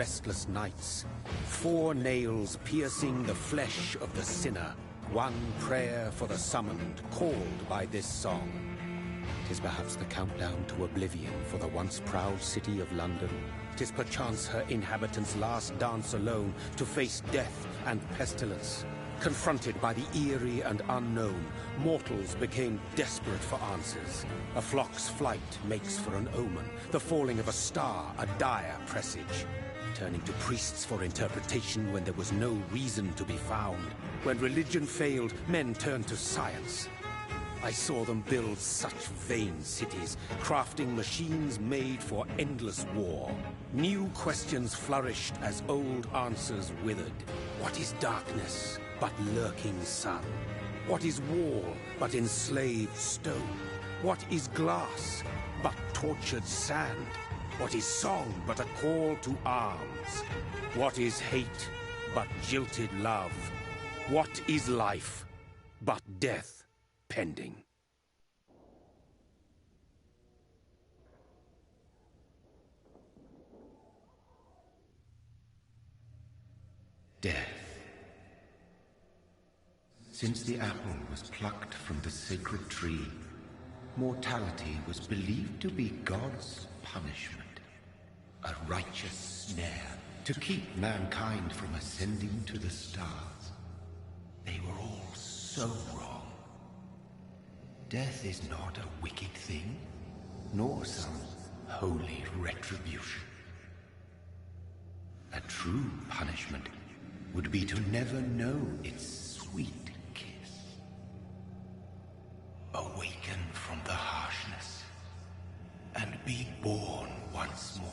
restless nights. 4 nails piercing the flesh of the sinner. 1 prayer for the summoned, called by this song. 'Tis perhaps the countdown to oblivion for the once proud city of London. 'Tis perchance her inhabitants' last dance alone to face death and pestilence. Confronted by the eerie and unknown, mortals became desperate for answers. A flock's flight makes for an omen, the falling of a star a dire presage. Turning to priests for interpretation when there was no reason to be found. When religion failed, men turned to science. I saw them build such vain cities, crafting machines made for endless war. New questions flourished as old answers withered. What is darkness but lurking sun? What is wall but enslaved stone? What is glass but tortured sand? What is song but a call to arms? What is hate but jilted love? What is life but death pending? Death. Since the apple was plucked from the sacred tree, mortality was believed to be God's punishment, a righteous snare to keep mankind from ascending to the stars. They were all so wrong. Death is not a wicked thing, nor some holy retribution. A true punishment would be to never know its sweet kiss. Awaken from the harshness and be born once more.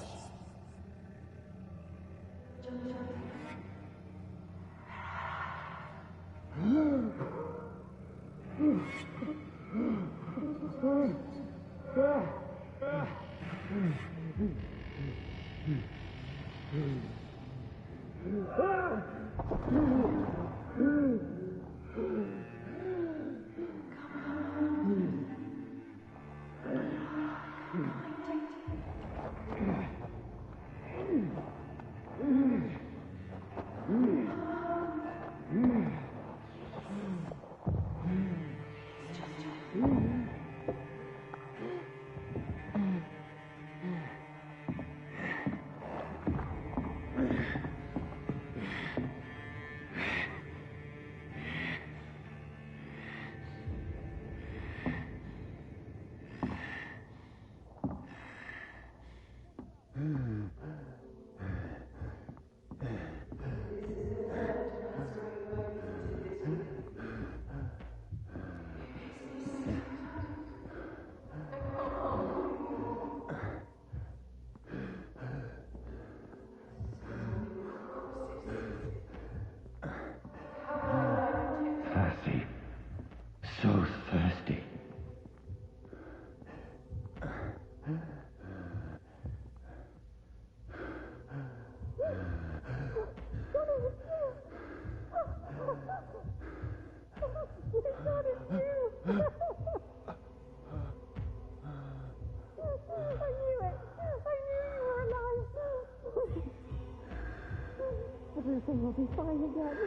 Everything will be fine again.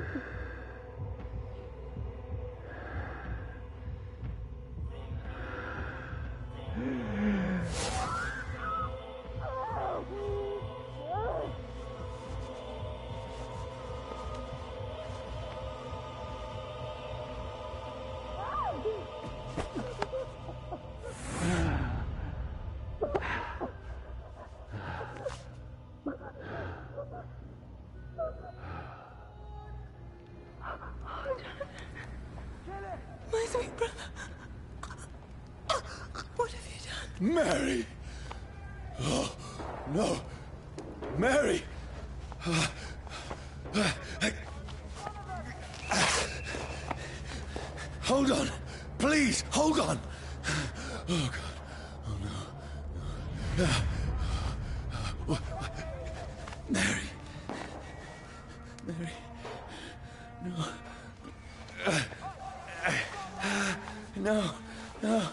My sweet brother. What have you done? Mary! Oh, no. Mary! Hold on. Please, hold on. Oh, God. Oh, no. Mary. Mary. No. No. No.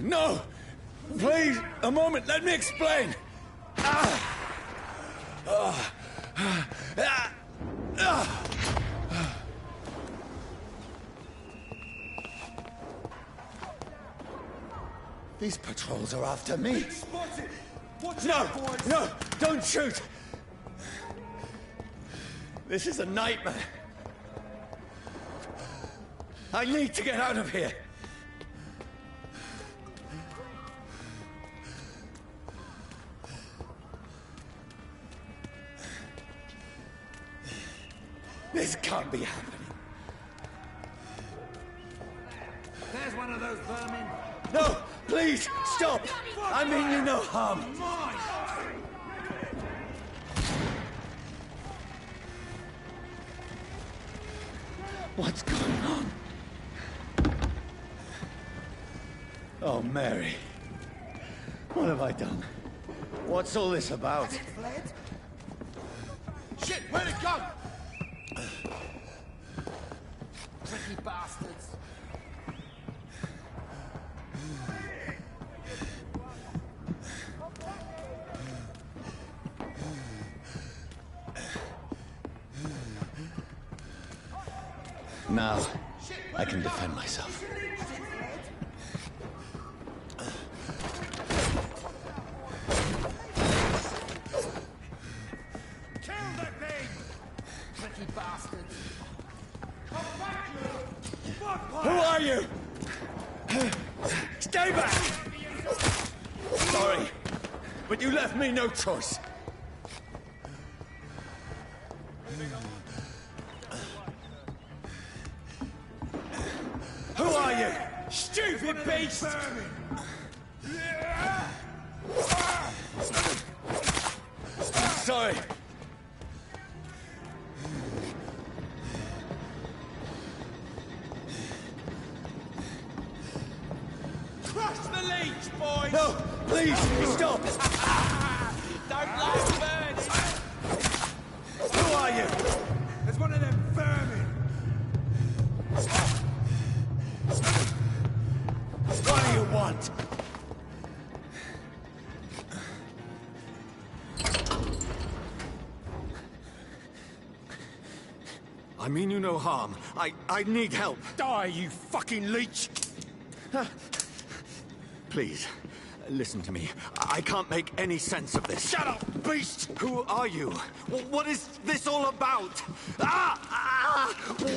No! Please, a moment, let me explain! These patrols are after me. No! No! Don't shoot! This is a nightmare. I need to get out of here. This can't be happening. There's one of those vermin. No! Please! Stop! I mean you no harm. What's going on? Oh, Mary. What have I done? What's all this about? Has it fled? Shit, where'd it go? Tricky bastards. Now, I can defend myself. Kill that thing! Tricky bastards. Who are you? Stay back! Sorry, but you left me no choice. Who are you? Stupid beast! Sorry. Crush the leech, boys! No, please, stop! Don't like birds! Who are you? There's one of them vermin! What do you want? I mean you no harm. I need help. Die, you fucking leech! Please, listen to me. I can't make any sense of this. Shut up, beast! Who are you? What is this all about?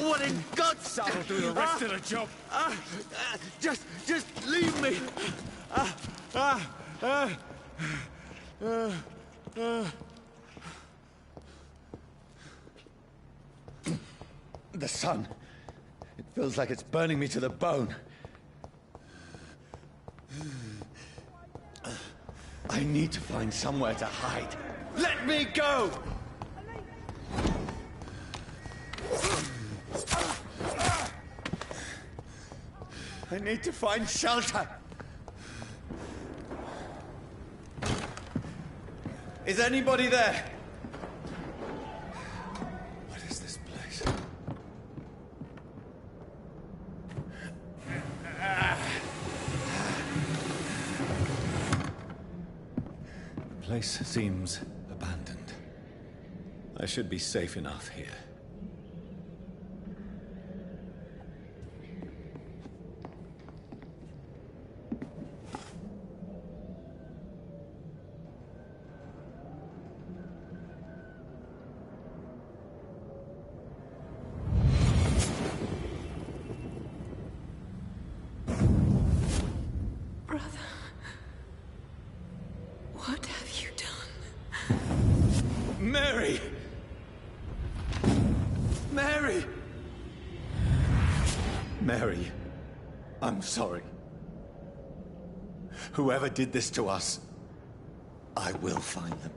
What in God's... That'll do the rest of the job. Just leave me. The sun. It feels like it's burning me to the bone. I need to find somewhere to hide. Let me go! I need to find shelter. Is anybody there? What is this place? The place seems abandoned. I should be safe enough here. Brother, what have you done? Mary! Mary! Mary, I'm sorry. Whoever did this to us, I will find them.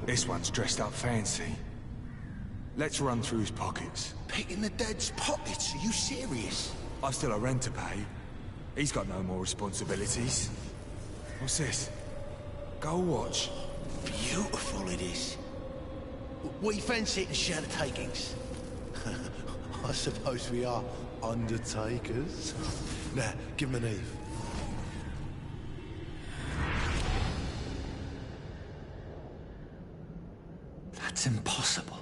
This one's dressed up fancy. Let's run through his pockets. Picking the dead's pockets? Are you serious? I've still a rent to pay. He's got no more responsibilities. What's this? Gold watch. Beautiful it is. We fancy it and share the takings. I suppose we are undertakers. Now, give him an Eve. That's impossible.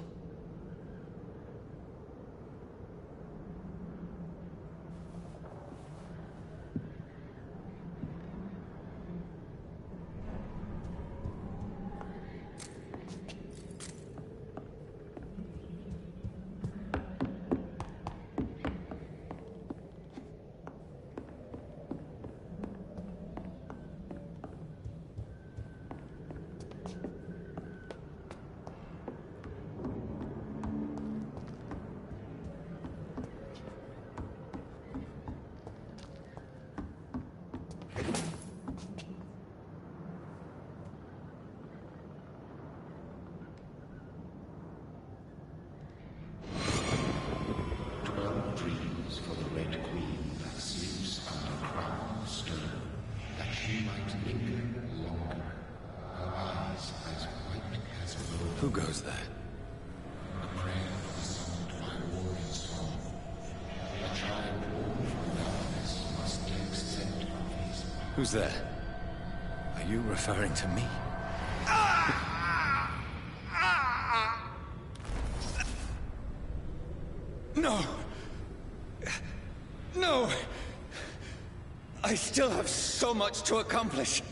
Who goes there? Who's there? Are you referring to me? No! No! I still have so much to accomplish.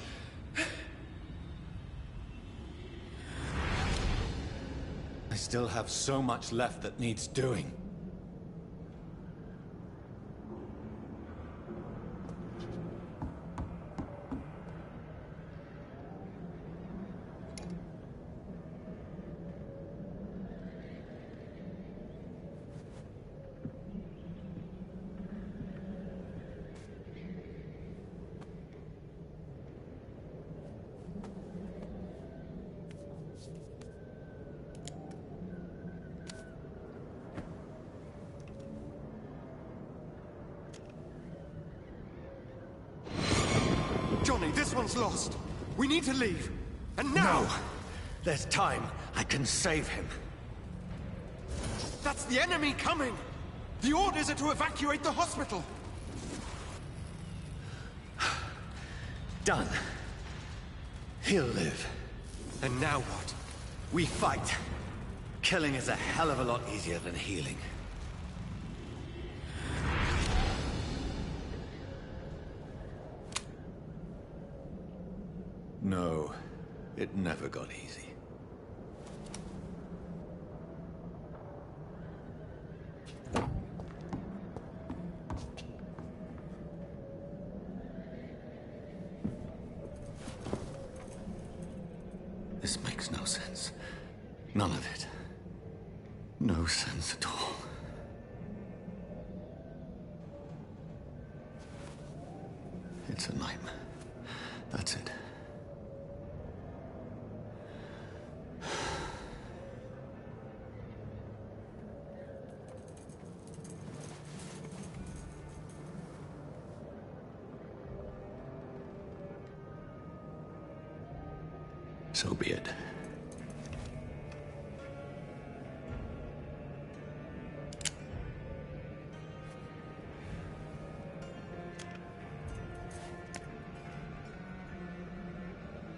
I still have so much left that needs doing. Johnny, this one's lost. We need to leave. And now! No! There's time. I can save him. That's the enemy coming! The orders are to evacuate the hospital! Done. He'll live. And now what? We fight. Killing is a hell of a lot easier than healing. No, it never got easy. This makes no sense. None of it. No sense at all. It's a nightmare. That's it. So be it.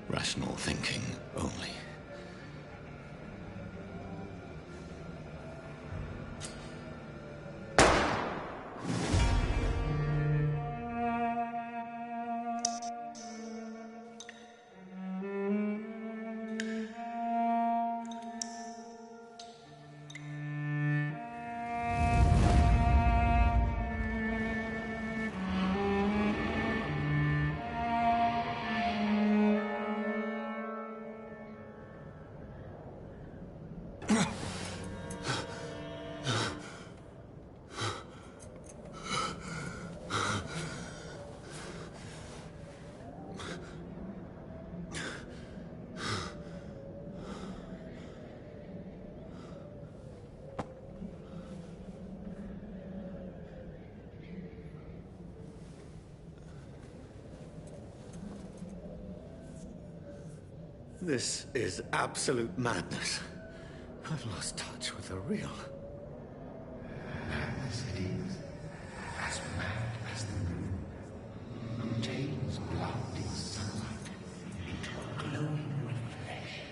Rational thinking only. This is absolute madness. I've lost touch with the real. Madness it is. As mad as the moon. Who takes blinding sunlight into a glowing reflection.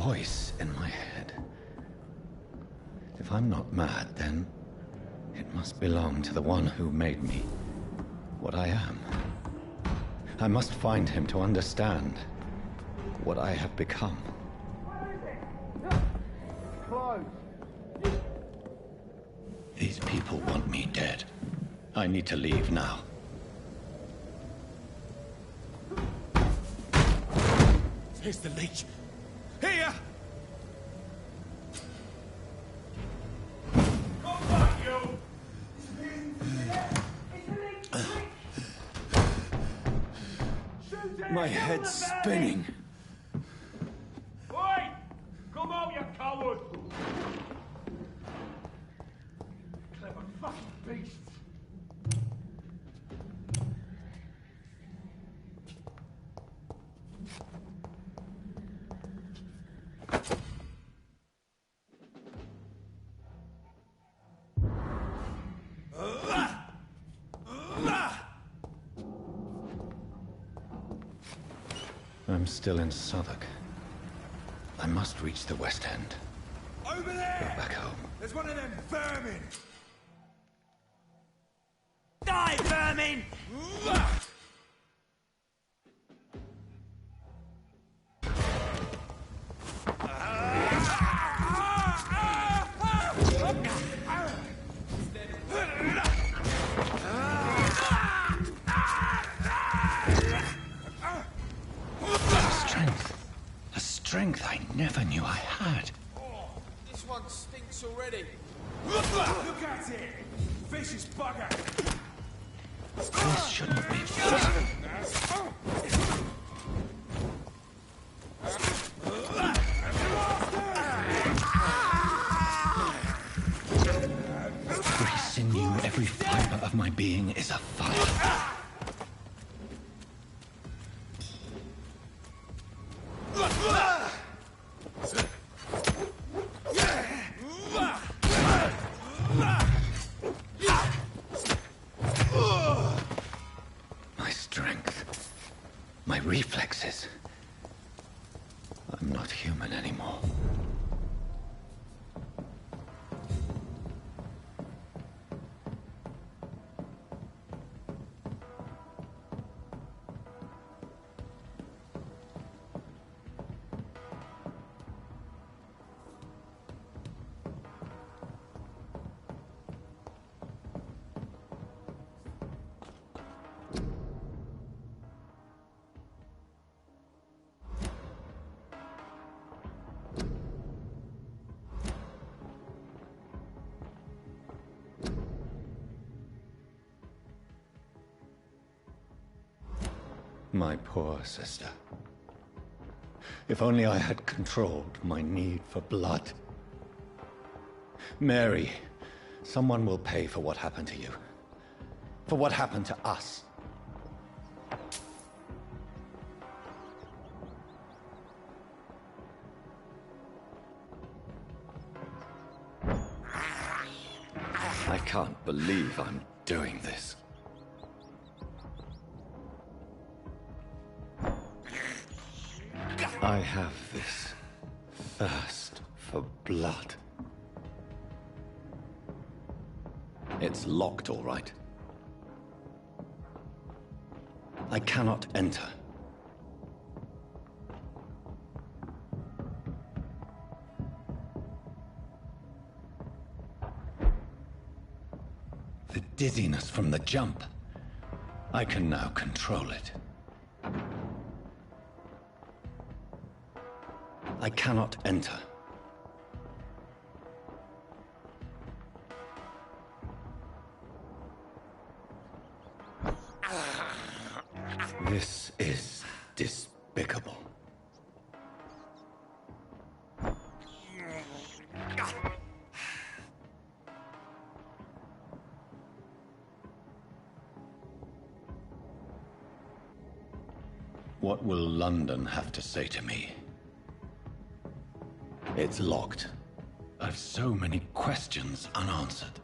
Voice in my head. If I'm not mad, then it must belong to the one who made me what I am. I must find him to understand what I have become. These people want me dead. I need to leave now. Here's the leech. Here! Come back, you! My head's spinning. Oi! Come out, you coward! Clever fucking beast! I'm still in Southwark. I must reach the West End. Over there! Go back home. There's one of them vermin! Die, vermin! A strength I never knew I had. Oh, this one stinks already. Look at it! Vicious bugger! This shouldn't be fun. Every sinew, every fiber of my being is afire. I'm not human anymore. My poor sister. If only I had controlled my need for blood. Mary, someone will pay for what happened to you. For what happened to us. I can't believe I'm doing this. I have this thirst for blood. It's locked, all right. I cannot enter. The dizziness from the jump. I can now control it. I cannot enter. This is despicable. What will London have to say to me? It's locked. I've so many questions unanswered.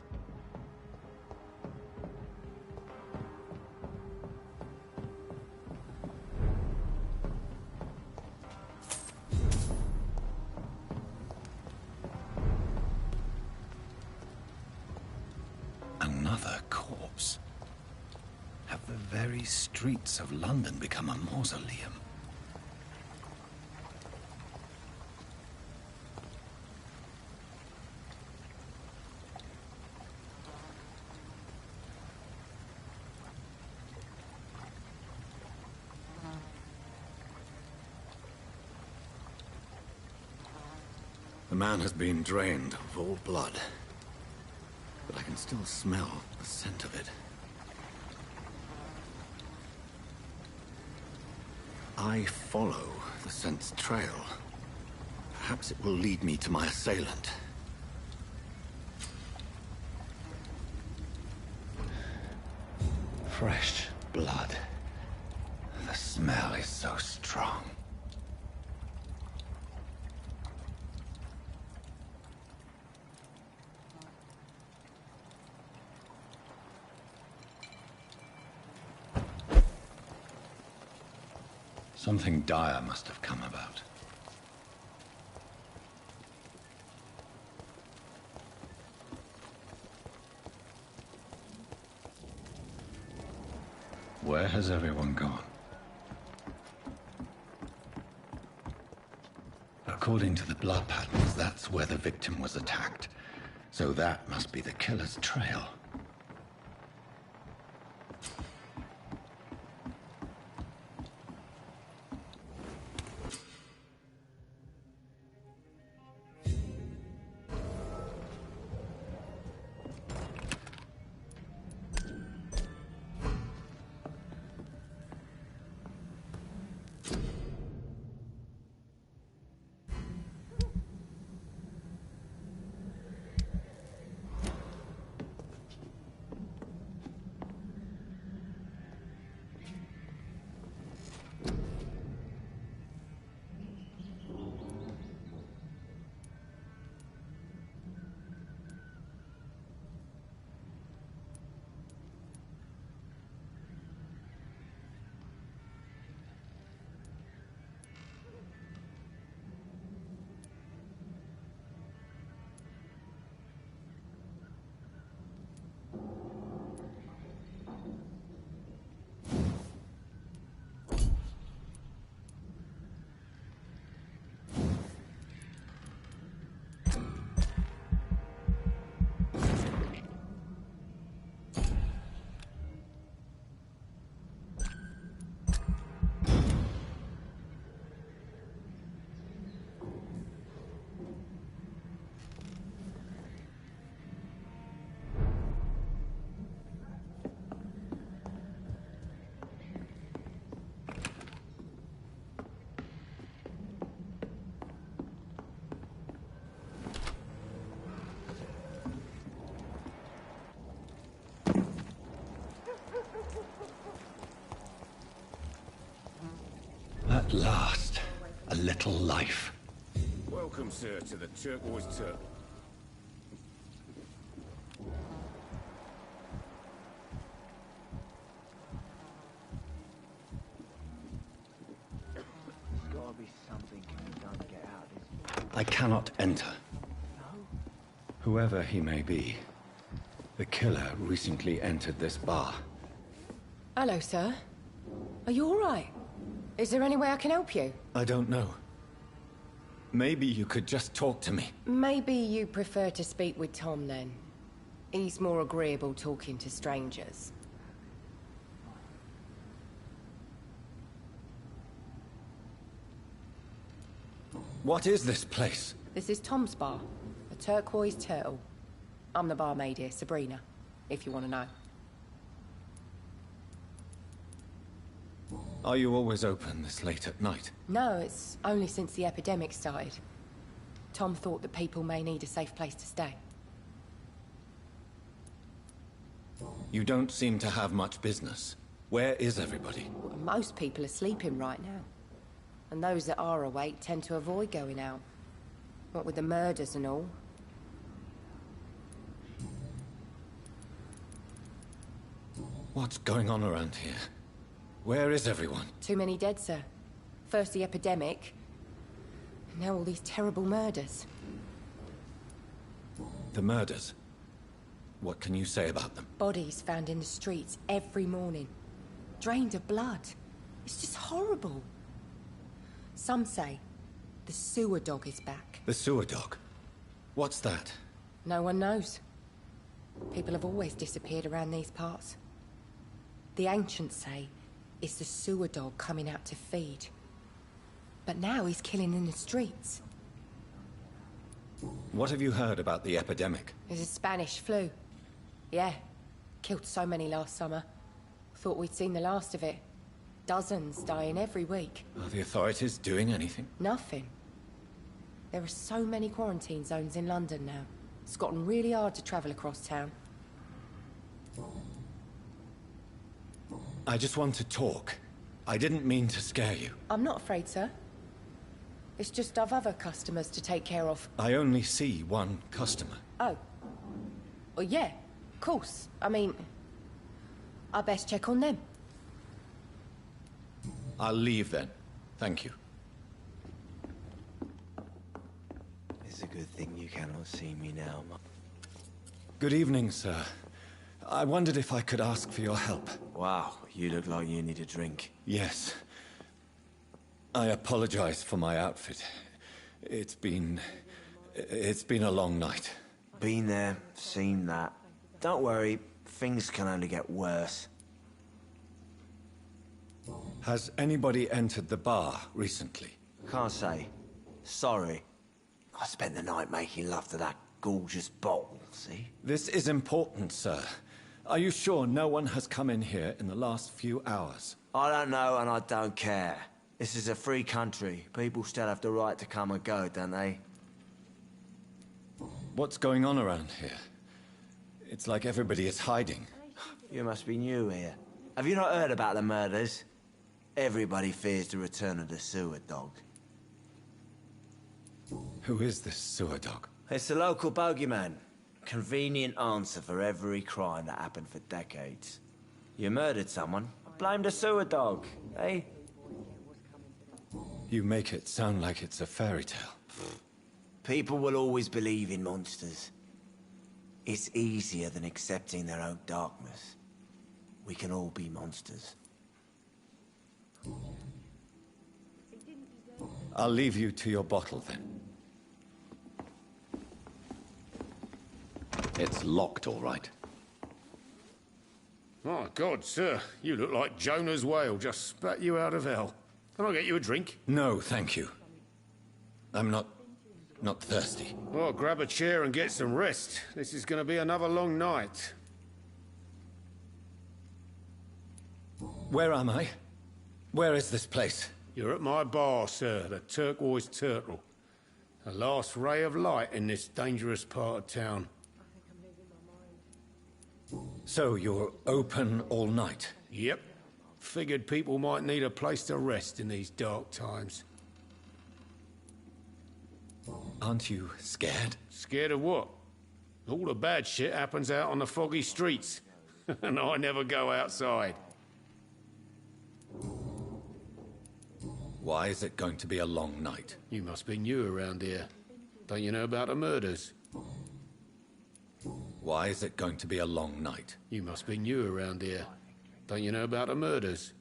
Another corpse. Have the very streets of London become a mausoleum? The man has been drained of all blood, but I can still smell the scent of it. I follow the scent's trail. Perhaps it will lead me to my assailant. Fresh blood. The smell is so strong. Something dire must have come about. Where has everyone gone? According to the blood patterns, that's where the victim was attacked. So that must be the killer's trail. At last, a little life. Welcome, sir, to the Turquoise Turtle. I cannot enter. Whoever he may be, the killer recently entered this bar. Hello, sir. Are you all right? Is there any way I can help you? I don't know. Maybe you could just talk to me. Maybe you prefer to speak with Tom, then. He's more agreeable talking to strangers. What is this place? This is Tom's bar, the Turquoise Turtle. I'm the barmaid here, Sabrina, if you want to know. Are you always open this late at night? No, it's only since the epidemic started. Tom thought that people may need a safe place to stay. You don't seem to have much business. Where is everybody? Well, most people are sleeping right now. And those that are awake tend to avoid going out. What with the murders and all. What's going on around here? Where is everyone? Too many dead, sir. First the epidemic, and now all these terrible murders. The murders? What can you say about them? Bodies found in the streets every morning. Drained of blood. It's just horrible. Some say the sewer dog is back. The sewer dog? What's that? No one knows. People have always disappeared around these parts. The ancients say it's the sewer dog coming out to feed. But now he's killing in the streets. What have you heard about the epidemic? There's a Spanish flu. Yeah. Killed so many last summer. Thought we'd seen the last of it. Dozens dying every week. Are the authorities doing anything? Nothing. There are so many quarantine zones in London now. It's gotten really hard to travel across town. I just want to talk. I didn't mean to scare you. I'm not afraid, sir. It's just I've other customers to take care of. I only see one customer. Oh. Well, yeah, of course. I mean, I best check on them. I'll leave then. Thank you. It's a good thing you cannot see me now. Good evening, sir. I wondered if I could ask for your help. Wow, you look like you need a drink. Yes. I apologize for my outfit. It's been a long night. Been there, seen that. Don't worry, things can only get worse. Has anybody entered the bar recently? Can't say. Sorry. I spent the night making love to that gorgeous bottle, see? This is important, sir. Are you sure no one has come in here in the last few hours? I don't know and I don't care. This is a free country. People still have the right to come and go, don't they? What's going on around here? It's like everybody is hiding. You must be new here. Have you not heard about the murders? Everybody fears the return of the sewer dog. Who is this sewer dog? It's the local bogeyman. Convenient answer for every crime that happened for decades. You murdered someone, blame the sewer dog, eh? You make it sound like it's a fairy tale. People will always believe in monsters. It's easier than accepting their own darkness. We can all be monsters. I'll leave you to your bottle then. It's locked, all right. My God, sir, you look like Jonah's whale just spat you out of hell. Can I get you a drink? No, thank you. I'm not thirsty. Well, grab a chair and get some rest. This is going to be another long night. Where am I? Where is this place? You're at my bar, sir, the Turquoise Turtle. The last ray of light in this dangerous part of town. So you're open all night? Yep. Figured people might need a place to rest in these dark times. Aren't you scared? Scared of what? All the bad shit happens out on the foggy streets. And I never go outside. Why is it going to be a long night? You must be new around here. Don't you know about the murders? Why is it going to be a long night? You must be new around here. Don't you know about the murders?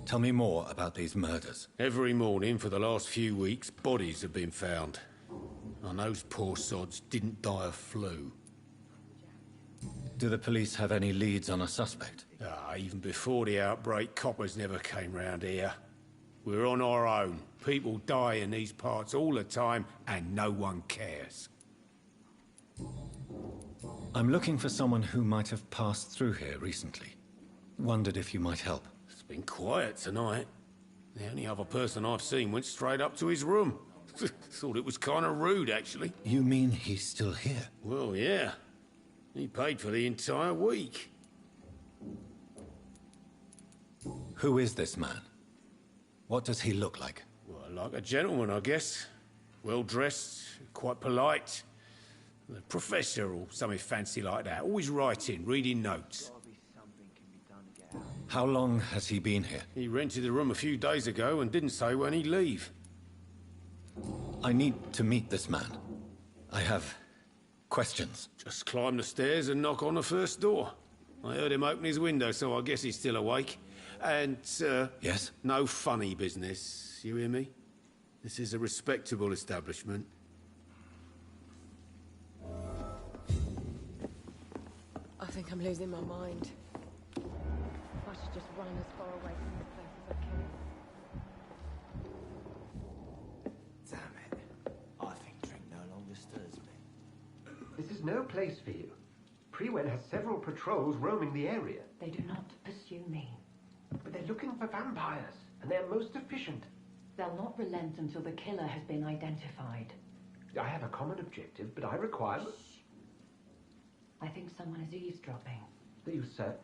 Tell me more about these murders. Every morning for the last few weeks, bodies have been found. And those poor sods didn't die of flu. Do the police have any leads on a suspect? Even before the outbreak, coppers never came round here. We're on our own. People die in these parts all the time, and no one cares. I'm looking for someone who might have passed through here recently. Wondered if you might help. It's been quiet tonight. The only other person I've seen went straight up to his room. Thought it was kind of rude, actually. You mean he's still here? Well, yeah. He paid for the entire week. Who is this man? What does he look like? Well, like a gentleman, I guess. Well-dressed, quite polite. A professor or something fancy like that. Always writing, reading notes. How long has he been here? He rented the room a few days ago and didn't say when he'd leave. I need to meet this man. I have questions. Just climb the stairs and knock on the first door. I heard him open his window, so I guess he's still awake. And, Yes? no funny business, you hear me? This is a respectable establishment. I think I'm losing my mind. I should just run as far away from this place as I can. Damn it. I think drink no longer stirs me. This is no place for you. Prewen has several patrols roaming the area. They do not pursue me. But they're looking for vampires, and they're most efficient. They'll not relent until the killer has been identified. I have a common objective, but I require... I think someone is eavesdropping. Do you, sir?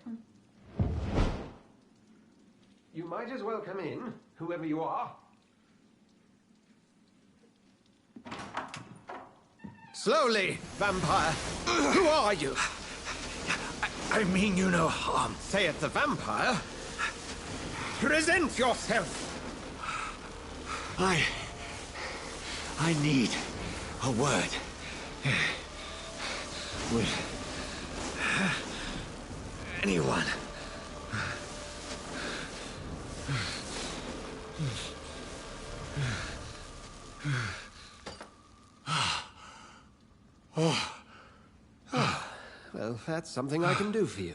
You might as well come in, whoever you are. Slowly, vampire. Who are you? I mean you no harm. Saith the vampire. Present yourself. I need a word. With anyone. Well, that's something I can do for you.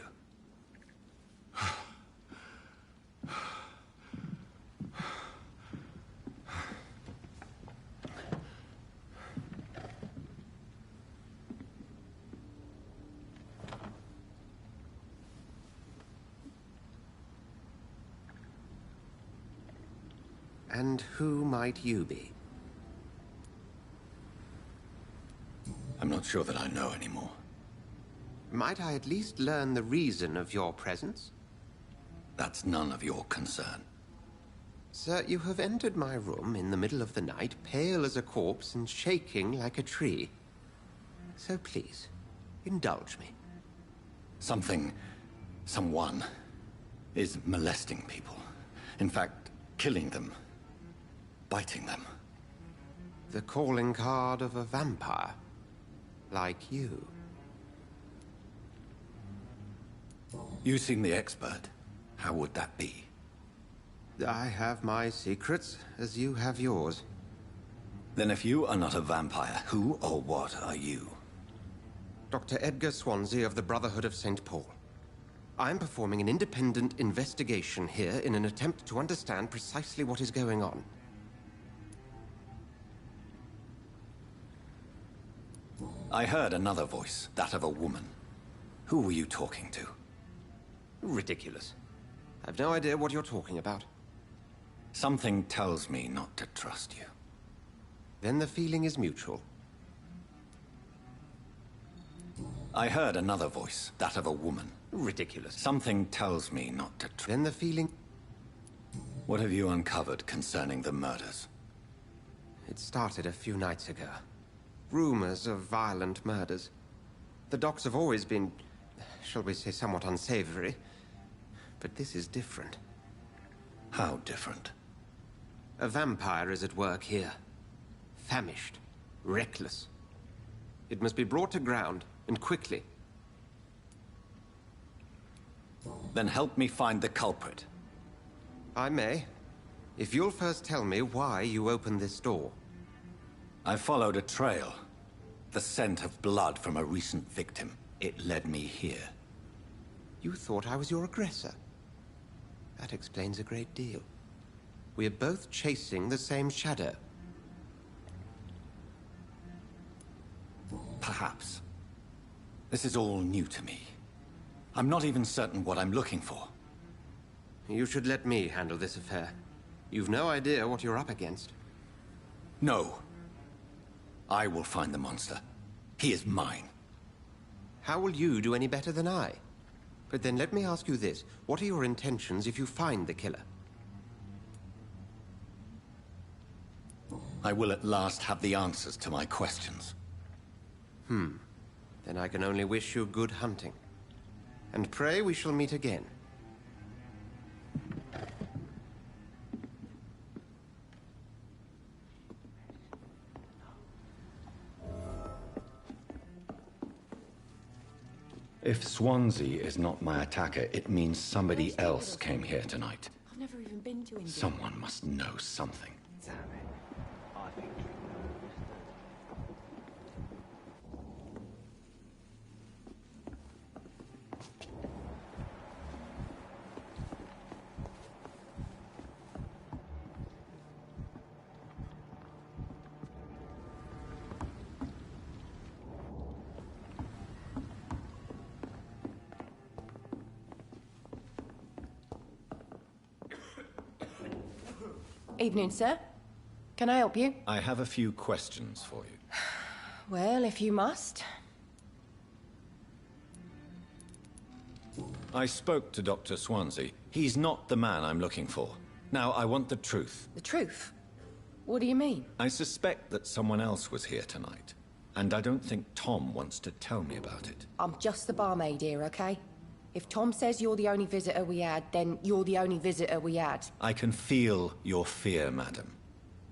And who might you be? I'm not sure that I know anymore. Might I at least learn the reason of your presence? That's none of your concern. Sir, you have entered my room in the middle of the night, pale as a corpse and shaking like a tree. So please, indulge me. Someone is molesting people. In fact, killing them. Biting them. The calling card of a vampire. Like you. You seem the expert. How would that be? I have my secrets, as you have yours. Then if you are not a vampire, who or what are you? Dr. Edgar Swansea of the Brotherhood of St. Paul. I'm performing an independent investigation here in an attempt to understand precisely what is going on. I heard another voice, that of a woman. Who were you talking to? Ridiculous. I've no idea what you're talking about. Something tells me not to trust you. Then the feeling is mutual. I heard another voice, that of a woman. Ridiculous. Something tells me not to Then the feeling... What have you uncovered concerning the murders? It started a few nights ago. Rumors of violent murders. The docks have always been, shall we say, somewhat unsavory. But this is different. How different? A vampire is at work here. Famished. Reckless. It must be brought to ground, and quickly. Then help me find the culprit. I may. If you'll first tell me why you opened this door. I followed a trail. The scent of blood from a recent victim. It led me here. You thought I was your aggressor. That explains a great deal. We're both chasing the same shadow. Perhaps. This is all new to me. I'm not even certain what I'm looking for. You should let me handle this affair. You've no idea what you're up against. No. I will find the monster. He is mine. How will you do any better than I? But then let me ask you this. What are your intentions if you find the killer? I will at last have the answers to my questions. Then I can only wish you good hunting. And pray we shall meet again. If Swansea is not my attacker, it means somebody else came here tonight. I've never even been to India. Someone must know something. Evening, sir. Can I help you? I have a few questions for you. Well, if you must. I spoke to Dr. Swansea. He's not the man I'm looking for. Now, I want the truth. The truth? What do you mean? I suspect that someone else was here tonight. And I don't think Tom wants to tell me about it. I'm just the barmaid here, okay? If Tom says you're the only visitor we had, then you're the only visitor we had. I can feel your fear, madam.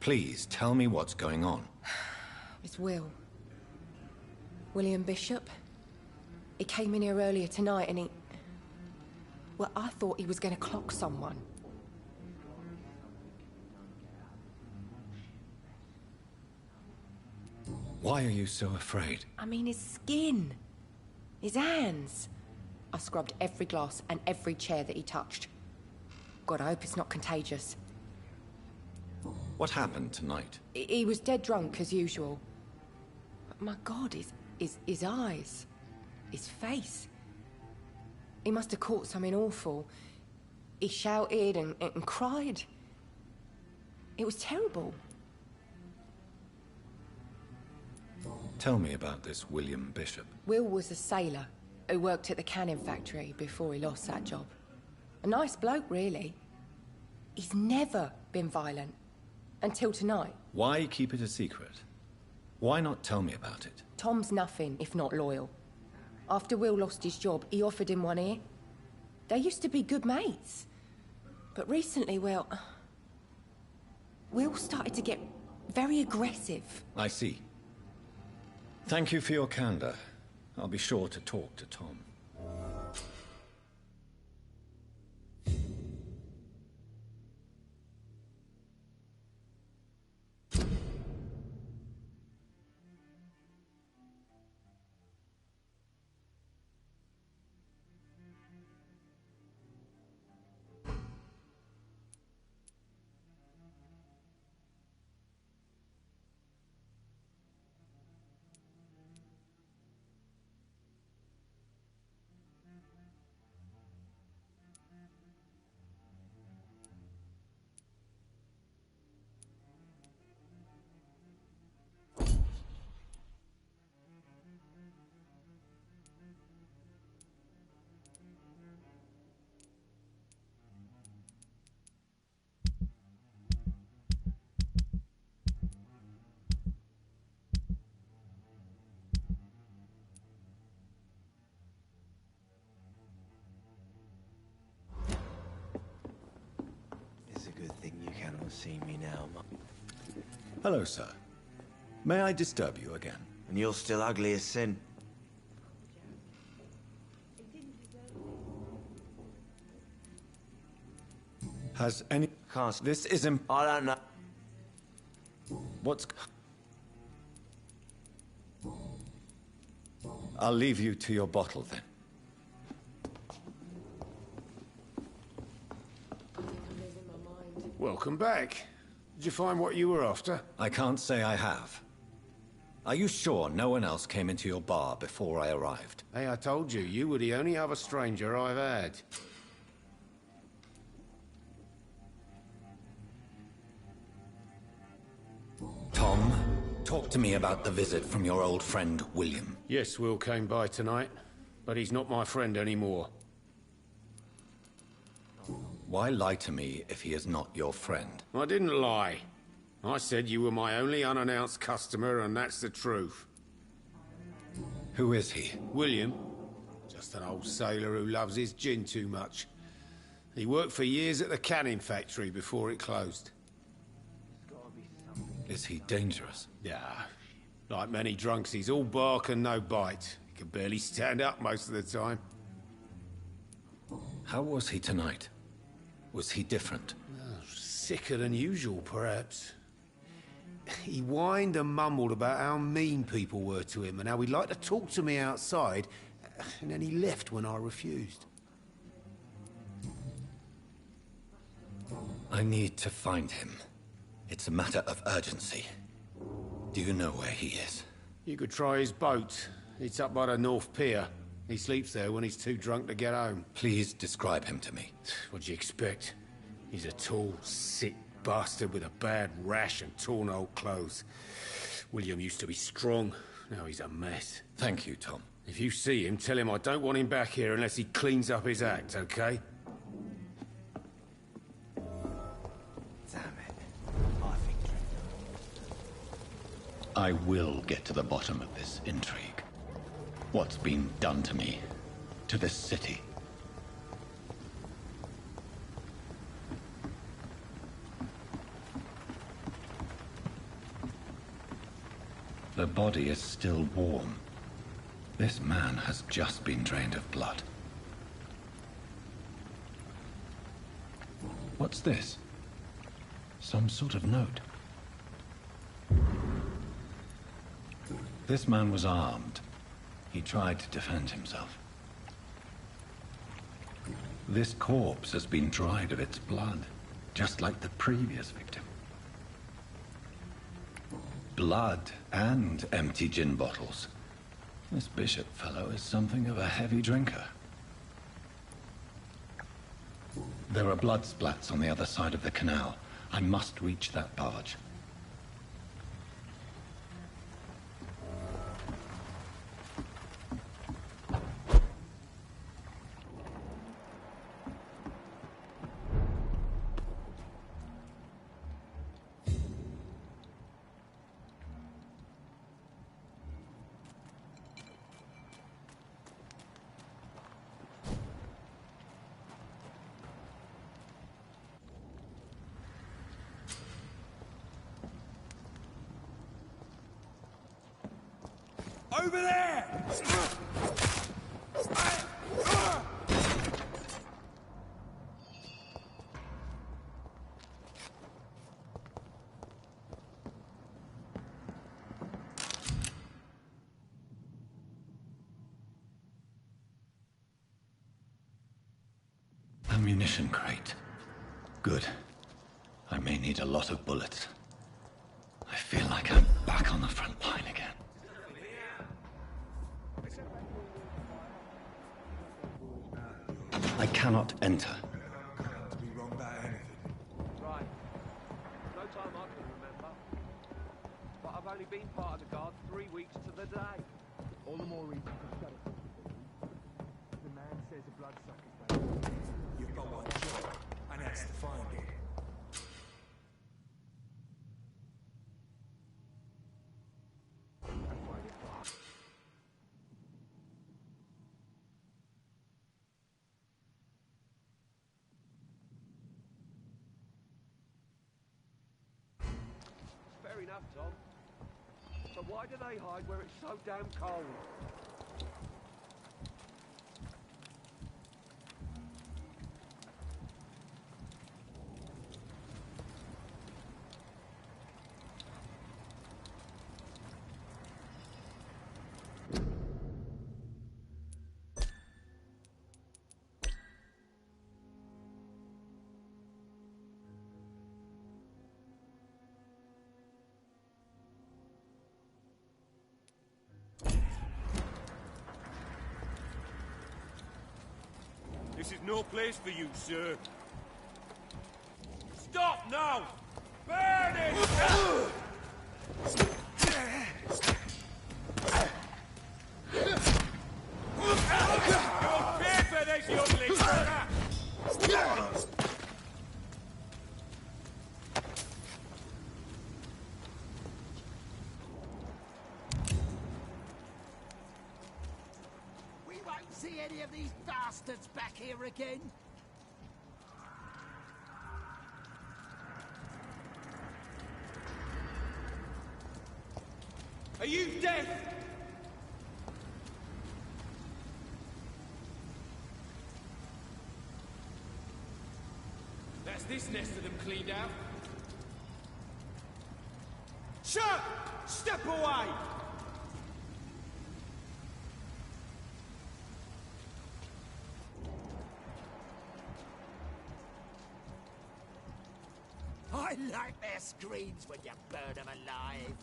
Please, tell me what's going on. It's Will. William Bishop. He came in here earlier tonight and he... Well, I thought he was going to clock someone. Why are you so afraid? I mean, his skin. His hands. I scrubbed every glass and every chair that he touched. God, I hope it's not contagious. What happened tonight? He was dead drunk, as usual. But my God, his eyes. His face. He must have caught something awful. He shouted and cried. It was terrible. Tell me about this William Bishop. Will was a sailor who worked at the cannon factory before he lost that job. A nice bloke, really. He's never been violent. Until tonight. Why keep it a secret? Why not tell me about it? Tom's nothing if not loyal. After Will lost his job, he offered him one ear. They used to be good mates. But recently, well... Will started to get very aggressive. I see. Thank you for your candor. I'll be sure to talk to Tom. See me now, Hello, sir. May I disturb you again? and you're still ugly as sin. Has any... Can't. This is imp... I don't know. What's... I'll leave you to your bottle, then. Welcome back. Did you find what you were after? I can't say I have. Are you sure no one else came into your bar before I arrived? Hey, I told you, you were the only other stranger I've had. Tom, talk to me about the visit from your old friend, William. Yes, Will came by tonight, but he's not my friend anymore. Why lie to me if he is not your friend? I didn't lie. I said you were my only unannounced customer, and that's the truth. Who is he? William. Just an old sailor who loves his gin too much. He worked for years at the canning factory before it closed. Is he dangerous? Yeah. Like many drunks, he's all bark and no bite. He can barely stand up most of the time. How was he tonight? Was he different? Sicker than usual, perhaps. He whined and mumbled about how mean people were to him and how he'd like to talk to me outside, and then he left when I refused. I need to find him. It's a matter of urgency. Do you know where he is? You could try his boat. It's up by the North Pier. He sleeps there when he's too drunk to get home. Please describe him to me. What do you expect? He's a tall, sick bastard with a bad rash and torn old clothes. William used to be strong. Now he's a mess. Thank you, Tom. If you see him, tell him I don't want him back here unless he cleans up his act, okay? Damn it. I think... I will get to the bottom of this intrigue. What's been done to me, to this city. The body is still warm. This man has just been drained of blood. What's this? Some sort of note. This man was armed. He tried to defend himself. This corpse has been dried of its blood, just like the previous victim. Blood and empty gin bottles. This bishop fellow is something of a heavy drinker. There are blood splats on the other side of the canal. I must reach that barge. Over there! Ammunition crate. Good. I may need a lot of bullets. I feel like I'm back on the front line again. I cannot enter. To be wrong about anything. Right. No time I can remember. But I've only been part of the guard 3 weeks to the day. All the more reason to shut it. The man says a bloodsucker's back. You've got one job, and that's to find it. enough, Tom. But why do they hide where it's so damn cold? This is no place for you, sir. Stop now! Burn it! You'll pay for this, youngling! We won't see any of these bastards back here again. Are you deaf? That's this nest of them cleaned out. Shut! Step away! I like their screams when you burn them alive.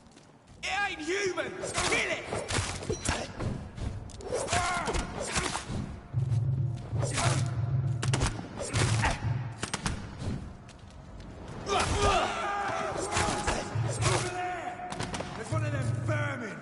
It ain't human! Kill it! There's one of them vermin!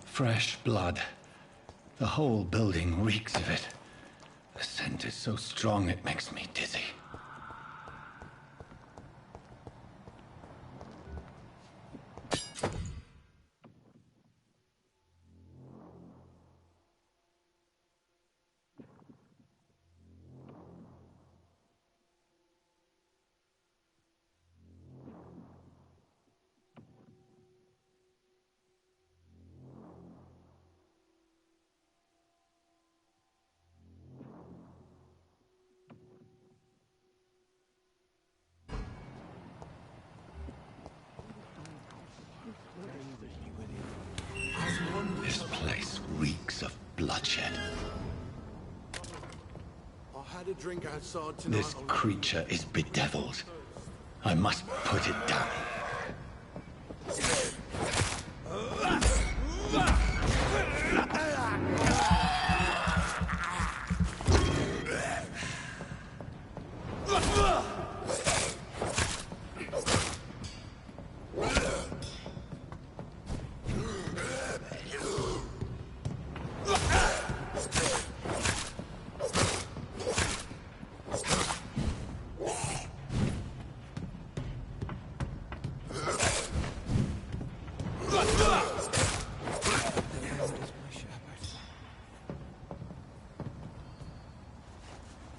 Fresh blood. The whole building reeks of it. The scent is so strong it makes me dizzy. This place reeks of bloodshed. I had a drink outside tonight. This creature is bedeviled. I must put it down.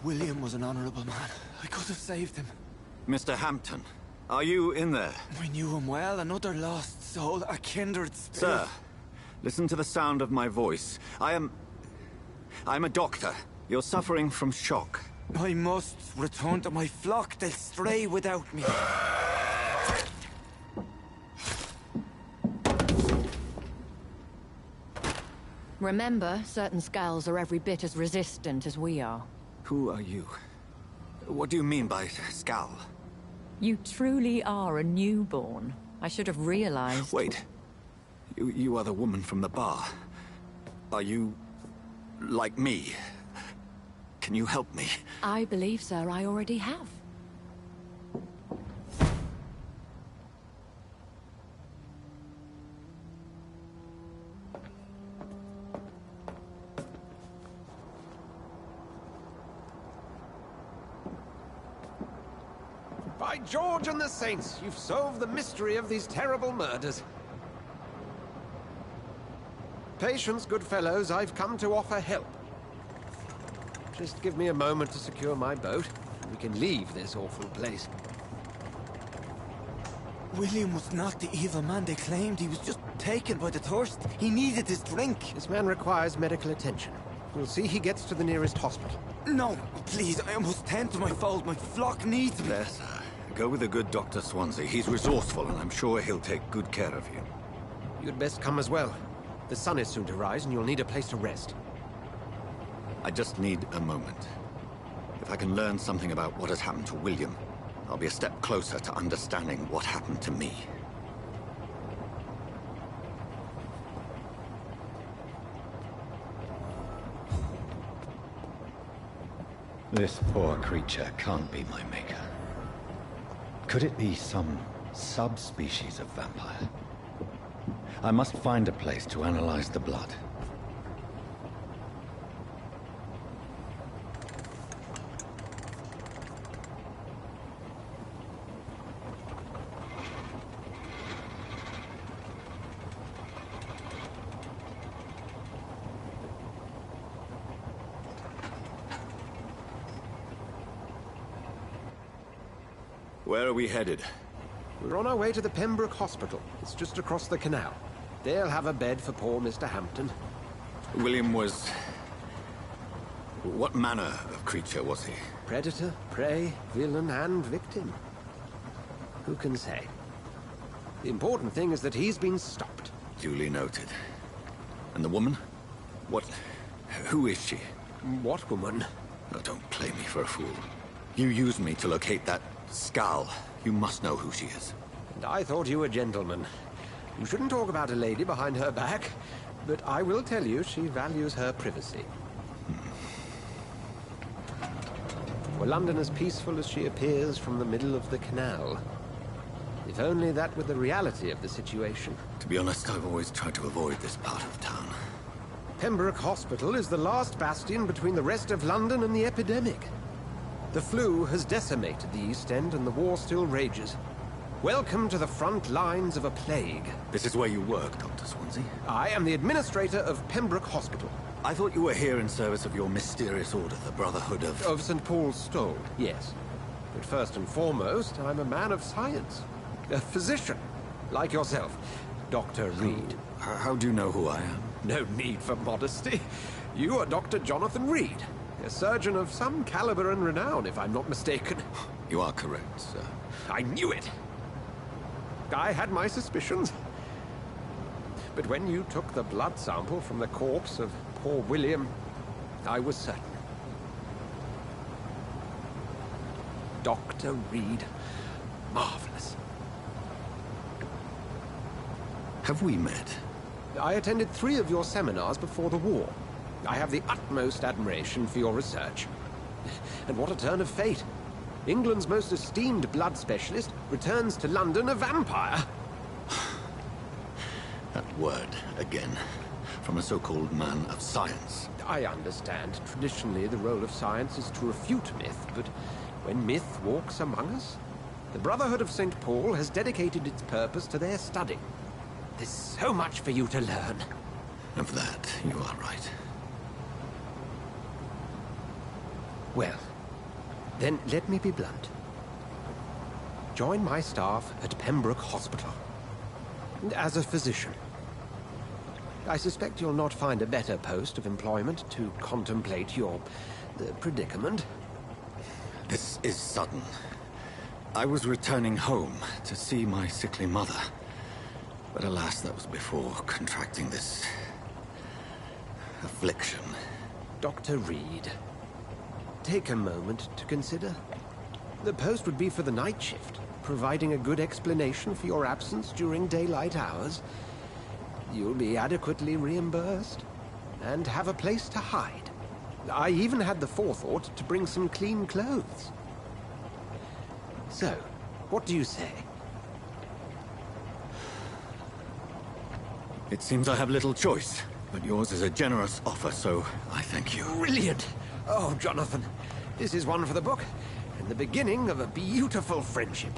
William was an honorable man. I could have saved him. Mr. Hampton, are you in there? I knew him well, another lost soul, a kindred spirit. Sir, listen to the sound of my voice. I'm a doctor. You're suffering from shock. I must return to my flock. They'll stray without me. Remember, certain skulls are every bit as resistant as we are. Who are you? What do you mean by Skal? You truly are a newborn. I should have realized. Wait. You are the woman from the bar. Are you... like me? Can you help me? I believe, sir, I already have. By George and the Saints, you've solved the mystery of these terrible murders. Patience, good fellows, I've come to offer help. Just give me a moment to secure my boat, and we can leave this awful place. William was not the evil man they claimed. He was just taken by the thirst. He needed his drink. This man requires medical attention. We'll see he gets to the nearest hospital. No, please, I must tend to my fold. My flock needs me. There, sir. Go with the good Dr. Swansea. He's resourceful, and I'm sure he'll take good care of you. You'd best come as well. The sun is soon to rise, and you'll need a place to rest. I just need a moment. If I can learn something about what has happened to William, I'll be a step closer to understanding what happened to me. This poor creature can't be my maker. Could it be some subspecies of vampire? I must find a place to analyze the blood. Where are we headed? We're on our way to the Pembroke Hospital. It's just across the canal. They'll have a bed for poor Mr. Hampton. William was... what manner of creature was he? Predator, prey, villain, and victim. Who can say? The important thing is that he's been stopped. Duly noted. And the woman? What... who is she? What woman? Oh, don't play me for a fool. You used me to locate that Skal. You must know who she is. And I thought you a gentleman. You shouldn't talk about a lady behind her back, but I will tell you she values her privacy. Were London as peaceful as she appears from the middle of the canal? If only that were the reality of the situation. To be honest, I've always tried to avoid this part of town. Pembroke Hospital is the last bastion between the rest of London and the epidemic. The flu has decimated the East End and the war still rages. Welcome to the front lines of a plague. This is where you work, Dr. Swansea? I am the administrator of Pembroke Hospital. I thought you were here in service of your mysterious order, the Brotherhood of... Of St. Paul's Stole, yes. But first and foremost, I'm a man of science. A physician, like yourself, Dr. Reed. How do you know who I am? No need for modesty. You are Dr. Jonathan Reed. A surgeon of some caliber and renown, if I'm not mistaken. You are correct, sir. I knew it! I had my suspicions. But when you took the blood sample from the corpse of poor William, I was certain. Dr. Reed. Marvelous. Have we met? I attended 3 of your seminars before the war. I have the utmost admiration for your research. And what a turn of fate. England's most esteemed blood specialist returns to London a vampire. That word, again. From a so-called man of science. I understand. Traditionally, the role of science is to refute myth, but when myth walks among us, the Brotherhood of St. Paul has dedicated its purpose to their study. There's so much for you to learn. Of that, you are right. Well, Then let me be blunt. Join my staff at Pembroke Hospital. As a physician. I suspect you'll not find a better post of employment to contemplate your predicament. This is sudden. I was returning home to see my sickly mother. But alas, that was before contracting this affliction. Dr. Reed, take a moment to consider. The post would be for the night shift, providing a good explanation for your absence during daylight hours. You'll be adequately reimbursed, and have a place to hide. I even had the forethought to bring some clean clothes. So, what do you say? It seems I have little choice, but yours is a generous offer, so I thank you. Brilliant! Oh, Jonathan, this is one for the book, and the beginning of a beautiful friendship.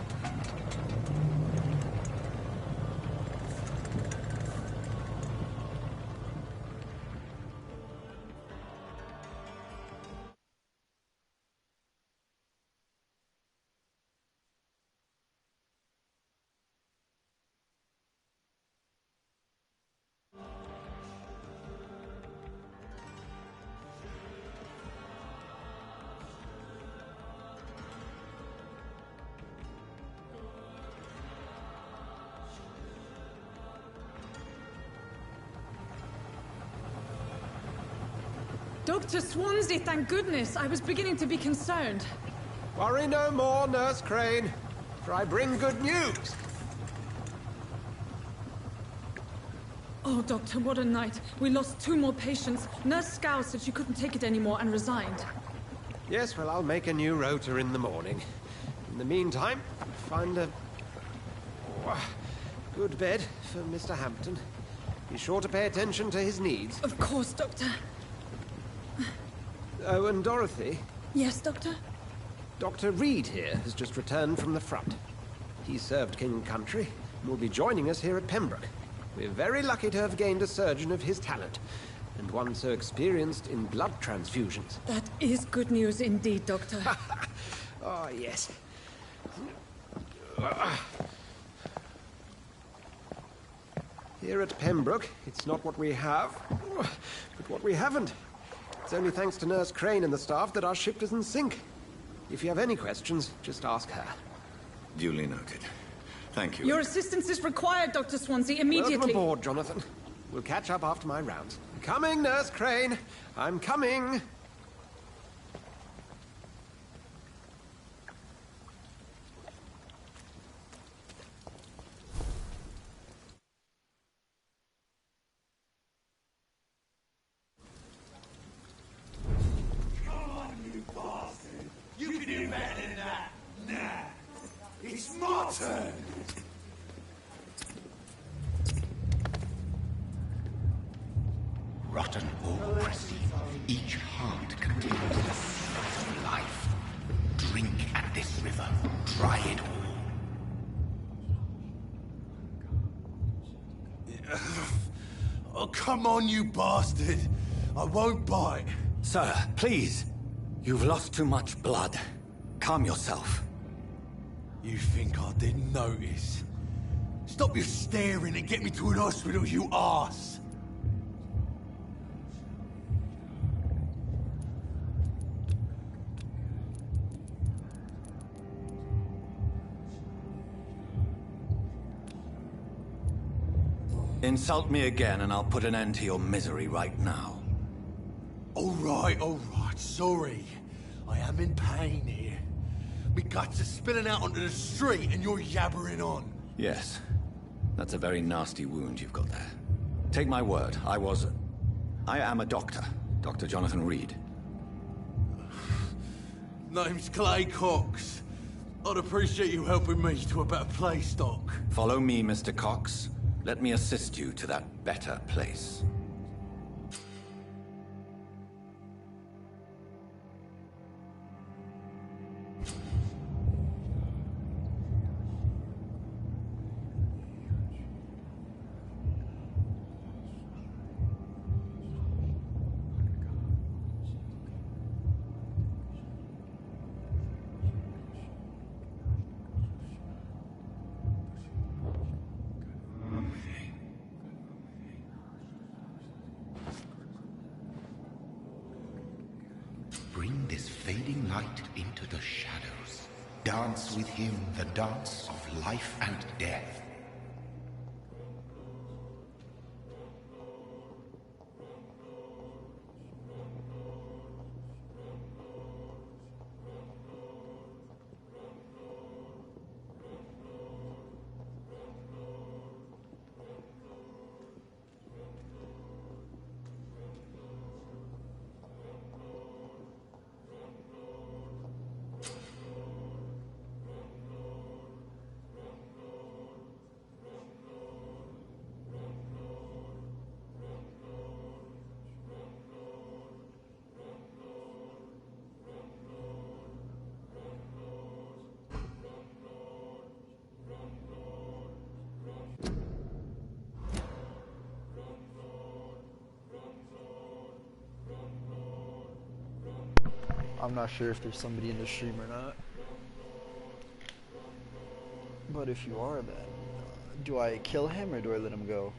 Dr. Swansea, thank goodness. I was beginning to be concerned. Worry no more, Nurse Crane, for I bring good news. Oh, Doctor, what a night. We lost 2 more patients. Nurse Scow said she couldn't take it anymore and resigned. Yes, well, I'll make a new rota in the morning. In the meantime, find a good bed for Mr. Hampton. Be sure to pay attention to his needs. Of course, Doctor. Oh, and Dorothy? Yes, Doctor? Dr. Reed here has just returned from the front. He served King and Country and will be joining us here at Pembroke. We're very lucky to have gained a surgeon of his talent, and one so experienced in blood transfusions. That is good news indeed, Doctor. Oh, yes. Here at Pembroke, it's not what we have, but what we haven't. It's only thanks to Nurse Crane and the staff that our ship doesn't sink. If you have any questions, just ask her. Duly noted. Thank you. Your assistance is required, Dr. Swansea, immediately. Welcome aboard, Jonathan. We'll catch up after my rounds. Coming, Nurse Crane. I'm coming. Turn. Rotten ore, Chrissy. Each heart contains the source of life. Drink at this river. Try it all. Oh, come on, you bastard. I won't bite. Sir, please. You've lost too much blood. Calm yourself. You think I didn't notice? Stop your staring and get me to an hospital, you arse! Insult me again and I'll put an end to your misery right now. All right, sorry. I am in pain here. My guts are spilling out onto the street and you're yabbering on. Yes. That's a very nasty wound you've got there. Take my word, I am a doctor. Dr. Jonathan Reed. Name's Clay Cox. I'd appreciate you helping me to a better place, Doc. Follow me, Mr. Cox. Let me assist you to that better place. into the shadows. Dance with him the dance of life and death. I'm not sure if there's somebody in the stream or not. But if you are, then do I kill him or do I let him go?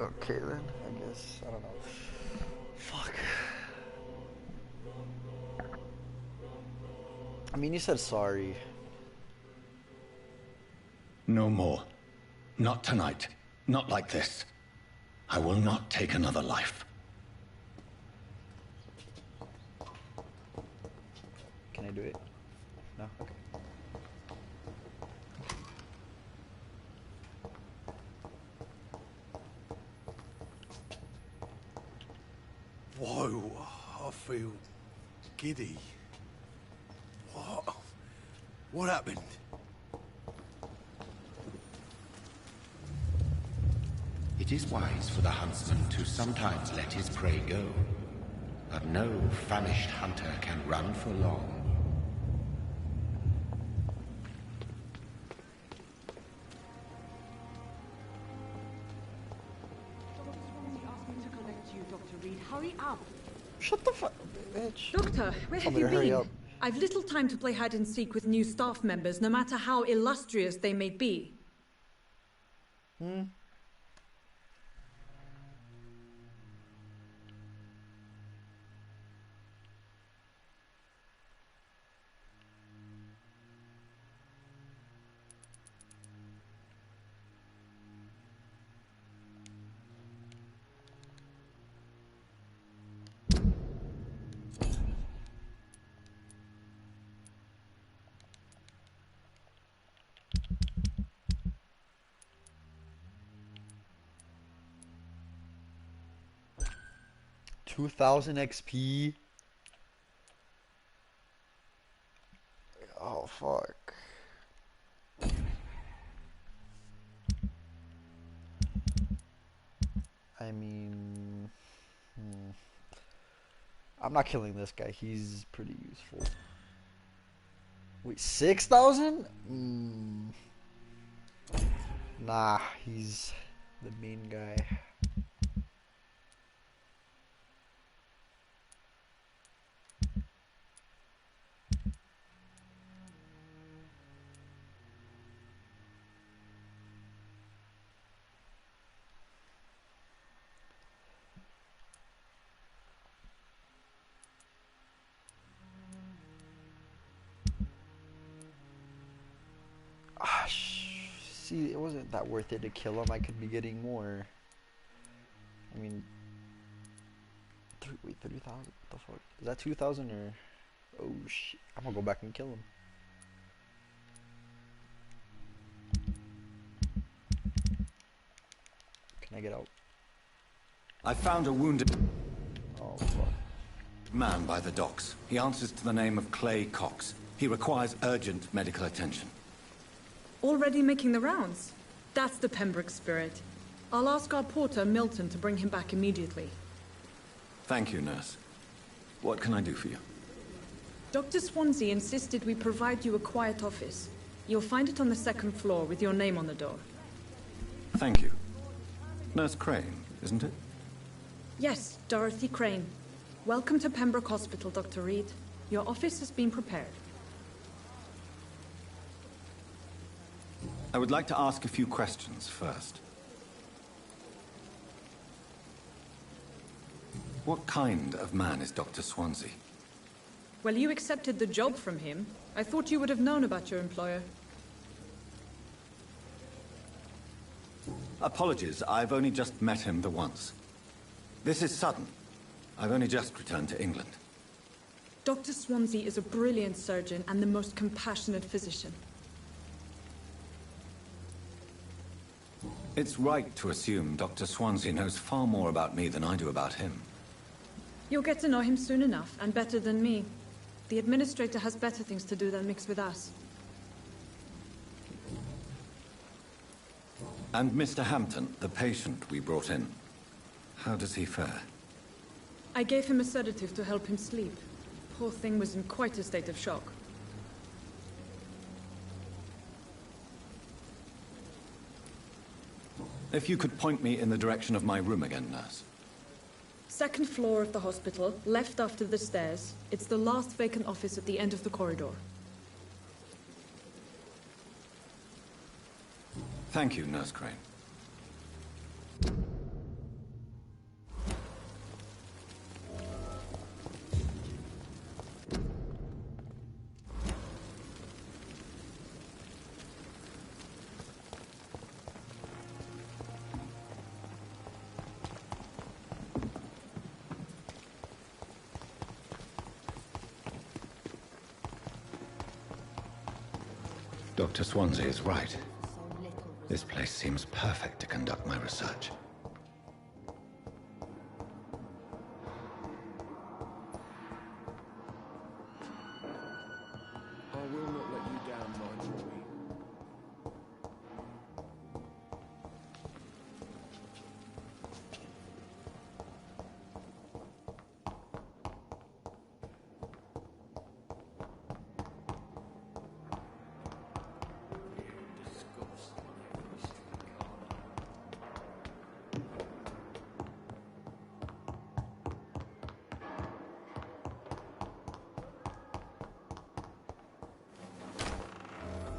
Okay then, I guess, I don't know. Fuck. I mean, you said sorry. No more. Not tonight. Not like this. I will not take another life. Can I do it? No? Okay. Whoa, I feel giddy. What happened? It is wise for the huntsman to sometimes let his prey go, but no famished hunter can run for long. Hurry up. Shut the fuck, bitch. Doctor, where have you been? I've little time to play hide and seek with new staff members, no matter how illustrious they may be. Hmm? $2,000 XP. Oh fuck. I mean, I'm not killing this guy. He's pretty useful. Wait, 6,000? Nah, he's the main guy. See, it wasn't that worth it to kill him. I could be getting more. I mean, wait, 30,000? What the fuck? Is that 2,000 or? Oh shit! I'm gonna go back and kill him. Can I get out? I found a wounded oh, fuck. man by the docks. He answers to the name of Clay Cox. He requires urgent medical attention. Already making the rounds? That's the Pembroke spirit. I'll ask our porter, Milton, to bring him back immediately. Thank you, nurse. What can I do for you? Dr. Swansea insisted we provide you a quiet office. You'll find it on the second floor with your name on the door. Thank you. Nurse Crane, isn't it? Yes, Dorothy Crane. Welcome to Pembroke Hospital, Dr. Reed. Your office has been prepared. I would like to ask a few questions first. What kind of man is Dr. Swansea? Well, you accepted the job from him. I thought you would have known about your employer. Apologies, I've only just met him the once. This is sudden. I've only just returned to England. Dr. Swansea is a brilliant surgeon and the most compassionate physician. It's right to assume Dr. Swansea knows far more about me than I do about him. You'll get to know him soon enough, and better than me. The administrator has better things to do than mix with us. And Mr. Hampton, the patient we brought in, how does he fare? I gave him a sedative to help him sleep. Poor thing was in quite a state of shock. If you could point me in the direction of my room again, nurse. Second floor of the hospital, left after the stairs. It's the last vacant office at the end of the corridor. Thank you, Nurse Crane. Dr. Swansea is right. This place seems perfect to conduct my research. I will not let you down, Marjorie.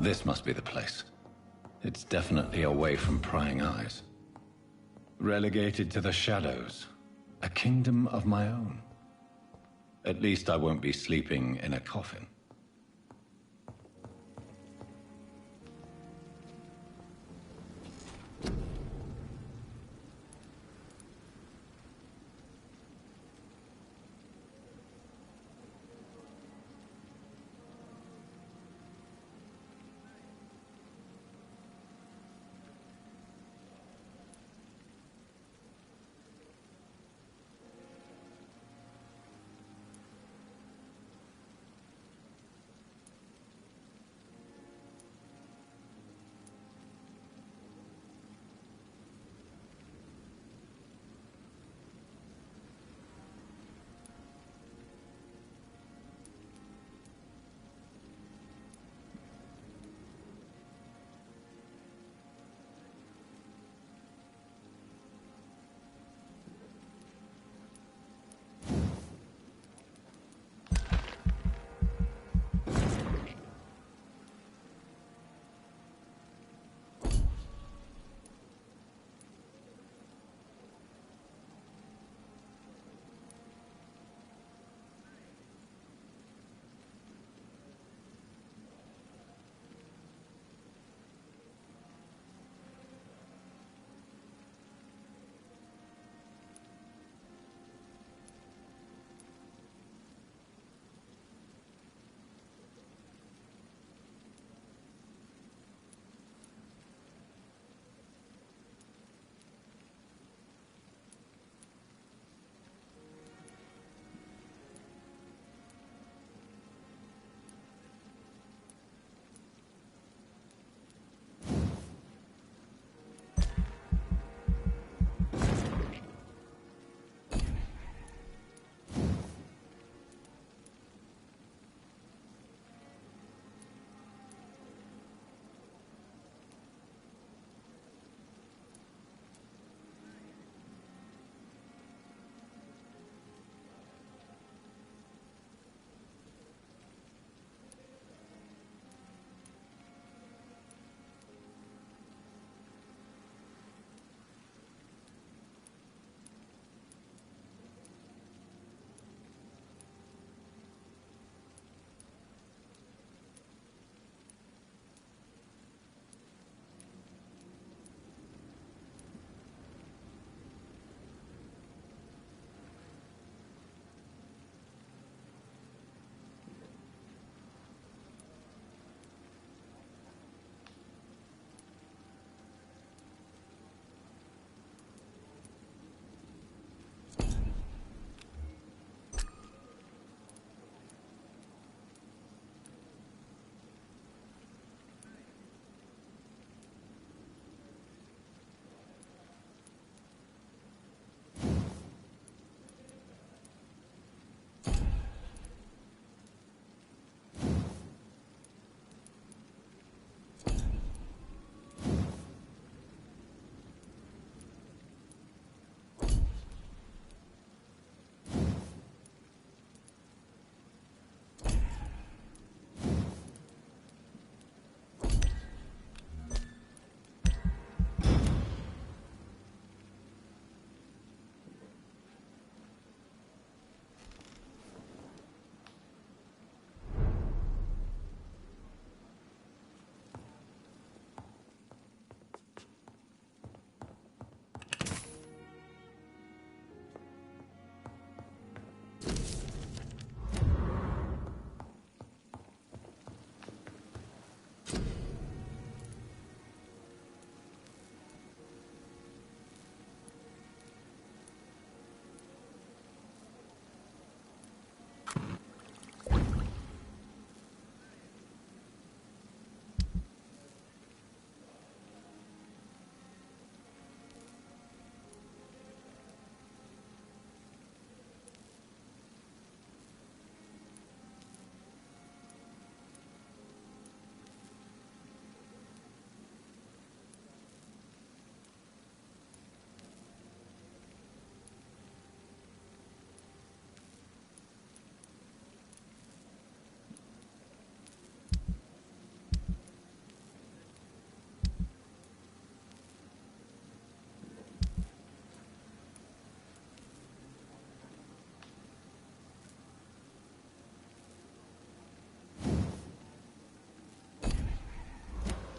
This must be the place. It's definitely away from prying eyes. Relegated to the shadows. A kingdom of my own. At least I won't be sleeping in a coffin.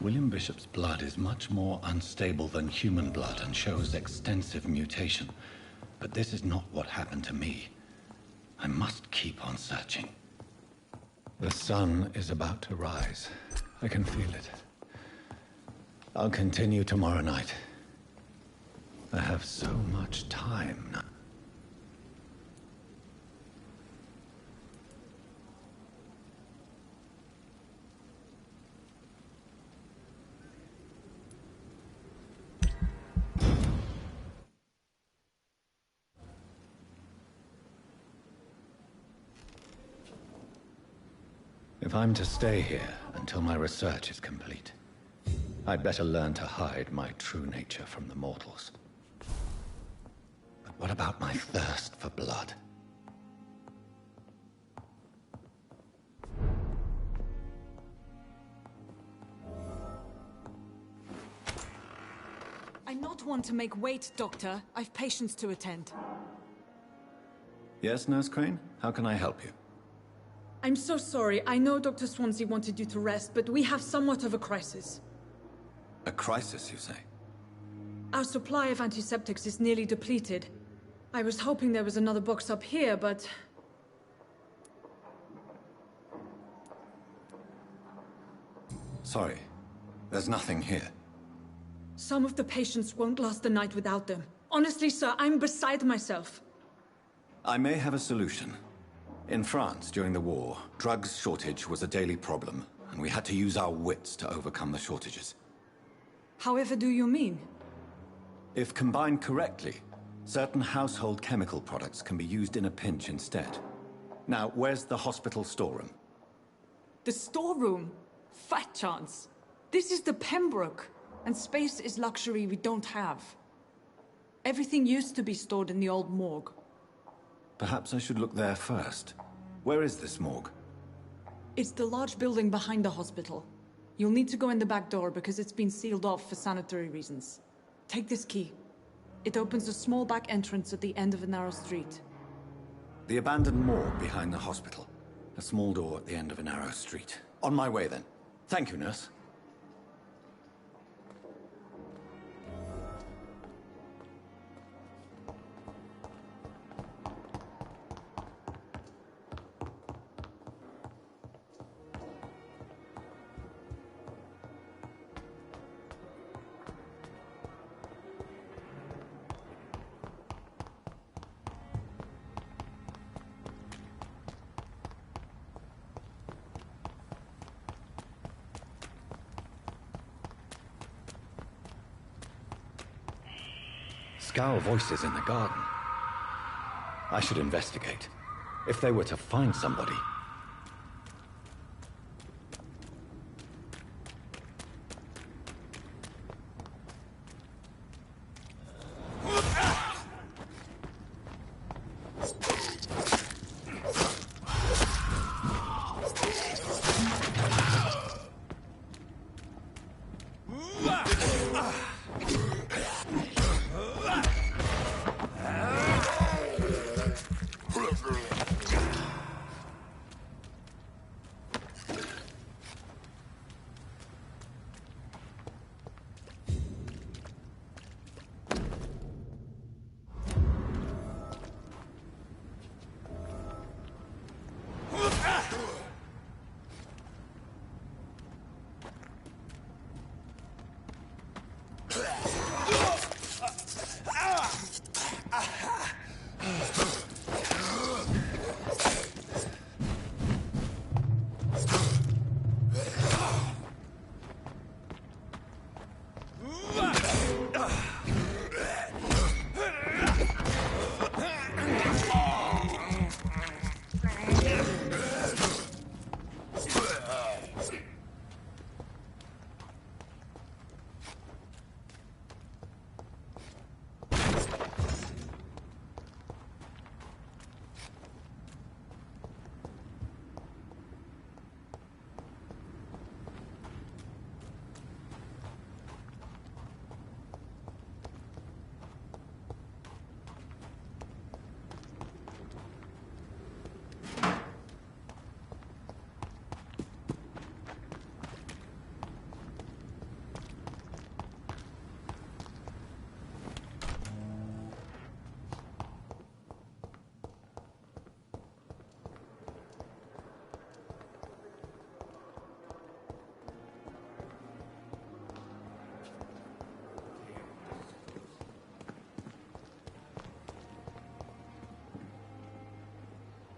William Bishop's blood is much more unstable than human blood and shows extensive mutation. But this is not what happened to me. I must keep on searching. The sun is about to rise. I can feel it. I'll continue tomorrow night. I have so much time now. If I'm to stay here until my research is complete, I'd better learn to hide my true nature from the mortals. But what about my thirst for blood? I'm not one to make wait, Doctor. I've patients to attend. Yes, Nurse Crane? How can I help you? I'm so sorry. I know Dr. Swansea wanted you to rest, but we have somewhat of a crisis. A crisis, you say? Our supply of antiseptics is nearly depleted. I was hoping there was another box up here, but... Sorry. There's nothing here. Some of the patients won't last the night without them. Honestly, sir, I'm beside myself. I may have a solution. In France, during the war, drugs shortage was a daily problem, and we had to use our wits to overcome the shortages. However do you mean? If combined correctly, certain household chemical products can be used in a pinch instead. Now, where's the hospital storeroom? The storeroom? Fat chance. This is the Pembroke, and space is luxury we don't have. Everything used to be stored in the old morgue. Perhaps I should look there first. Where is this morgue? It's the large building behind the hospital. You'll need to go in the back door because it's been sealed off for sanitary reasons. Take this key. It opens a small back entrance at the end of a narrow street. The abandoned morgue behind the hospital. A small door at the end of a narrow street. On my way then. Thank you, nurse. Scour voices in the garden. I should investigate. If they were to find somebody...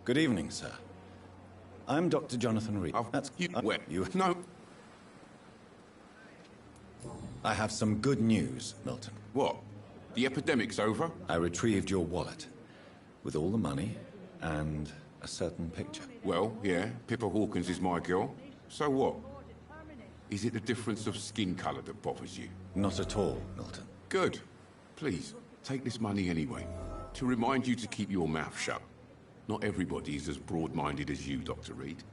Good evening, sir. I'm Dr. Jonathan Reed. That's you. Where? You? No. I have some good news, Milton. What? The epidemic's over? I retrieved your wallet with all the money and a certain picture. Well, yeah, Pippa Hawkins is my girl. So what? Is it the difference of skin colour that bothers you? Not at all, Milton. Good. Please, take this money anyway. To remind you to keep your mouth shut. Not everybody is as broad-minded as you, Dr. Reed.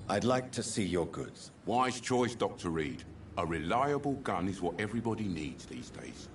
I'd like to see your goods. Wise choice, Dr. Reed. A reliable gun is what everybody needs these days.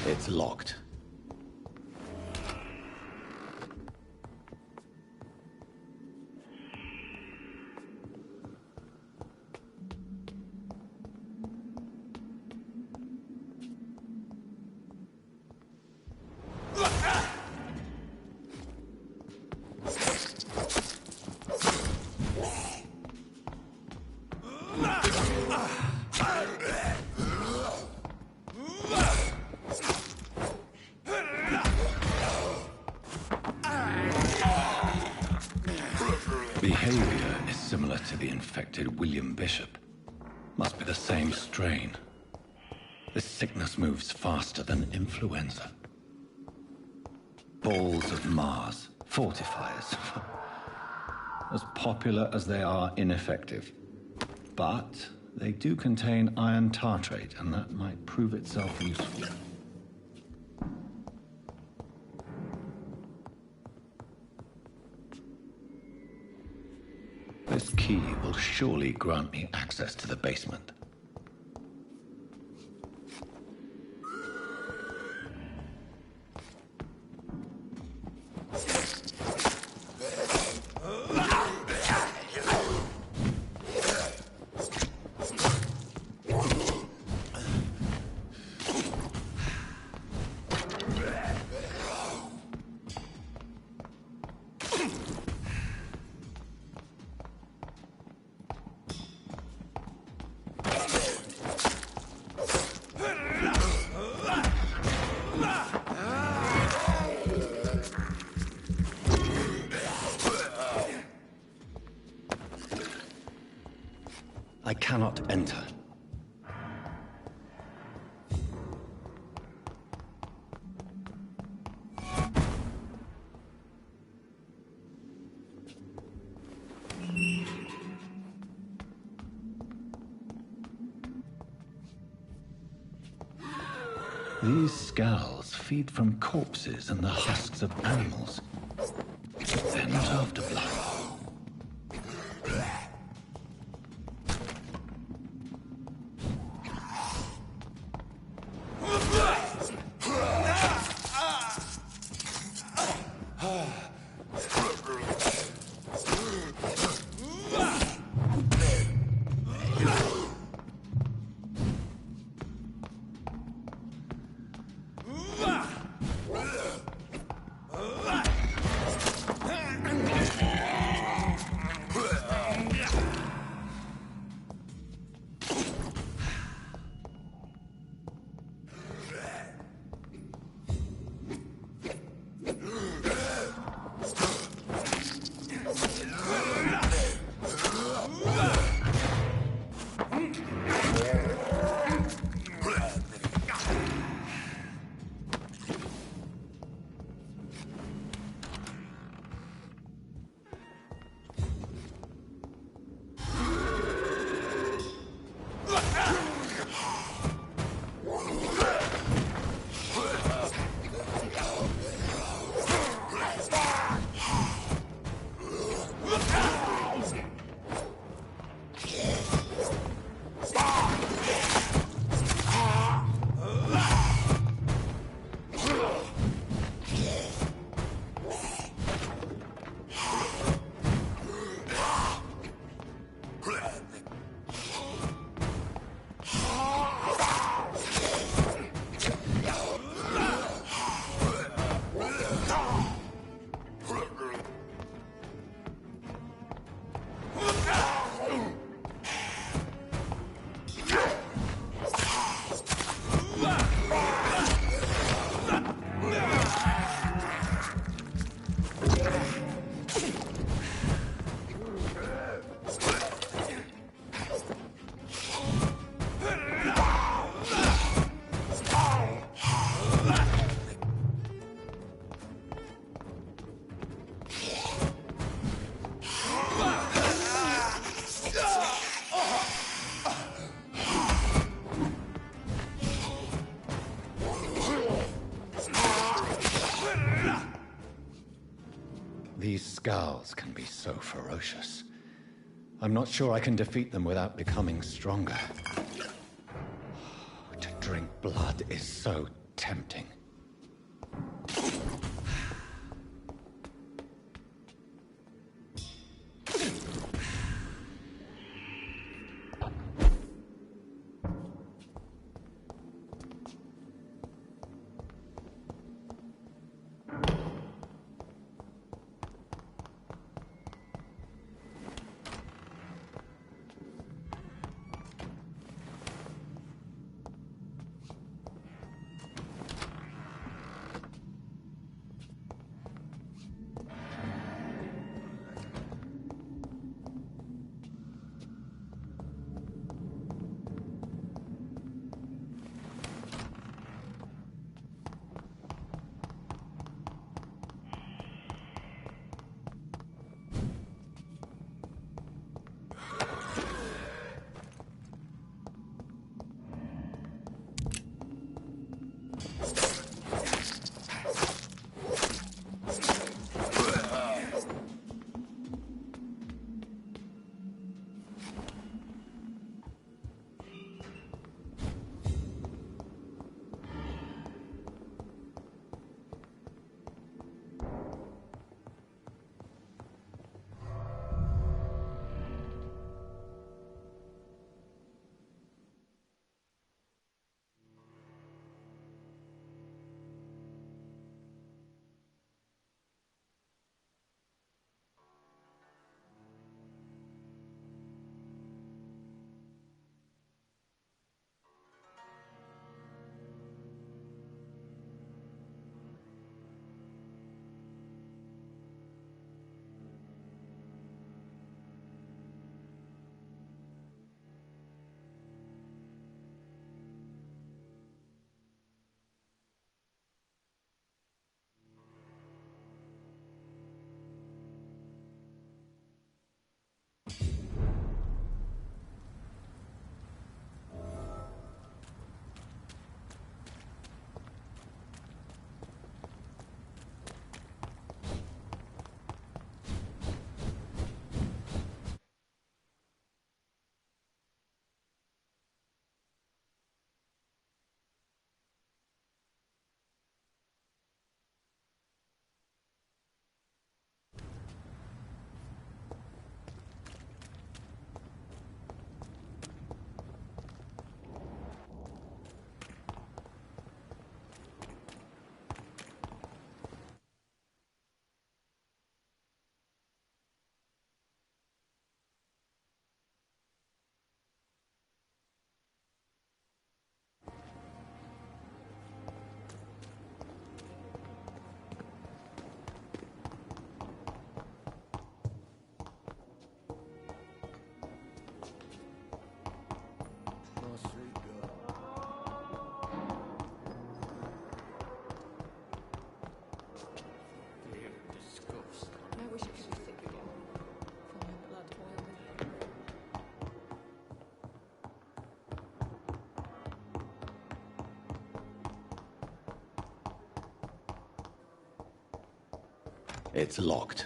It's locked. Behavior is similar to the infected William Bishop. Must be the same strain. This sickness moves faster than influenza. Balls of Mars, fortifiers. As popular as they are ineffective. But they do contain iron tartrate, and that might prove itself useful. This key will surely grant me access to the basement. cannot enter. These scowls feed from corpses and the husks of animals. They're not after blood. These scowls can be so ferocious. I'm not sure I can defeat them without becoming stronger. To drink blood is so tempting. It's locked.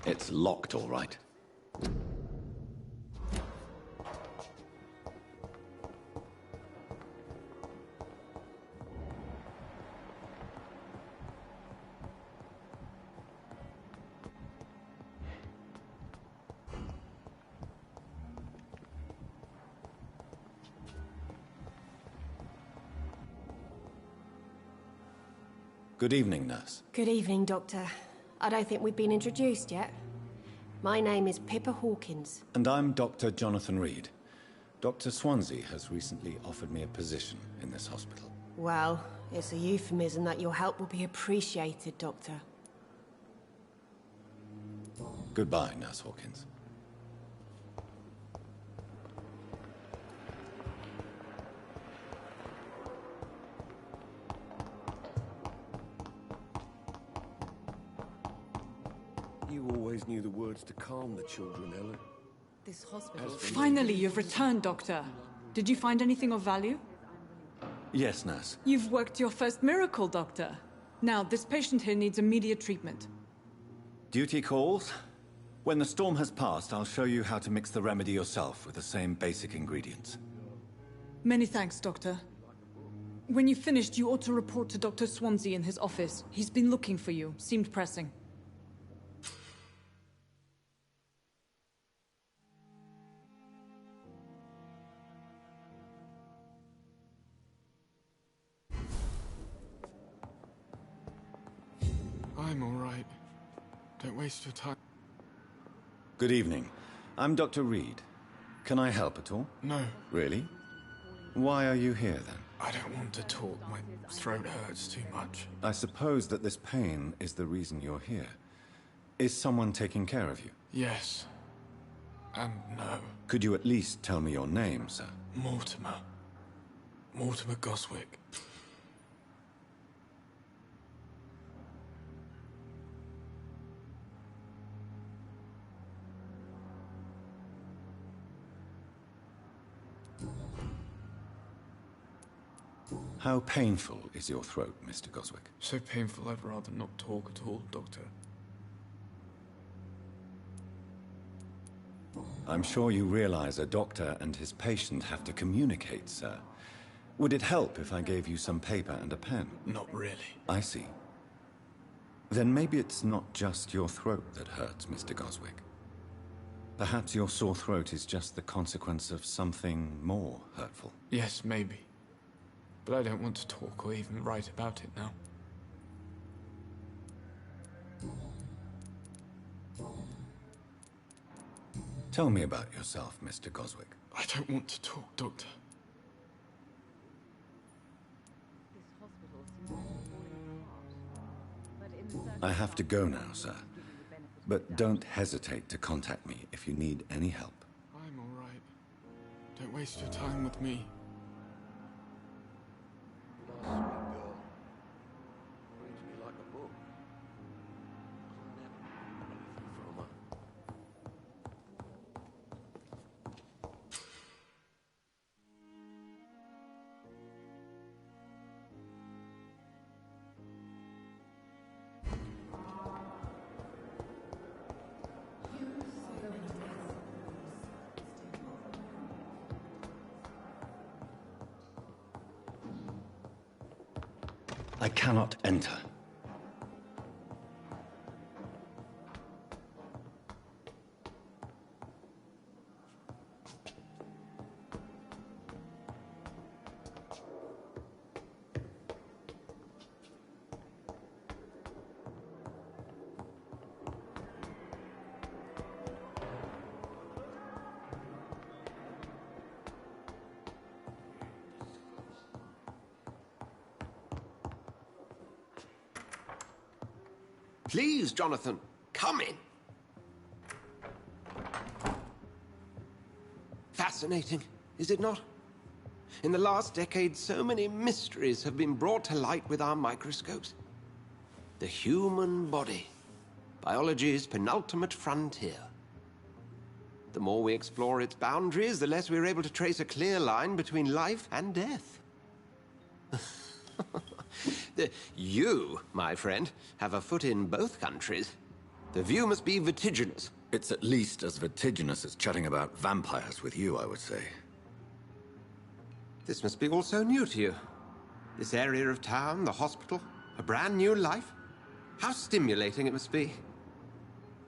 It's locked, all right. Good evening, nurse. Good evening, Doctor. I don't think we've been introduced yet. My name is Pippa Hawkins. And I'm Dr. Jonathan Reed. Dr. Swansea has recently offered me a position in this hospital. Well, it's a euphemism that your help will be appreciated, Doctor. Goodbye, Nurse Hawkins. You always knew the words to calm the children, Ellen. This hospital... Finally, you've returned, Doctor. Did you find anything of value? Yes, nurse. You've worked your first miracle, Doctor. Now, this patient here needs immediate treatment. Duty calls. When the storm has passed, I'll show you how to mix the remedy yourself with the same basic ingredients. Many thanks, Doctor. When you've finished, you ought to report to Dr. Swansea in his office. He's been looking for you. Seemed pressing. I'm all right. Don't waste your time. Good evening. I'm Dr. Reed. Can I help at all? No. Really? Why are you here, then? I don't want to talk. My throat hurts too much. I suppose that this pain is the reason you're here. Is someone taking care of you? Yes. And no. Could you at least tell me your name, sir? Mortimer. Mortimer Goswick. How painful is your throat, Mr. Goswick? So painful I'd rather not talk at all, Doctor. I'm sure you realize a doctor and his patient have to communicate, sir. Would it help if I gave you some paper and a pen? Not really. I see. Then maybe it's not just your throat that hurts, Mr. Goswick. Perhaps your sore throat is just the consequence of something more hurtful. Yes, maybe. But I don't want to talk or even write about it now. Tell me about yourself, Mr. Goswick. I don't want to talk, Doctor. I have to go now, sir. But don't hesitate to contact me if you need any help. I'm all right. Don't waste your time with me. Sweet girl. Reads me like a book. Never anything from her. I cannot enter. Please, Jonathan, come in. Fascinating, is it not? In the last decade, so many mysteries have been brought to light with our microscopes. The human body, biology's penultimate frontier. The more we explore its boundaries, the less we're able to trace a clear line between life and death. You, my friend, have a foot in both countries. The view must be vertiginous. It's at least as vertiginous as chatting about vampires with you, I would say. This must be all so new to you. This area of town, the hospital, a brand new life. How stimulating it must be.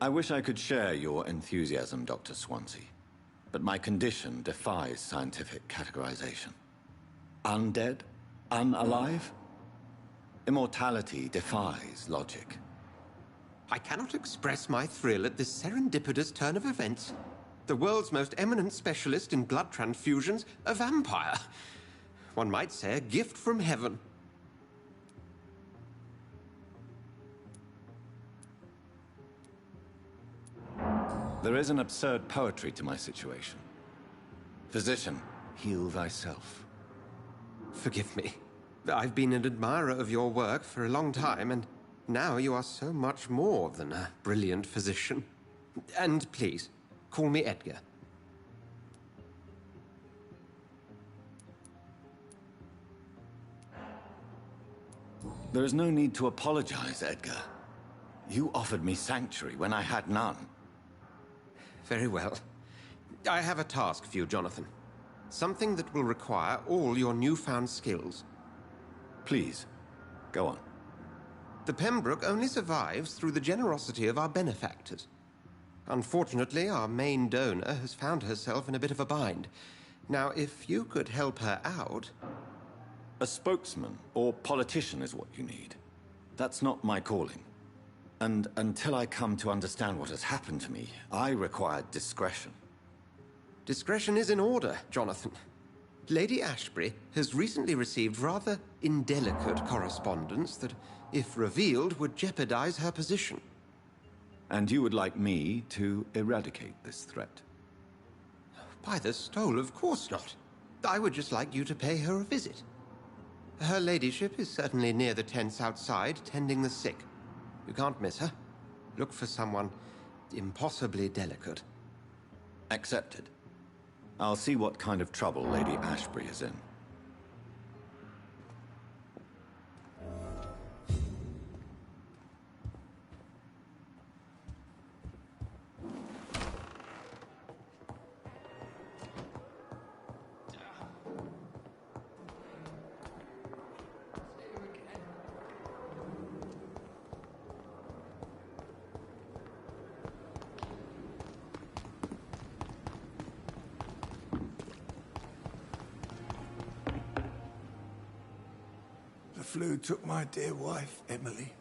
I wish I could share your enthusiasm, Dr. Swansea. But my condition defies scientific categorization. Undead? Unalive? Immortality defies logic. I cannot express my thrill at this serendipitous turn of events. The world's most eminent specialist in blood transfusions, a vampire. One might say a gift from heaven. There is an absurd poetry to my situation. Physician, heal thyself. Forgive me. I've been an admirer of your work for a long time, and now you are so much more than a brilliant physician. And please, call me Edgar. There is no need to apologize, Edgar. You offered me sanctuary when I had none. Very well. I have a task for you, Jonathan. Something that will require all your newfound skills. Please, go on. The Pembroke only survives through the generosity of our benefactors. Unfortunately, our main donor has found herself in a bit of a bind. Now, if you could help her out... A spokesman or politician is what you need. That's not my calling. And until I come to understand what has happened to me, I require discretion. Discretion is in order, Jonathan. Lady Ashbury has recently received rather indelicate correspondence that, if revealed, would jeopardize her position. And you would like me to eradicate this threat? By the stole, of course not. I would just like you to pay her a visit. Her ladyship is certainly near the tents outside, tending the sick. You can't miss her. Look for someone impossibly delicate. Accepted. I'll see what kind of trouble Lady Ashbury is in. The flu took my dear wife, Emily.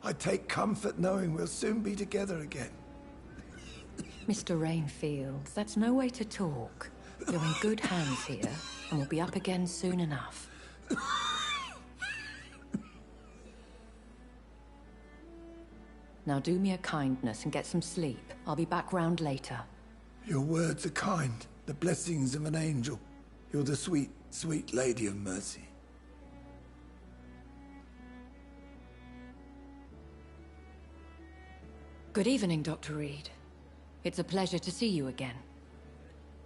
I take comfort knowing we'll soon be together again. Mr. Rainfield, that's no way to talk. You're in good hands here, and we'll be up again soon enough. Now do me a kindness and get some sleep. I'll be back round later. Your words are kind, the blessings of an angel. You're the sweet, sweet Lady of Mercy. Good evening, Dr. Reed. It's a pleasure to see you again.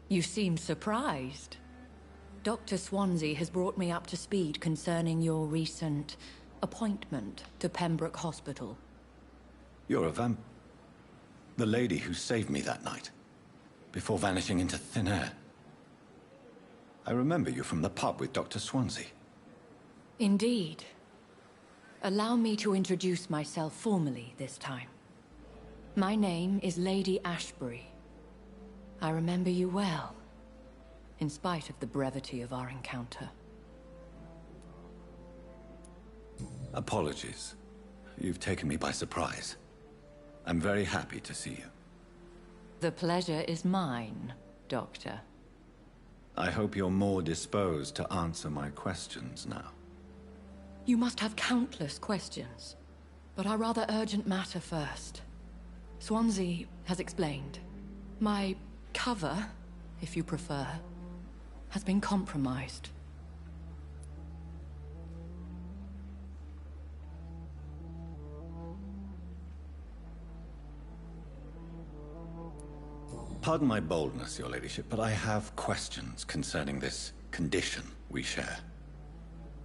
You seem surprised. Dr. Swansea has brought me up to speed concerning your recent appointment to Pembroke Hospital. You're a the lady who saved me that night, before vanishing into thin air. I remember you from the pub with Dr. Swansea. Indeed. Allow me to introduce myself formally this time. My name is Lady Ashbury. I remember you well, in spite of the brevity of our encounter. Apologies. You've taken me by surprise. I'm very happy to see you. The pleasure is mine, Doctor. I hope you're more disposed to answer my questions now. You must have countless questions, but our rather urgent matter first. Swansea has explained. My cover, if you prefer, has been compromised. Pardon my boldness, Your Ladyship, but I have questions concerning this condition we share.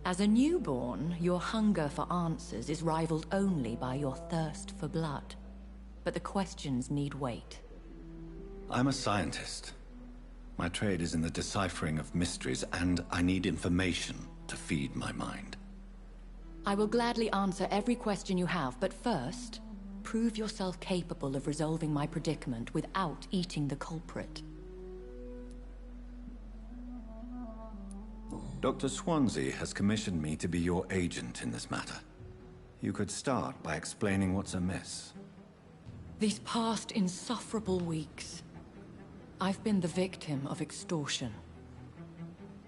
As a newborn, your hunger for answers is rivaled only by your thirst for blood. But the questions need weight. I'm a scientist. My trade is in the deciphering of mysteries, and I need information to feed my mind. I will gladly answer every question you have, but first, prove yourself capable of resolving my predicament without eating the culprit. Dr. Swansea has commissioned me to be your agent in this matter. You could start by explaining what's amiss. These past insufferable weeks, I've been the victim of extortion.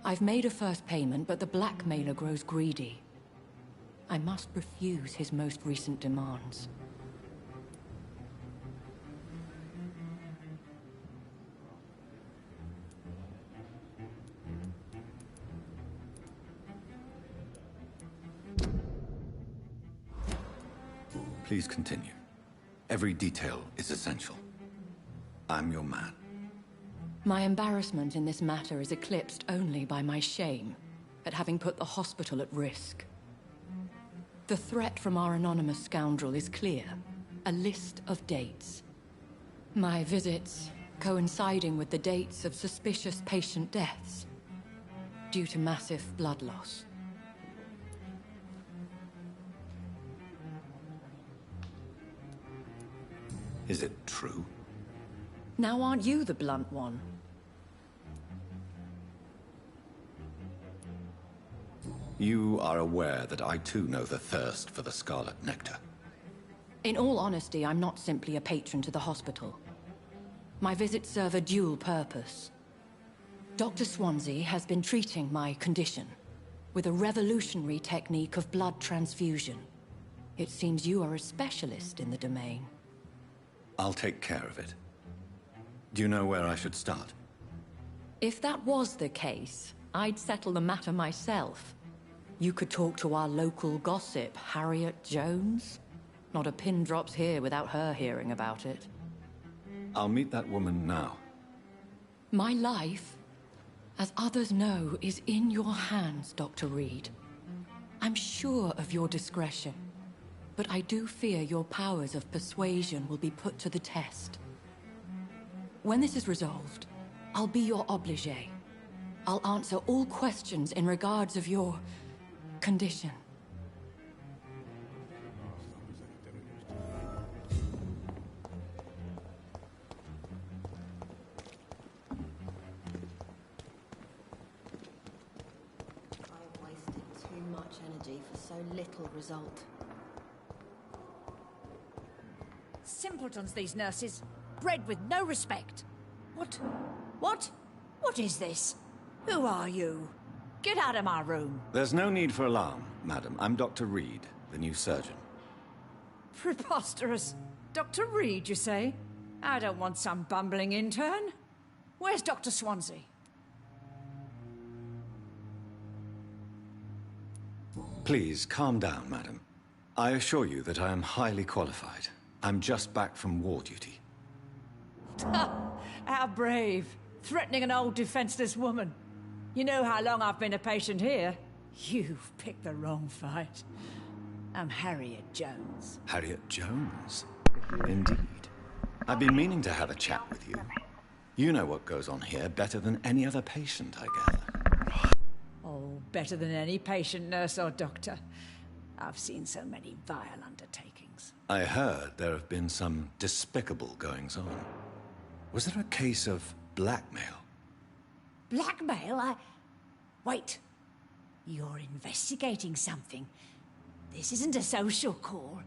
I've made a first payment, but the blackmailer grows greedy. I must refuse his most recent demands. Please continue. Every detail is essential. I'm your man. My embarrassment in this matter is eclipsed only by my shame at having put the hospital at risk. The threat from our anonymous scoundrel is clear. A list of dates. My visits coinciding with the dates of suspicious patient deaths due to massive blood loss. Is it true? Now aren't you the blunt one? You are aware that I too know the thirst for the scarlet nectar. In all honesty, I'm not simply a patron to the hospital. My visits serve a dual purpose. Dr. Swansea has been treating my condition with a revolutionary technique of blood transfusion. It seems you are a specialist in the domain. I'll take care of it. Do you know where I should start? If that was the case, I'd settle the matter myself. You could talk to our local gossip, Harriet Jones. Not a pin drops here without her hearing about it. I'll meet that woman now. My life, as others know, is in your hands, Dr. Reed. I'm sure of your discretion, but I do fear your powers of persuasion will be put to the test. When this is resolved, I'll be your obligé. I'll answer all questions in regards of your condition. I've wasted too much energy for so little result. Simpletons, these nurses. Bred with no respect. What? What? What is this? Who are you? Get out of my room. There's no need for alarm, madam. I'm Dr. Reed, the new surgeon. Preposterous. Dr. Reed, you say? I don't want some bumbling intern. Where's Dr. Swansea? Please, calm down, madam. I assure you that I am highly qualified. I'm just back from war duty. How brave. Threatening an old defenseless woman. You know how long I've been a patient here. You've picked the wrong fight. I'm Harriet Jones. Harriet Jones? Indeed. I've been meaning to have a chat with you. You know what goes on here better than any other patient, I gather. Oh, better than any patient, nurse or doctor. I've seen so many vile undertakings. I heard there have been some despicable goings-on. Was there a case of blackmail? Blackmail? Wait. You're investigating something. This isn't a social call.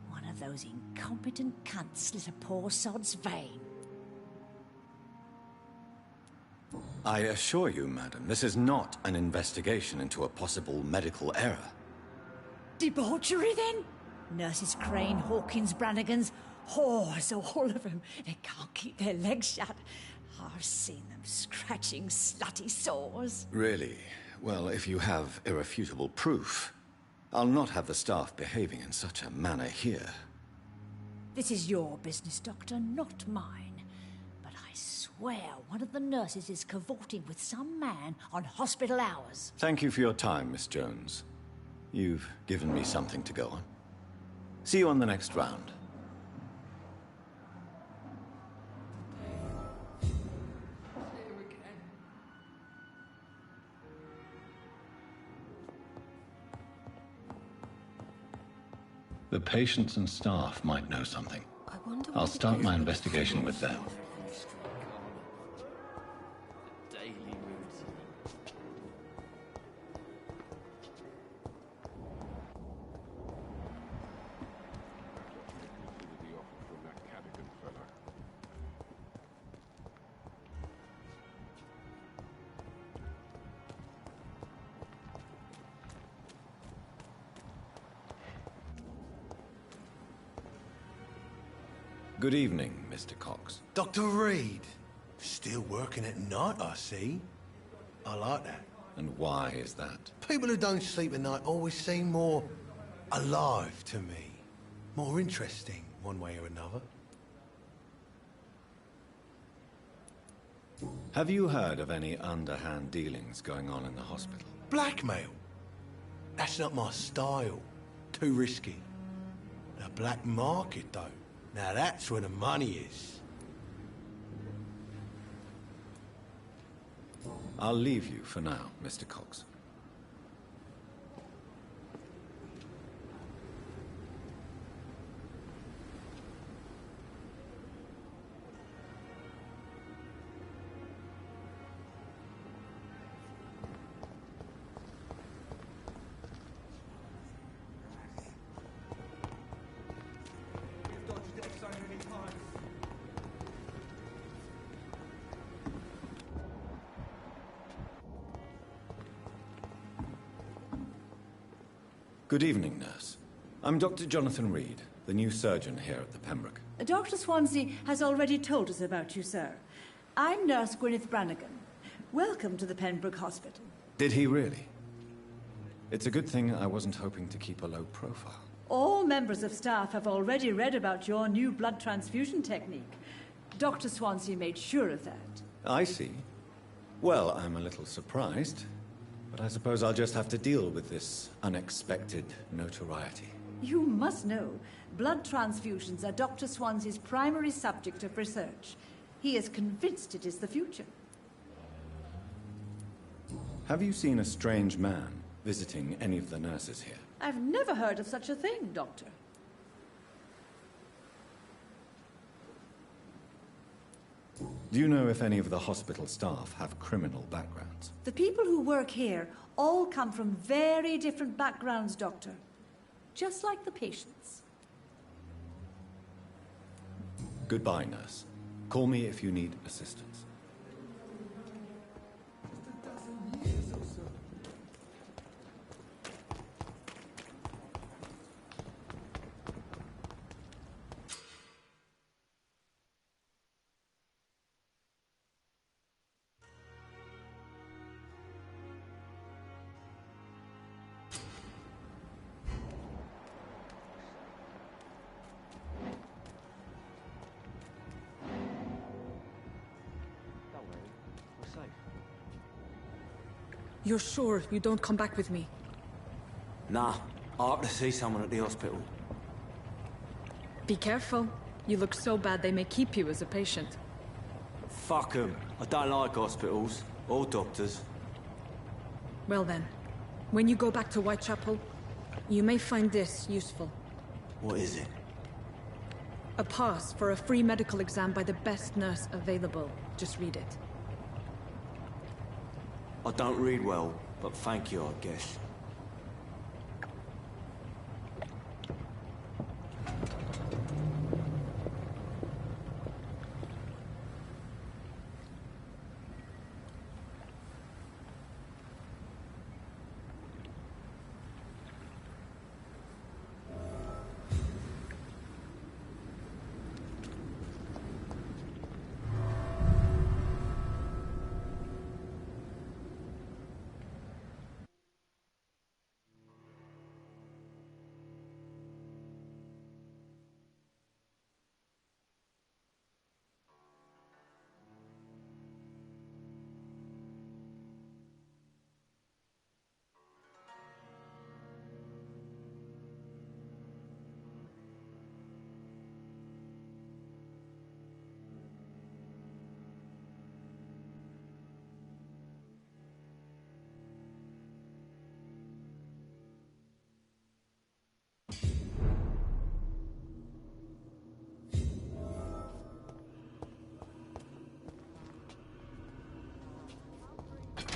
One of those incompetent cunts slit a poor sod's vein. I assure you, madam, this is not an investigation into a possible medical error. Debauchery, then? Nurses Crane, Hawkins, Brannigans, whores, all of them. They can't keep their legs shut. I've seen them scratching slutty sores. Really? Well, if you have irrefutable proof, I'll not have the staff behaving in such a manner here. This is your business, Doctor, not mine. But I swear one of the nurses is cavorting with some man on hospital hours. Thank you for your time, Miss Jones. You've given me something to go on. See you on the next round. The patients and staff might know something. I'll start my investigation with them. Good evening, Mr. Cox. Dr. Reed. Still working at night, I see. I like that. And why is that? People who don't sleep at night always seem more alive to me. More interesting, one way or another. Have you heard of any underhand dealings going on in the hospital? Blackmail? That's not my style. Too risky. The black market, though. Now that's where the money is. I'll leave you for now, Mr. Cox. Good evening, nurse. I'm Dr. Jonathan Reed, the new surgeon here at the Pembroke. Dr. Swansea has already told us about you, sir. I'm Nurse Gwyneth Brannigan. Welcome to the Pembroke Hospital. Did he really? It's a good thing I wasn't hoping to keep a low profile. All members of staff have already read about your new blood transfusion technique. Dr. Swansea made sure of that. I see. Well, I'm a little surprised, but I suppose I'll just have to deal with this unexpected notoriety. You must know, blood transfusions are Dr. Swansea's primary subject of research. He is convinced it is the future. Have you seen a strange man visiting any of the nurses here? I've never heard of such a thing, Doctor. Do you know if any of the hospital staff have criminal backgrounds? The people who work here all come from very different backgrounds, Doctor. Just like the patients. Goodbye, nurse. Call me if you need assistance. You're sure you don't come back with me? Nah, I have to see someone at the hospital. Be careful. You look so bad they may keep you as a patient. Fuck 'em. I don't like hospitals. Or doctors. Well then, when you go back to Whitechapel, you may find this useful. What is it? A pass for a free medical exam by the best nurse available. Just read it. I don't read well, but thank you, I guess.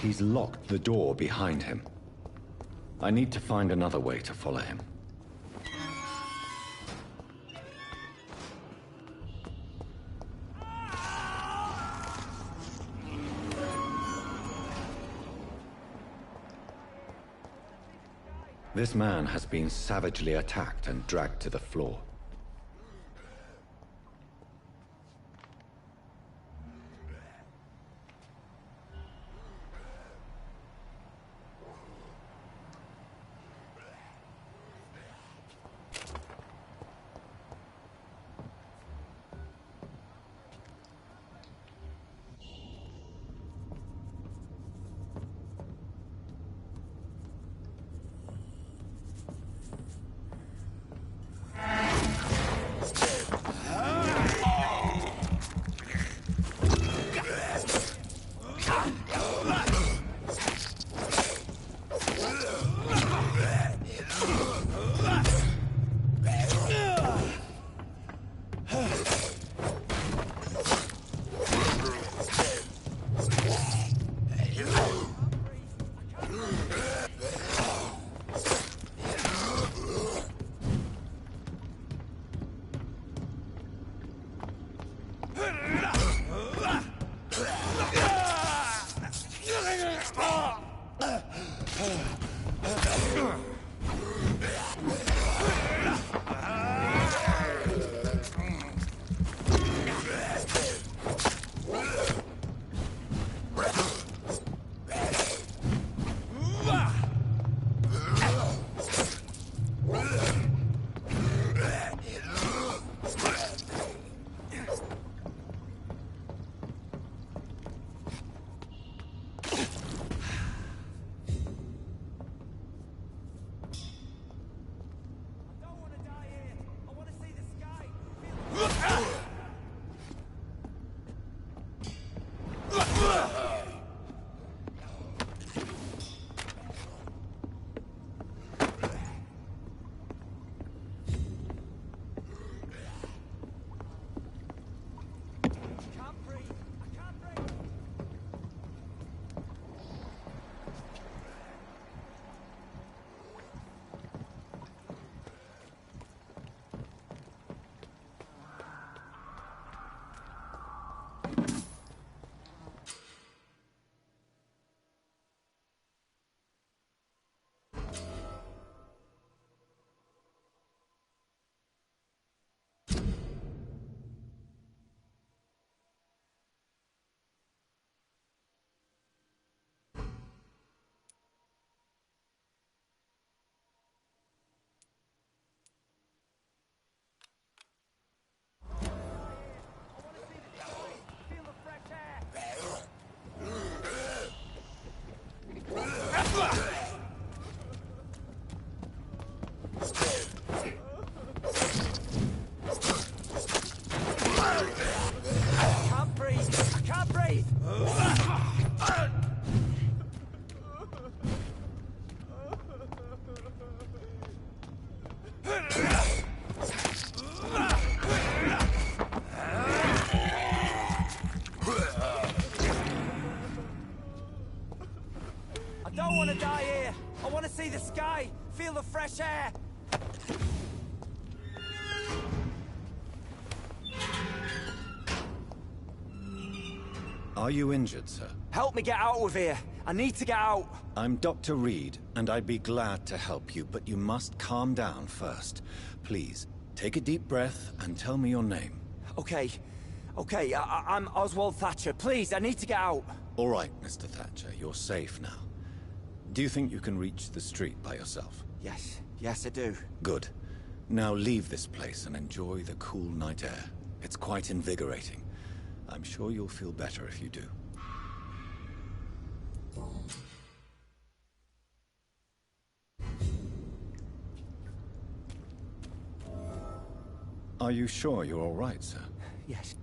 He's locked the door behind him. I need to find another way to follow him. This man has been savagely attacked and dragged to the floor. feel the fresh air! Are you injured, sir? Help me get out of here. I need to get out. I'm Dr. Reed, and I'd be glad to help you, but you must calm down first. Please, take a deep breath and tell me your name. Okay. I'm Oswald Thatcher. Please, I need to get out. All right, Mr. Thatcher, you're safe now. Do you think you can reach the street by yourself? Yes, I do. Good. Now leave this place and enjoy the cool night air. It's quite invigorating. I'm sure you'll feel better if you do. Are you sure you're all right, sir? Yes.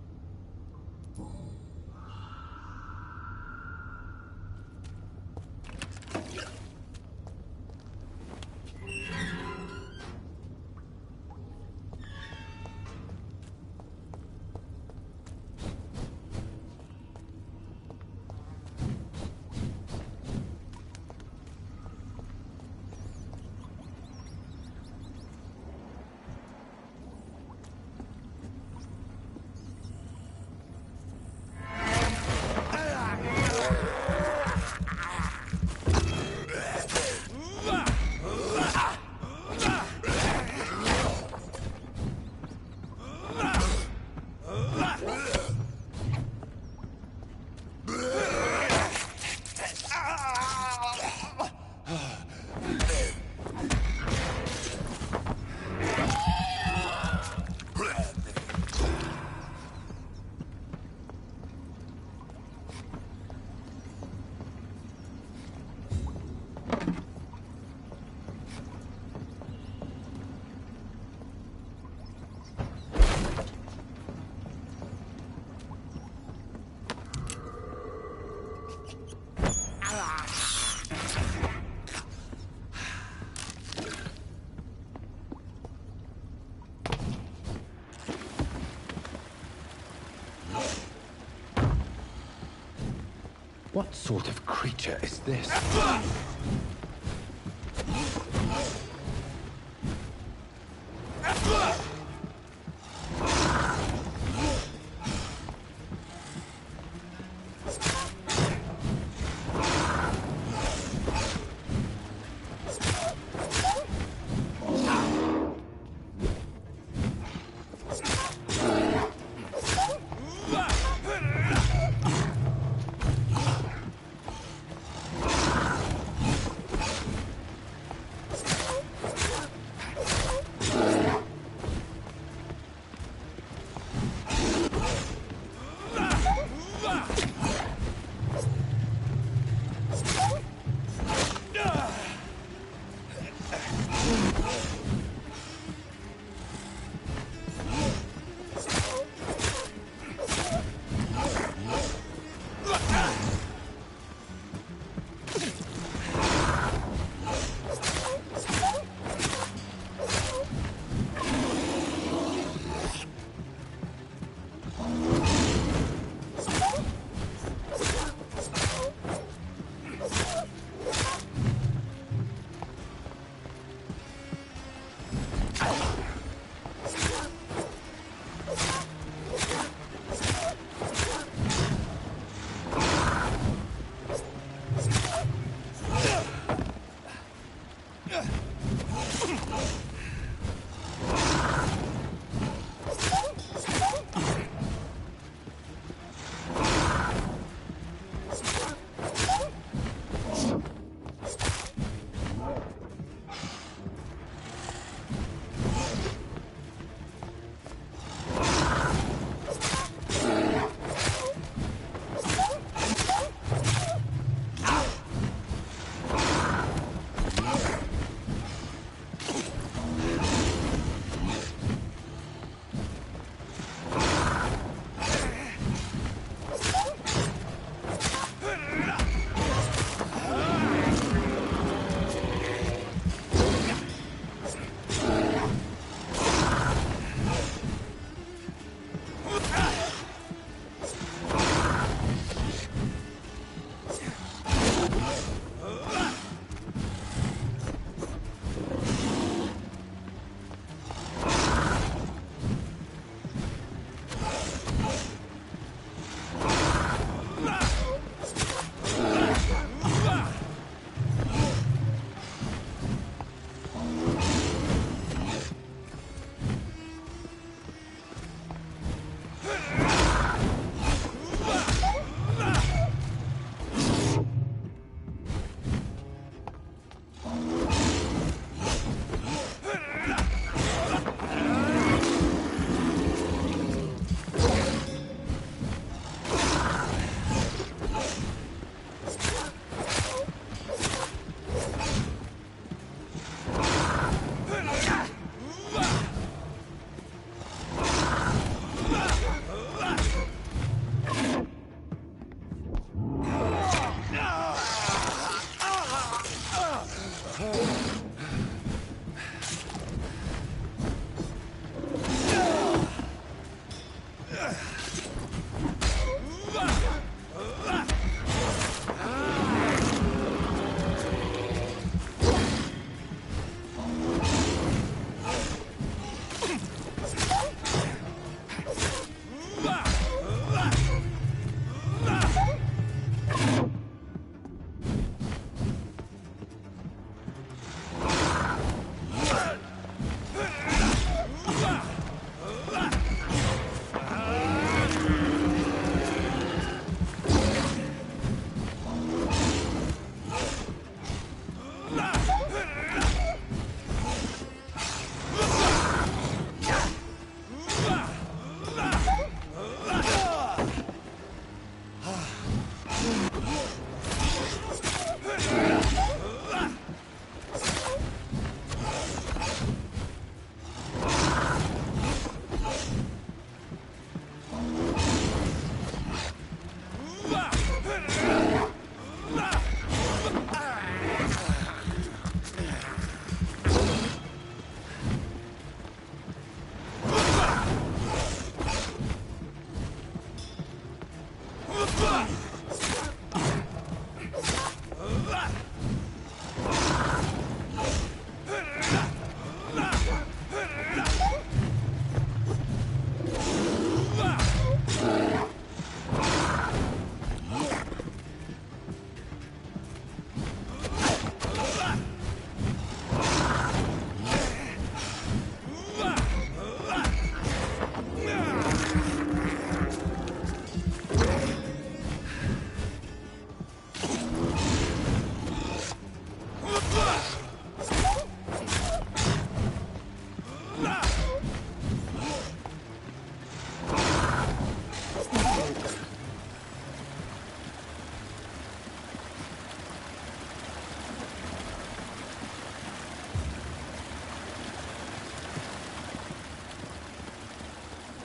What sort of creature is this?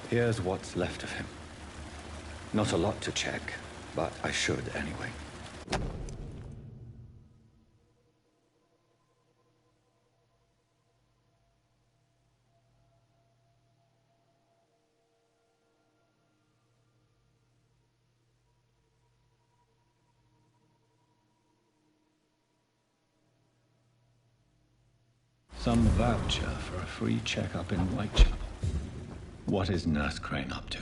Here's what's left of him. Not a lot to check, but I should anyway. Some voucher for a free checkup in Whitechapel. What is Nurse Crane up to?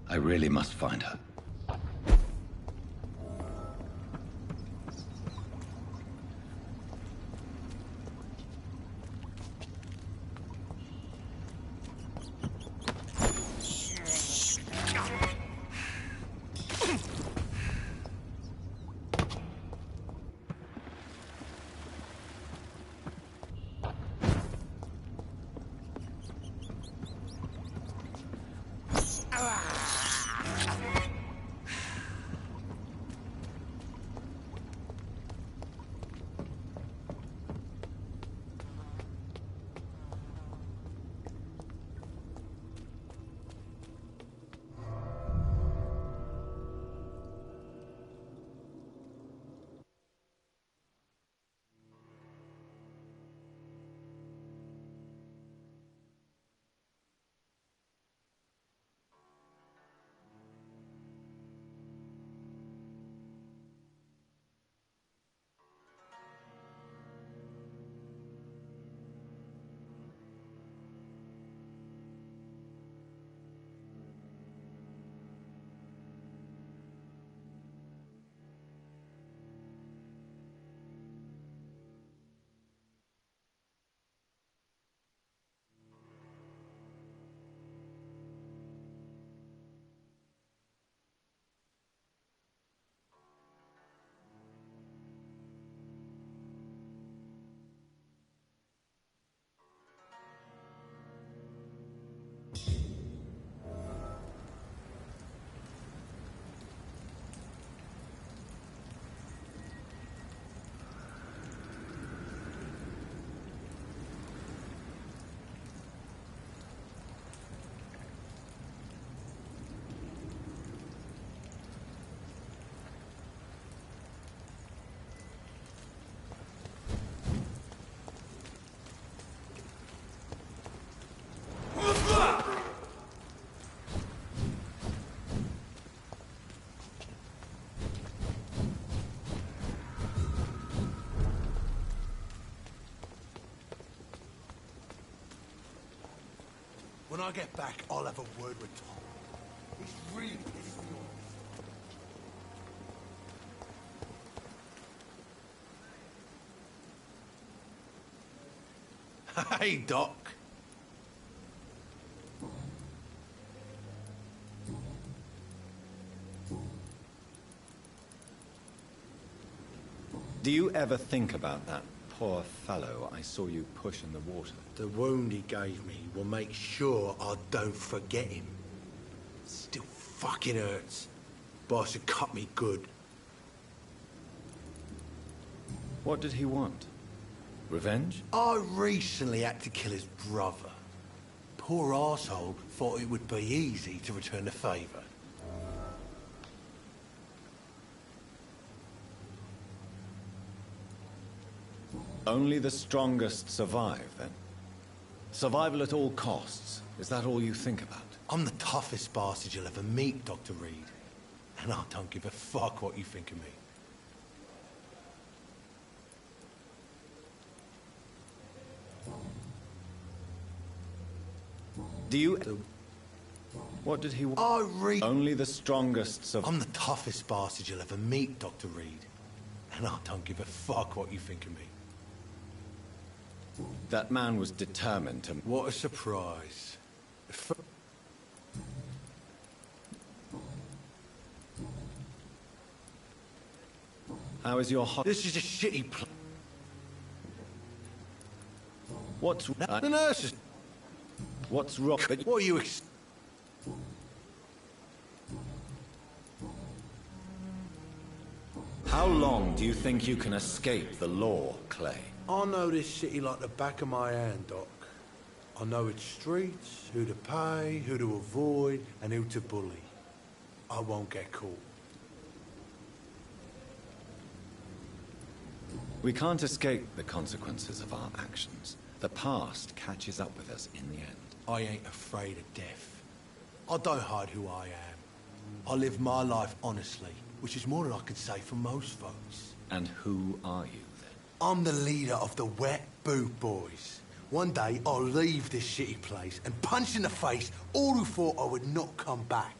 I really must find her. When I get back, I'll have a word with Tom. He's really pissed me off. Hey, Doc. Do you ever think about that poor fellow I saw you push in the water? The wound he gave me will make sure I don't forget him. Still fucking hurts. Boss had cut me good. What did he want? Revenge? I recently had to kill his brother. Poor arsehole thought it would be easy to return the favour. Only the strongest survive, then? Survival at all costs. Is that all you think about? I'm the toughest bastard you'll ever meet, Dr. Reed. And I don't give a fuck what you think of me. Do you... What did he want? Only the strongest survive. I'm the toughest bastard you'll ever meet, Dr. Reed. And I don't give a fuck what you think of me. That man was determined to... What a surprise. How is your hot... This is a shitty place. What's... The nurses... What's wrong? What are you... How long do you think you can escape the law, Clay? I know this city like the back of my hand, Doc. I know its streets, who to pay, who to avoid, and who to bully. I won't get caught. We can't escape the consequences of our actions. The past catches up with us in the end. I ain't afraid of death. I don't hide who I am. I live my life honestly, which is more than I could say for most folks. And who are you, then? I'm the leader of the Wet Boot Boys. One day, I'll leave this shitty place and punch in the face all who thought I would not come back.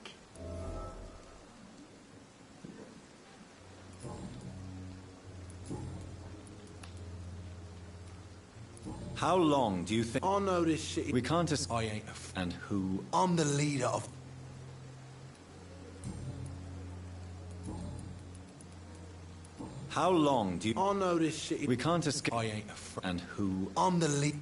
How long do you think... I know this shitty... We can't escape... I ain't And who... I'm the leader of... How long do you... I know this shitty... We can't escape... I ain't And who... I'm the leader...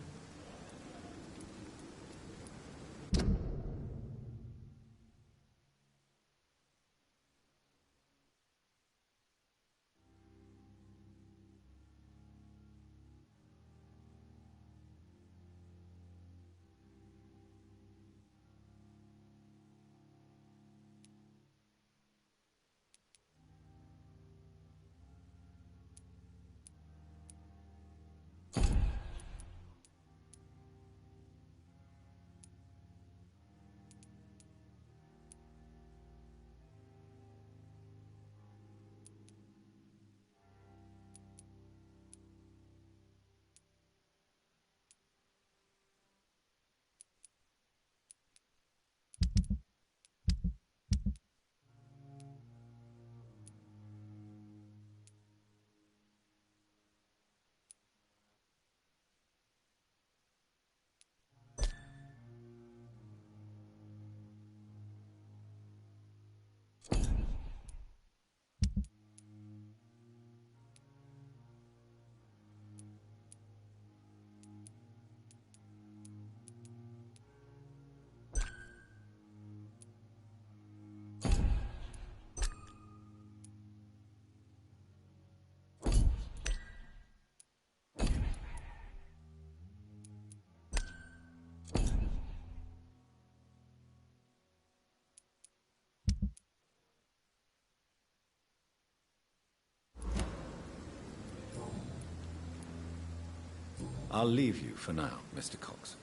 I'll leave you for now, Mr. Cox.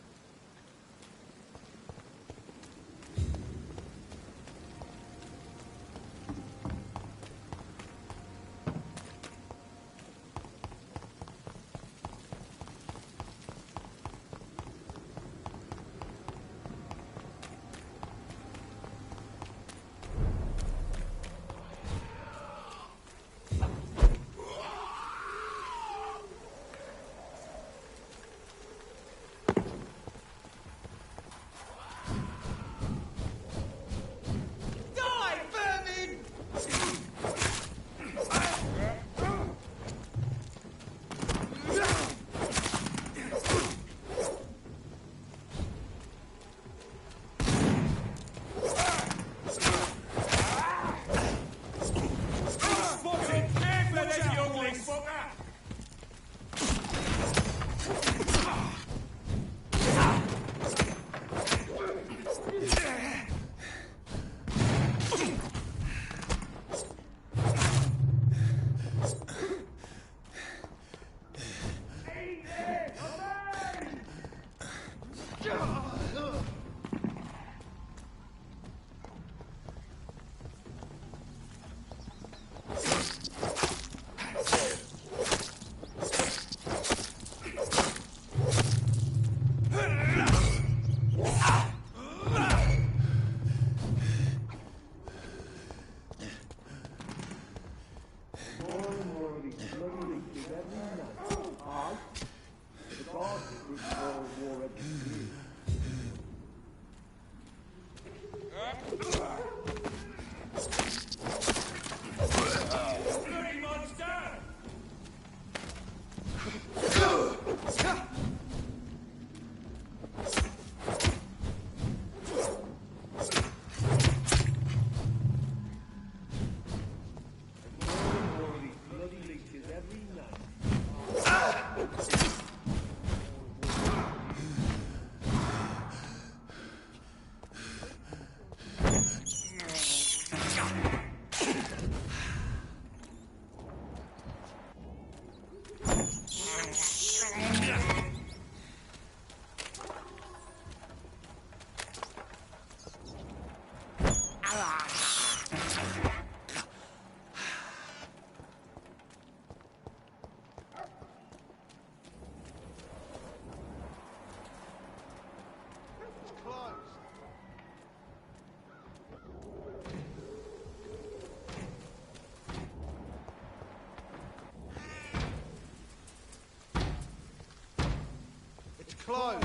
closed.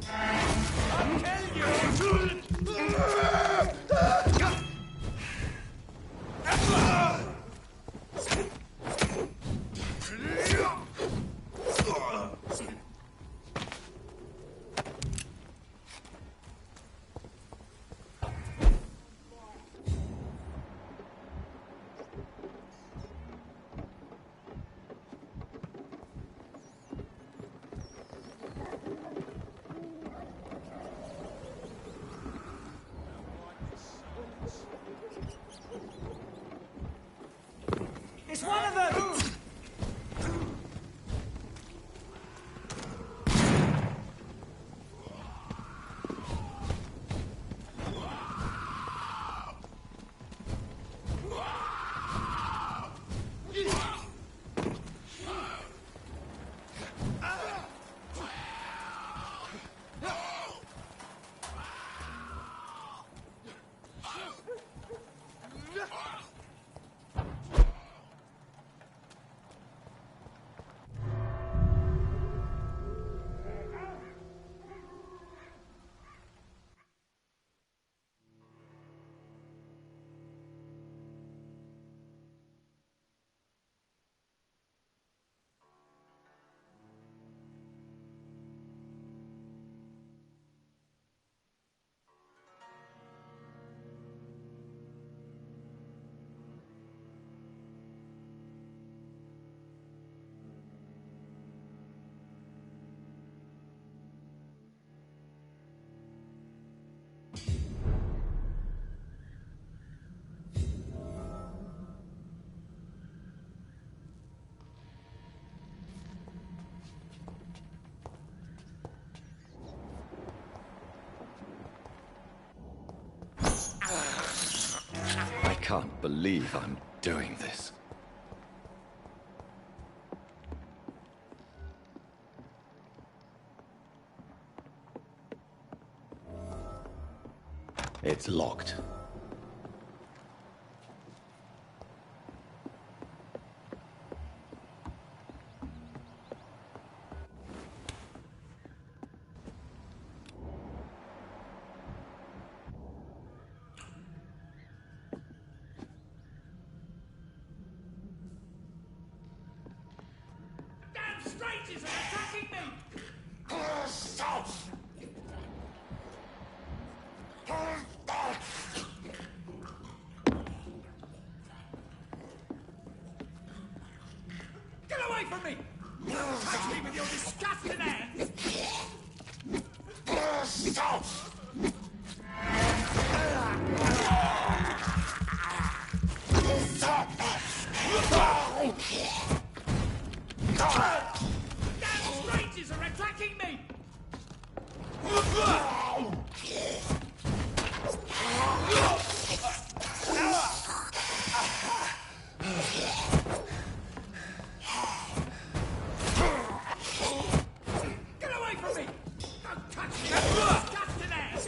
I'll kill you! It's one of them! I can't believe I'm doing this. It's locked. Strangers are attacking me! Get away from me! Touch me with your disgusting hands! Damn strangers are attacking me! Get away from me! Don't touch me! Disgusting ass!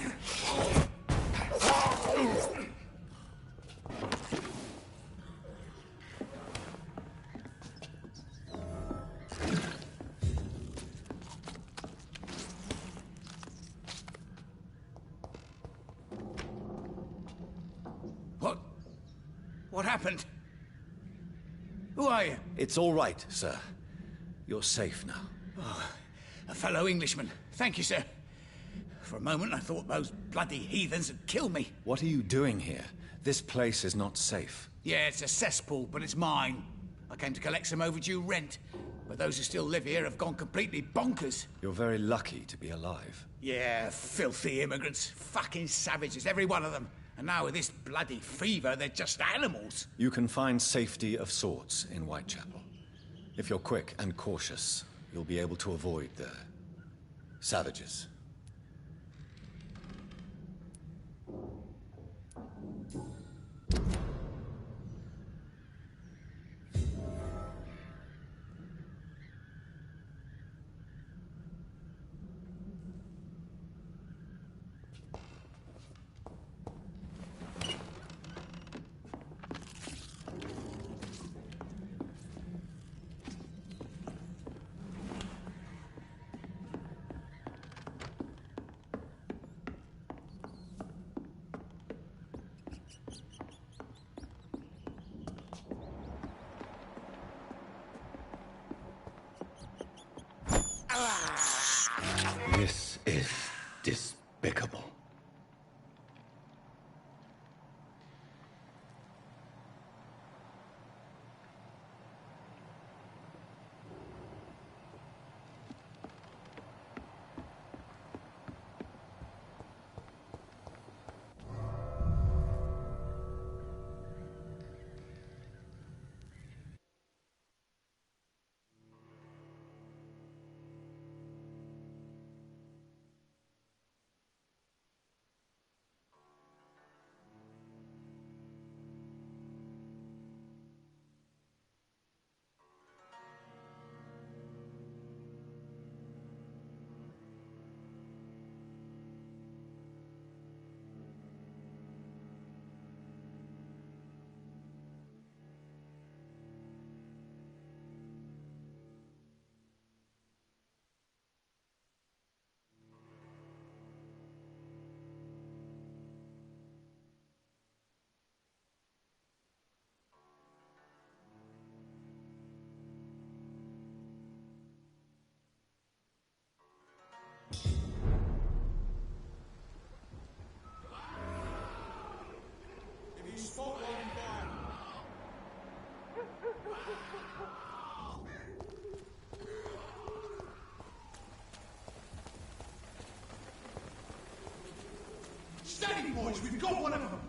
What happened? Who are you? It's all right, sir. You're safe now. Oh, a fellow Englishman. Thank you, sir. For a moment, I thought those bloody heathens had killed me. What are you doing here? This place is not safe. Yeah, it's a cesspool, but it's mine. I came to collect some overdue rent, but those who still live here have gone completely bonkers. You're very lucky to be alive. Yeah, filthy immigrants. Fucking savages, every one of them. And now with this bloody fever, they're just animals. You can find safety of sorts in Whitechapel. If you're quick and cautious, you'll be able to avoid the savages. boys. We've got one of them.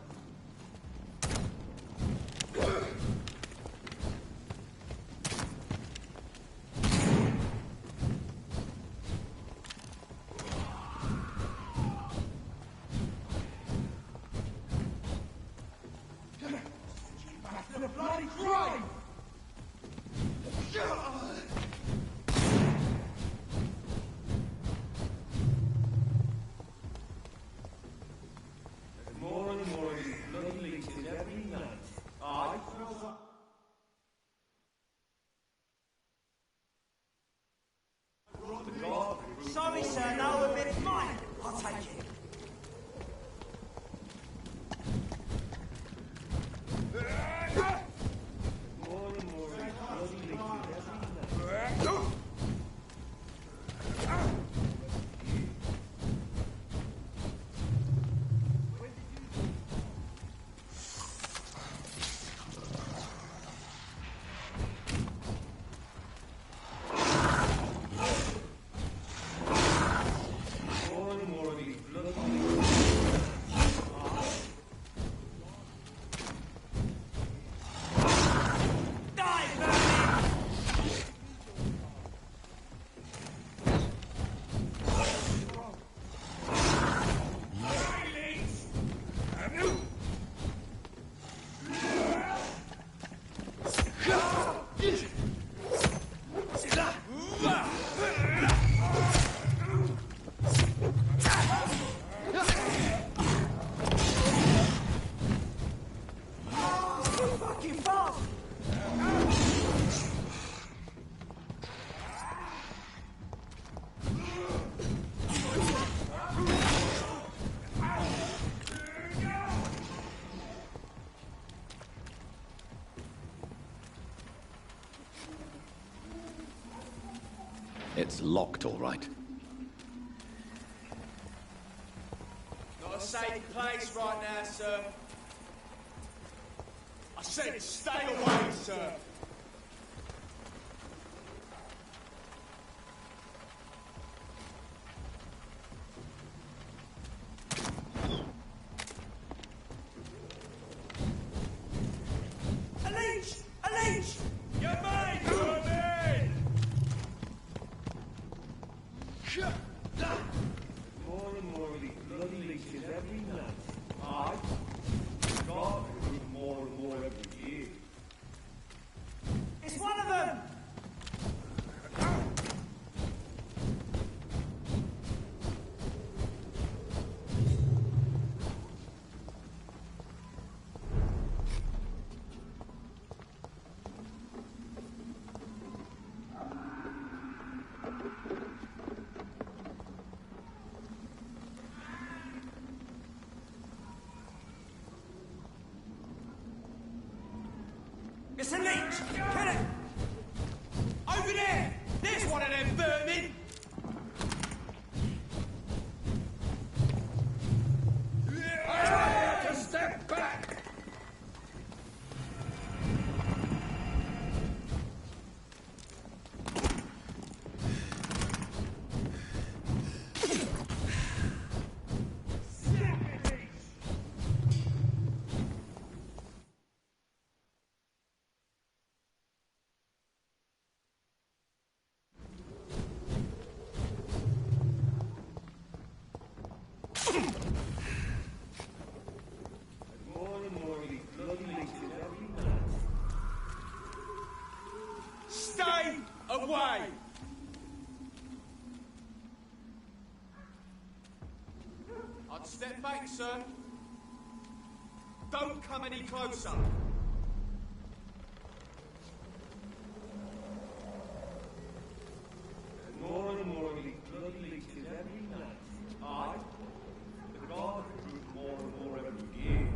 The bloody crime! More and more of these bloody leeches every night. Aye. Sorry, sir, no, a bit mine. I'll take it. More and more of these bloody leeches every night. More and more of these bloody Fucking fast! It's locked, all right. Not a safe place right now, sir. I said stay away, sir. A leech! A leech! You're mine, Robin! More and more of these bloody leeches every night. Aye. God, more and more every year. It's one of them! It's a leech! Kill it! Over there! There's one of them vermin! I to step back! More and more of these bloody leeches every night. Stay away! I'd step back, sir. Don't come any closer. More and more of these bloody leeches every night. Aye. The God grew more and more every year.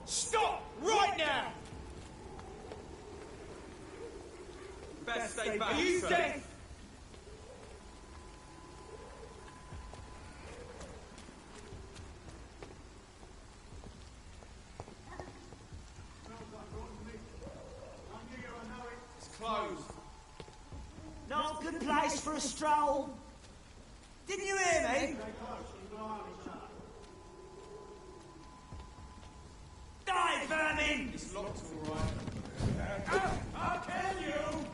Stop! Right now! Best stay back. Are you deaf? It's closed. Not a good place for a stroll. Didn't you hear me? Die, vermin! It's locked all right. I'll kill you!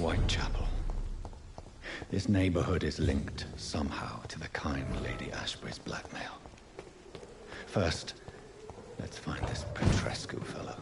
Whitechapel. This neighborhood is linked somehow to the kind Lady Ashbury's blackmail. First, let's find this Petrescu fellow.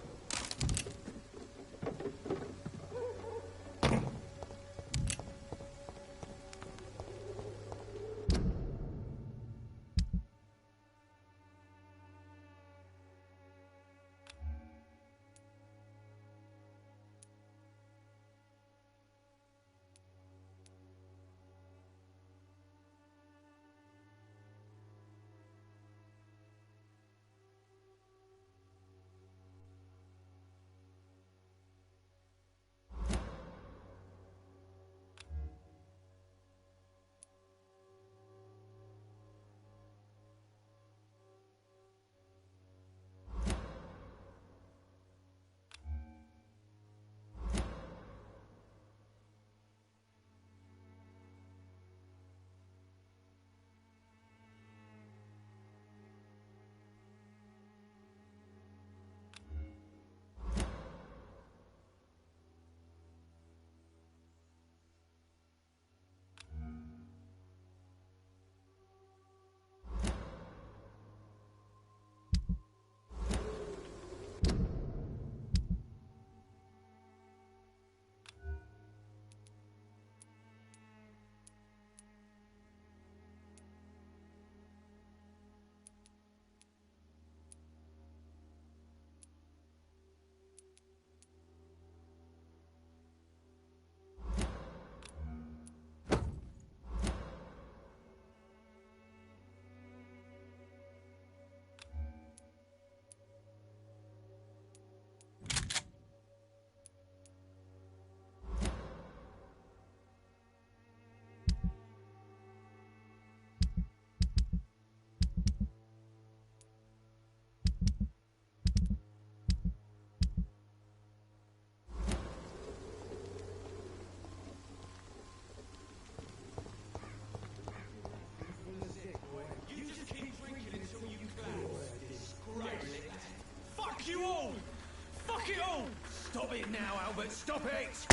Stop it now, Albert! Stop it!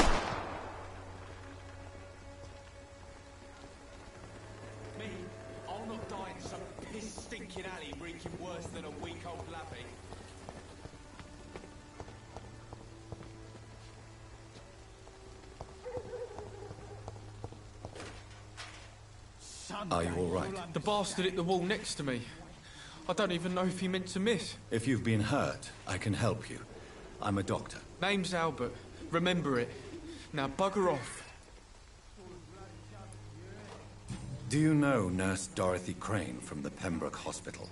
Me? I'll not die in some piss-stink stinking alley reeking worse than a week-old lappy. Are you all right? The bastard hit the wall next to me. I don't even know if he meant to miss. If you've been hurt, I can help you. I'm a doctor. Name's Albert. Remember it. Now bugger off. Do you know Nurse Dorothy Crane from the Pembroke Hospital?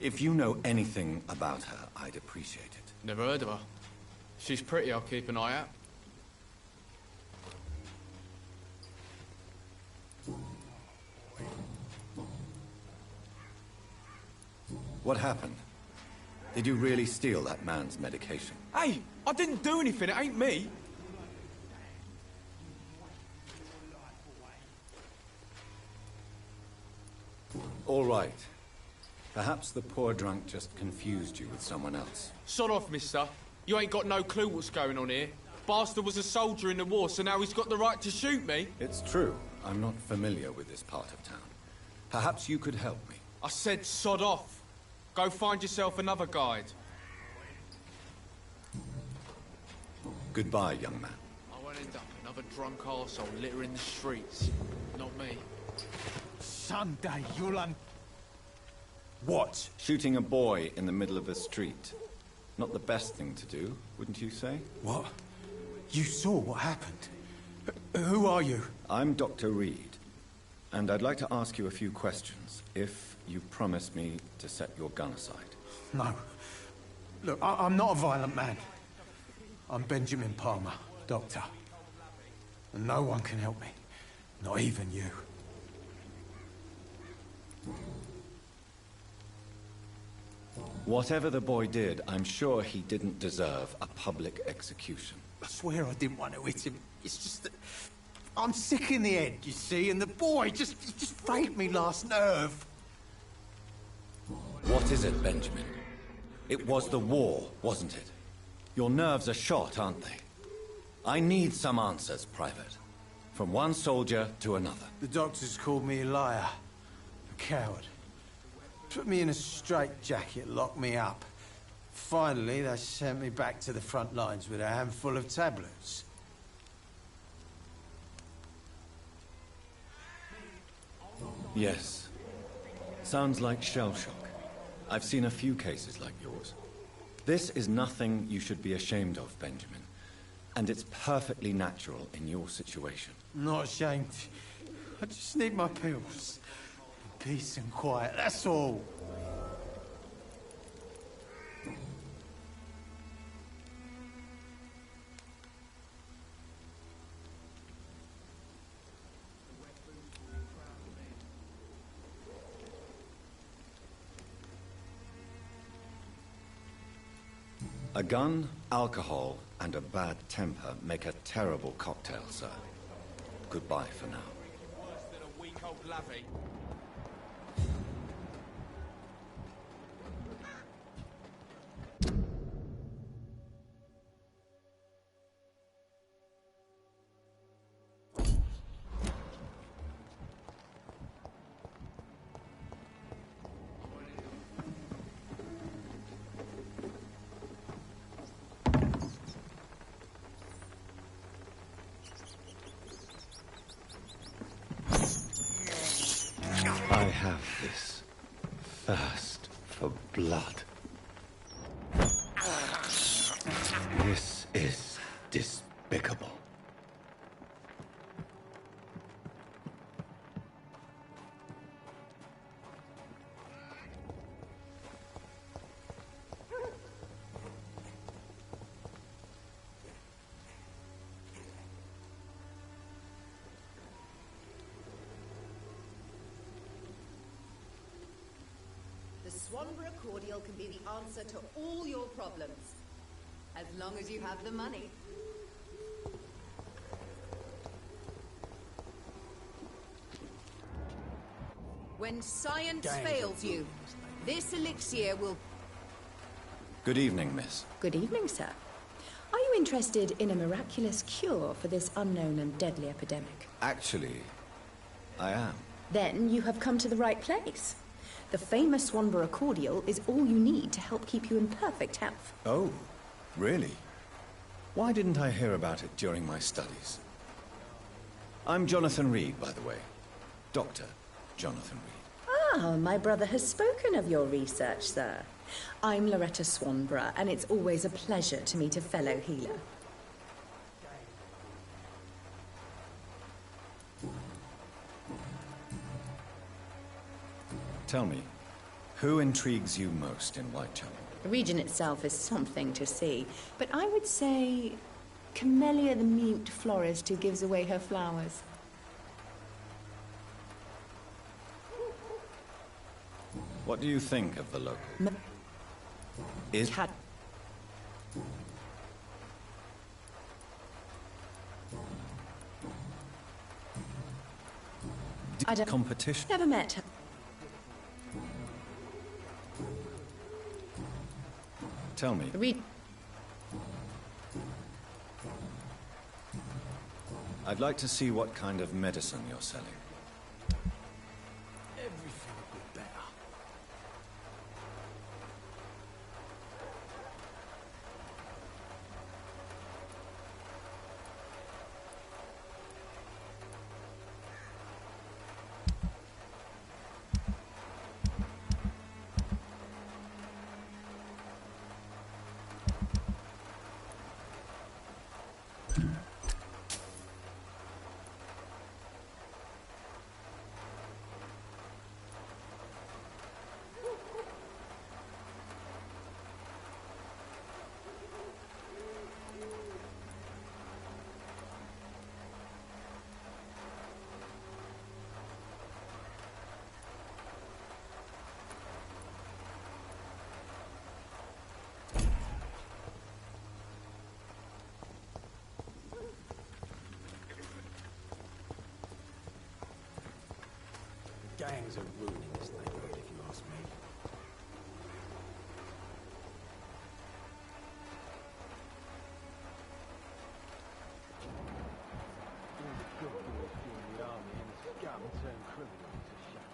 If you know anything about her, I'd appreciate it. Never heard of her. She's pretty, I'll keep an eye out. What happened? Did you really steal that man's medication? Hey, I didn't do anything, it ain't me. All right. Perhaps the poor drunk just confused you with someone else. Sod off, mister. You ain't got no clue what's going on here. Bastard was a soldier in the war, so now he's got the right to shoot me. It's true. I'm not familiar with this part of town. Perhaps you could help me. I said sod off. Go find yourself another guide. Goodbye, young man. I won't end up another drunk arsehole littering the streets. Not me. Sunday, you'll What? Shooting a boy in the middle of a street. Not the best thing to do, wouldn't you say? What? You saw what happened? Who are you? I'm Dr. Reed, and I'd like to ask you a few questions, if you promise me to set your gun aside. No. Look, I'm not a violent man. I'm Benjamin Palmer, doctor. And no one can help me. Not even you. Whatever the boy did, I'm sure he didn't deserve a public execution. I swear I didn't want to hit him. It's just that I'm sick in the head, you see, and the boy just frayed me last nerve. What is it, Benjamin? It was the war, wasn't it? Your nerves are shot, aren't they? I need some answers, Private. From one soldier to another. The doctors called me a liar. A coward. Put me in a straitjacket, locked me up. Finally, they sent me back to the front lines with a handful of tablets. Yes. Sounds like shell shock. I've seen a few cases like yours. This is nothing you should be ashamed of, Benjamin. And it's perfectly natural in your situation. I'm not ashamed. I just need my pills. Peace and quiet, that's all. A gun, alcohol, and a bad temper make a terrible cocktail, sir. Goodbye for now. Worse than a week-old lappy. I have this thirst for blood. This is despicable. Swanborough cordial can be the answer to all your problems. As long as you have the money. When science fails you, this elixir will... Good evening, miss. Good evening, sir. Are you interested in a miraculous cure for this unknown and deadly epidemic? Actually, I am. Then you have come to the right place. The famous Swanborough cordial is all you need to help keep you in perfect health. Oh, really? Why didn't I hear about it during my studies? I'm Jonathan Reed, by the way. Dr. Jonathan Reed. Ah, my brother has spoken of your research, sir. I'm Loretta Swanborough, and it's always a pleasure to meet a fellow healer. Tell me, who intrigues you most in Whitechapel? The region itself is something to see, but I would say Camellia the mute florist who gives away her flowers. What do you think of the local? Is I don't competition? Never met her. Tell me. I'd like to see what kind of medicine you're selling. Everything will be better. Gangs are ruining this neighborhood, if you ask me. All the good boys join the army and the scum turn criminals to shadow.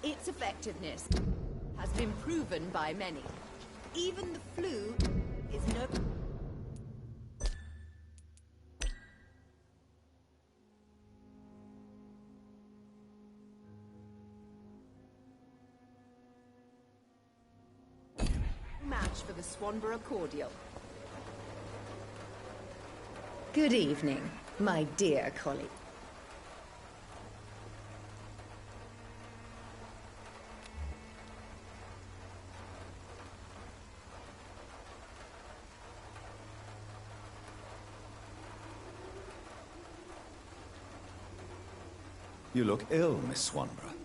Its effectiveness has been proven by many. Even the flu is no... match for the Swanborough cordial. Good evening, my dear colleague. You look ill, Miss Swanborough.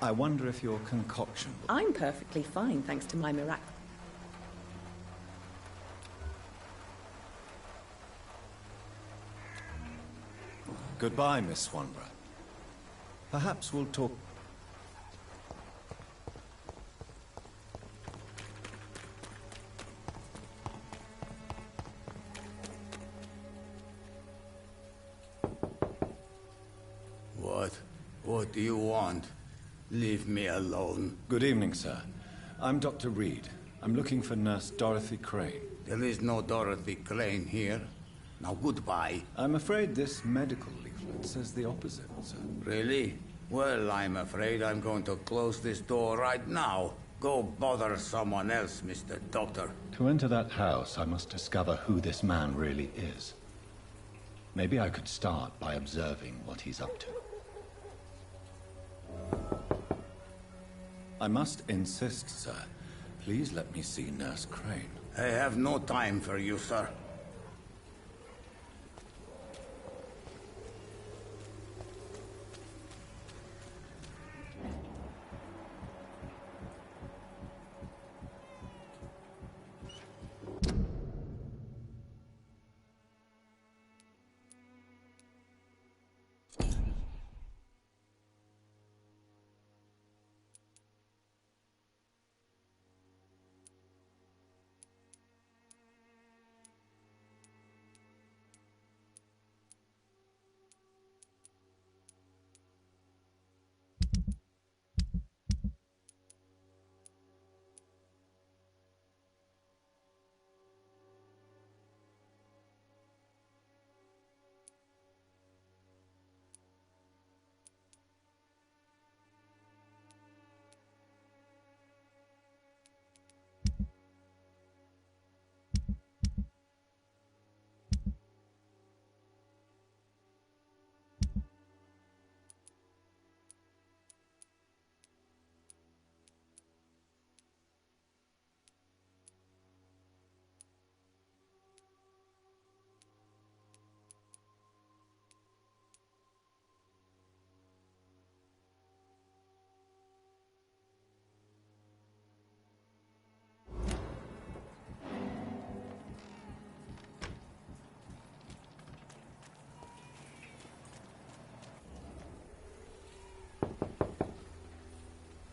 I wonder if your concoction... I'm perfectly fine, thanks to my miracle. Goodbye, Miss Swanborough. Perhaps we'll talk... What do you want? Leave me alone. Good evening, sir. I'm Dr. Reed. I'm looking for Nurse Dorothy Crane. There is no Dorothy Crane here. Now, goodbye. I'm afraid this medical leaflet says the opposite, sir. Really? Well, I'm afraid I'm going to close this door right now. Go bother someone else, Mr. Doctor. To enter that house, I must discover who this man really is. Maybe I could start by observing what he's up to. I must insist, sir. Please let me see Nurse Crane. I have no time for you, sir.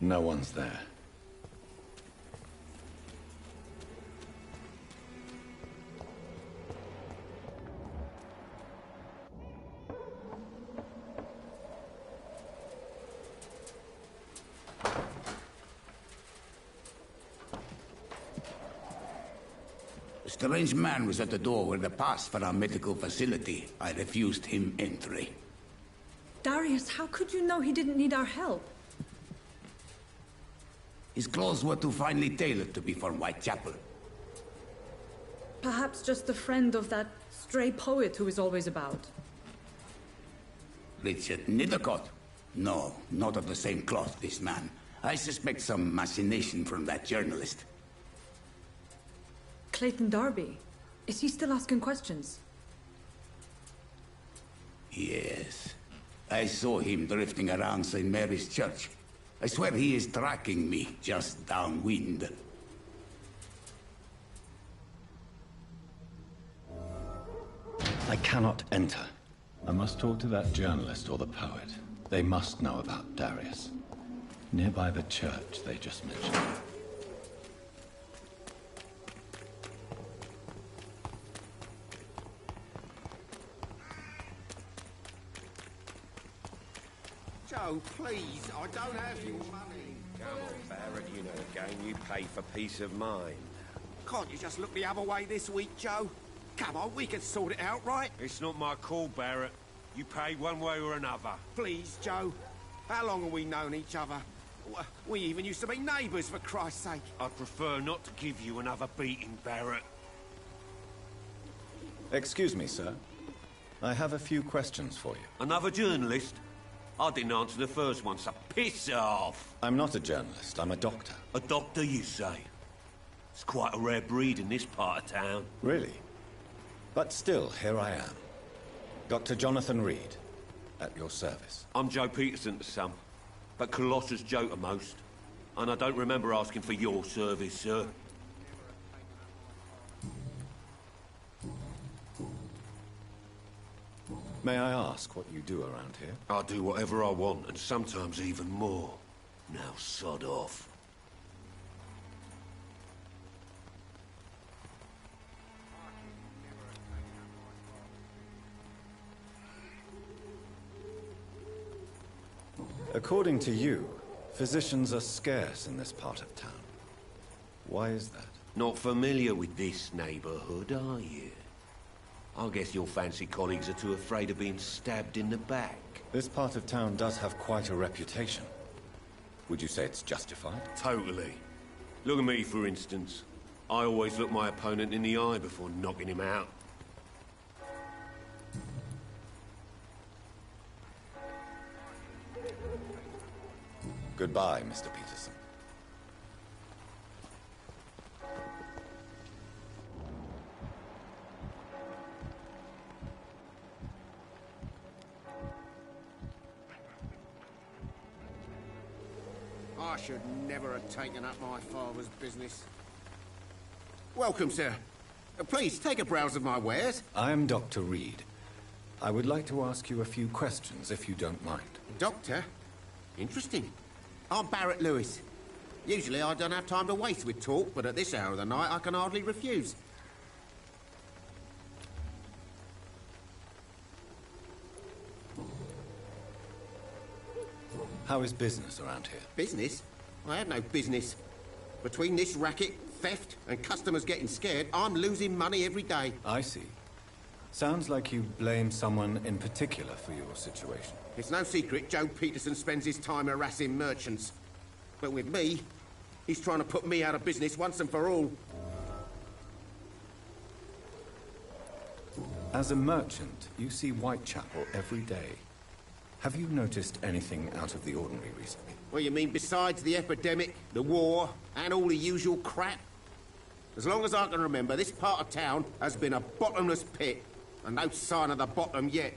No one's there. A strange man was at the door with a pass for our medical facility. I refused him entry. Darius, how could you know he didn't need our help? His clothes were too finely tailored to be from Whitechapel. Perhaps just a friend of that stray poet who is always about. Richard Nithercott? No, not of the same cloth, this man. I suspect some machination from that journalist. Clayton Darby. Is he still asking questions? Yes. I saw him drifting around St. Mary's Church. I swear he is tracking me just downwind. I cannot enter. I must talk to that journalist or the poet. They must know about Darius. Nearby the church they just mentioned. Joe, please, I don't have your money. Come on, Barrett, you know the game. You pay for peace of mind. Can't you just look the other way this week, Joe? Come on, we can sort it out, right? It's not my call, Barrett. You pay one way or another. Please, Joe. How long have we known each other? We even used to be neighbours, for Christ's sake. I'd prefer not to give you another beating, Barrett. Excuse me, sir. I have a few questions for you. Another journalist? I didn't answer the first one, so piss off! I'm not a journalist, I'm a doctor. A doctor, you say? It's quite a rare breed in this part of town. Really? But still, here I am. Dr. Jonathan Reed, at your service. I'm Joe Peterson to some, but Colossus Joe to most. And I don't remember asking for your service, sir. May I ask what you do around here? I do whatever I want, and sometimes even more. Now sod off. According to you, physicians are scarce in this part of town. Why is that? Not familiar with this neighborhood, are you? I guess your fancy colleagues are too afraid of being stabbed in the back. This part of town does have quite a reputation. Would you say it's justified? Totally. Look at me, for instance. I always look my opponent in the eye before knocking him out. Goodbye, Mr. Peterson. I should never have taken up my father's business. Welcome, sir. Please, take a browse of my wares. I am Dr. Reed. I would like to ask you a few questions, if you don't mind. Doctor? Interesting. I'm Barrett Lewis. Usually I don't have time to waste with talk, but at this hour of the night I can hardly refuse. How is business around here? Business? I have no business. Between this racket, theft, and customers getting scared, I'm losing money every day. I see. Sounds like you blame someone in particular for your situation. It's no secret Joe Peterson spends his time harassing merchants. But with me, he's trying to put me out of business once and for all. As a merchant, you see Whitechapel every day. Have you noticed anything out of the ordinary recently? Well, you mean besides the epidemic, the war, and all the usual crap? As long as I can remember, this part of town has been a bottomless pit, and no sign of the bottom yet.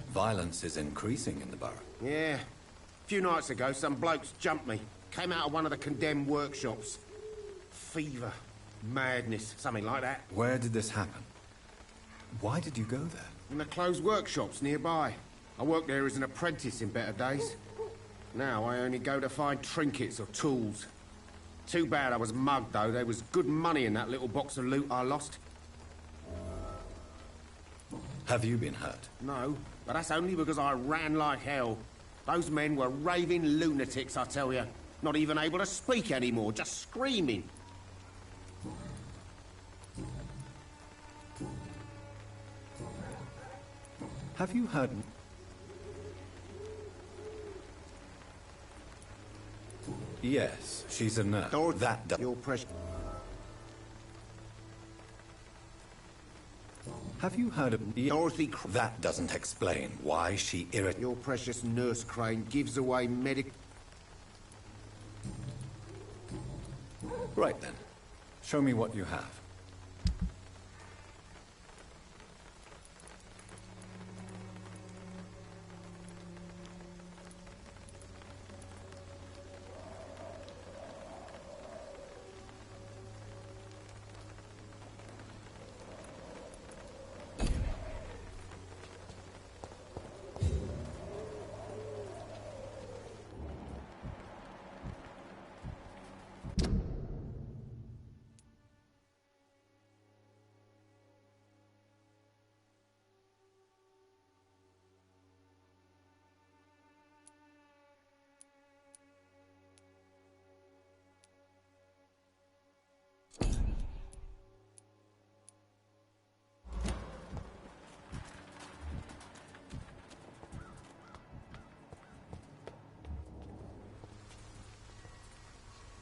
Violence is increasing in the borough. Yeah. A few nights ago, some blokes jumped me. Came out of one of the condemned workshops. Fever, madness, something like that. Where did this happen? Why did you go there? In the closed workshops nearby. I worked there as an apprentice in better days. Now I only go to find trinkets or tools. Too bad I was mugged, though. There was good money in that little box of loot I lost. Have you been hurt? No, but that's only because I ran like hell. Those men were raving lunatics, I tell you. Not even able to speak anymore, just screaming. Have you heard... Yes, she's a nurse. Or that does... Your precious... Have you heard of... Dorothy... That doesn't explain why she irritates... Your precious nurse Crane gives away medic... Right then. Show me what you have.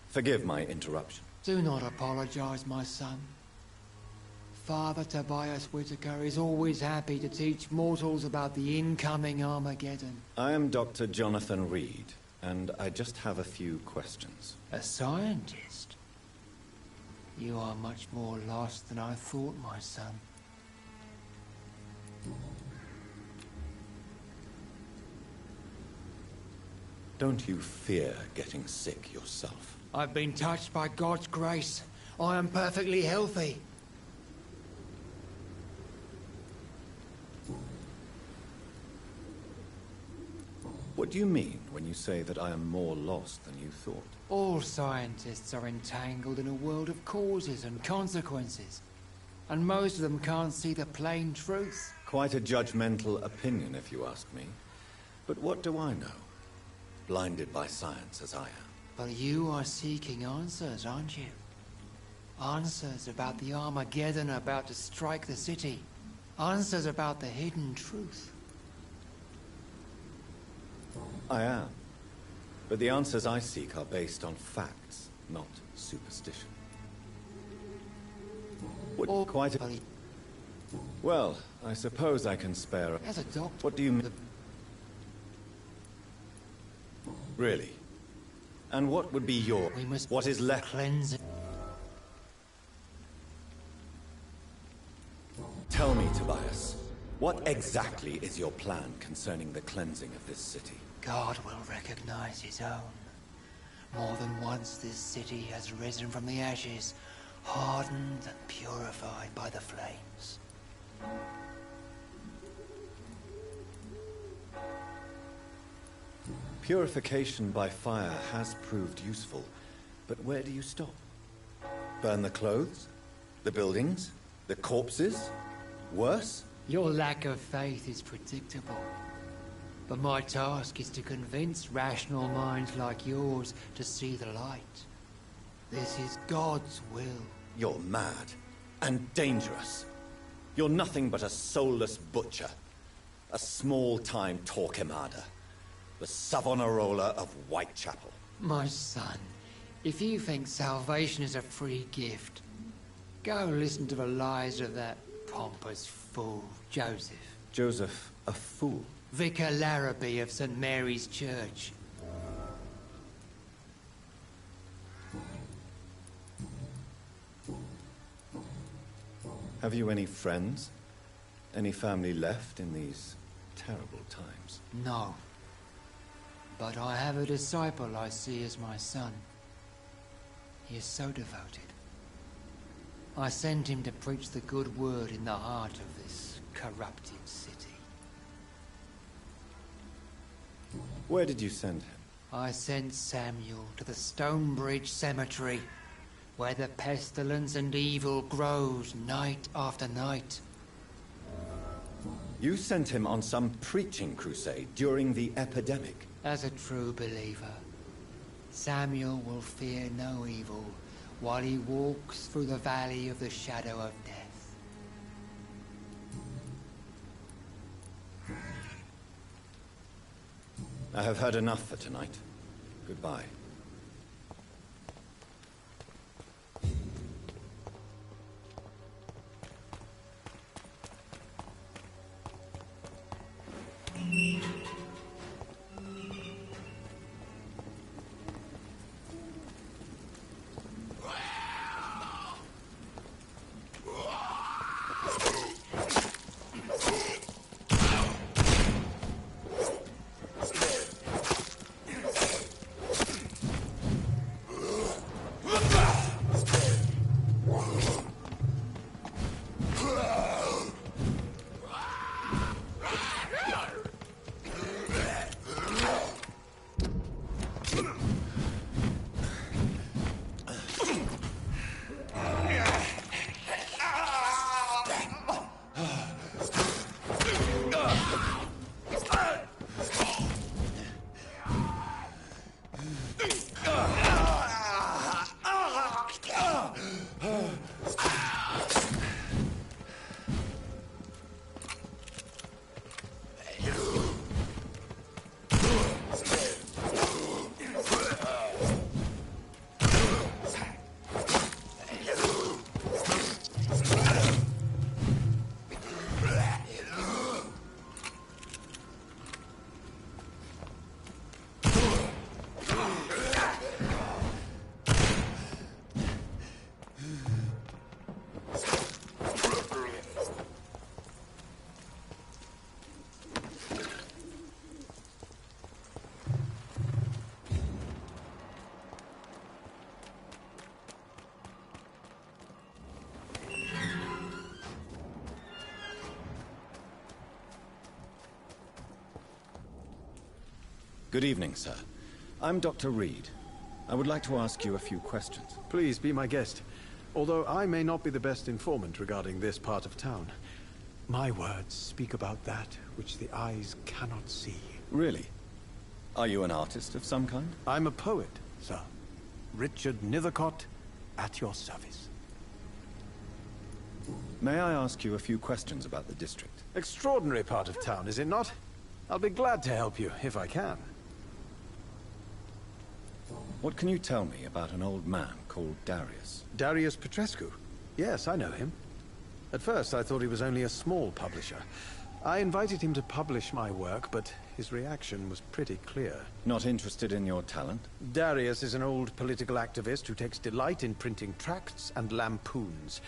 Forgive my interruption. Do not apologize, my son. Father Tobias Whitaker is always happy to teach mortals about the incoming Armageddon. I am Dr. Jonathan Reed, and I just have a few questions. A scientist? You are much more lost than I thought, my son. Don't you fear getting sick yourself? I've been touched by God's grace. I am perfectly healthy. What do you mean when you say that I am more lost than you thought? All scientists are entangled in a world of causes and consequences. And most of them can't see the plain truth. Quite a judgmental opinion, if you ask me. But what do I know? Blinded by science as I am. But you are seeking answers, aren't you? Answers about the Armageddon about to strike the city. Answers about the hidden truth. I am. But the answers I seek are based on facts, not superstition. Quite a... Well, I suppose I can spare... As a doctor... What do you mean? Really? And what would be your... We must... What is left... Cleanse it. Tell me, Tobias, what exactly is your plan concerning the cleansing of this city? God will recognize his own. More than once this city has risen from the ashes, hardened and purified by the flames. Purification by fire has proved useful, but where do you stop? Burn the clothes? The buildings? The corpses? Worse? Your lack of faith is predictable. But my task is to convince rational minds like yours to see the light. This is God's will. You're mad. And dangerous. You're nothing but a soulless butcher. A small-time Torquemada. The Savonarola of Whitechapel. My son, if you think salvation is a free gift, go listen to the lies of that pompous fool, Joseph. Joseph, a fool? Vicar Larrabee of St. Mary's Church. Have you any friends? Any family left in these terrible times? No. But I have a disciple I see as my son. He is so devoted. I sent him to preach the good word in the heart of this corrupted city. Where did you send him? I sent Samuel to the Stonebridge Cemetery, where the pestilence and evil grows night after night. You sent him on some preaching crusade during the epidemic? As a true believer, Samuel will fear no evil while he walks through the valley of the shadow of death. I have heard enough for tonight. Goodbye. Good evening, sir. I'm Dr. Reed. I would like to ask you a few questions. Please be my guest. Although I may not be the best informant regarding this part of town, my words speak about that which the eyes cannot see. Really? Are you an artist of some kind? I'm a poet, sir. Richard Nethercott, at your service. May I ask you a few questions about the district? Extraordinary part of town, is it not? I'll be glad to help you, if I can. What can you tell me about an old man called Darius? Darius Petrescu? Yes, I know him. At first, I thought he was only a small publisher. I invited him to publish my work, but his reaction was pretty clear. Not interested in your talent? Darius is an old political activist who takes delight in printing tracts and lampoons.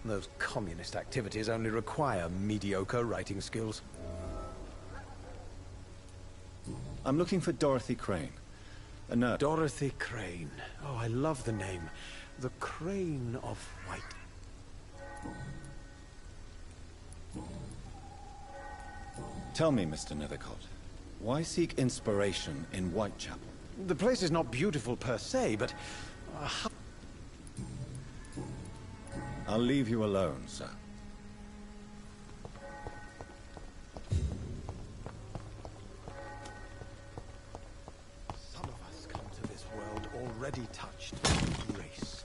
Those communist activities only require mediocre writing skills. I'm looking for Dorothy Crane. A nurse. Dorothy Crane. Oh, I love the name. The Crane of White. Tell me, Mr. Nethercott, why seek inspiration in Whitechapel? The place is not beautiful per se, but... I'll leave you alone, sir. Some of us come to this world already touched with grace.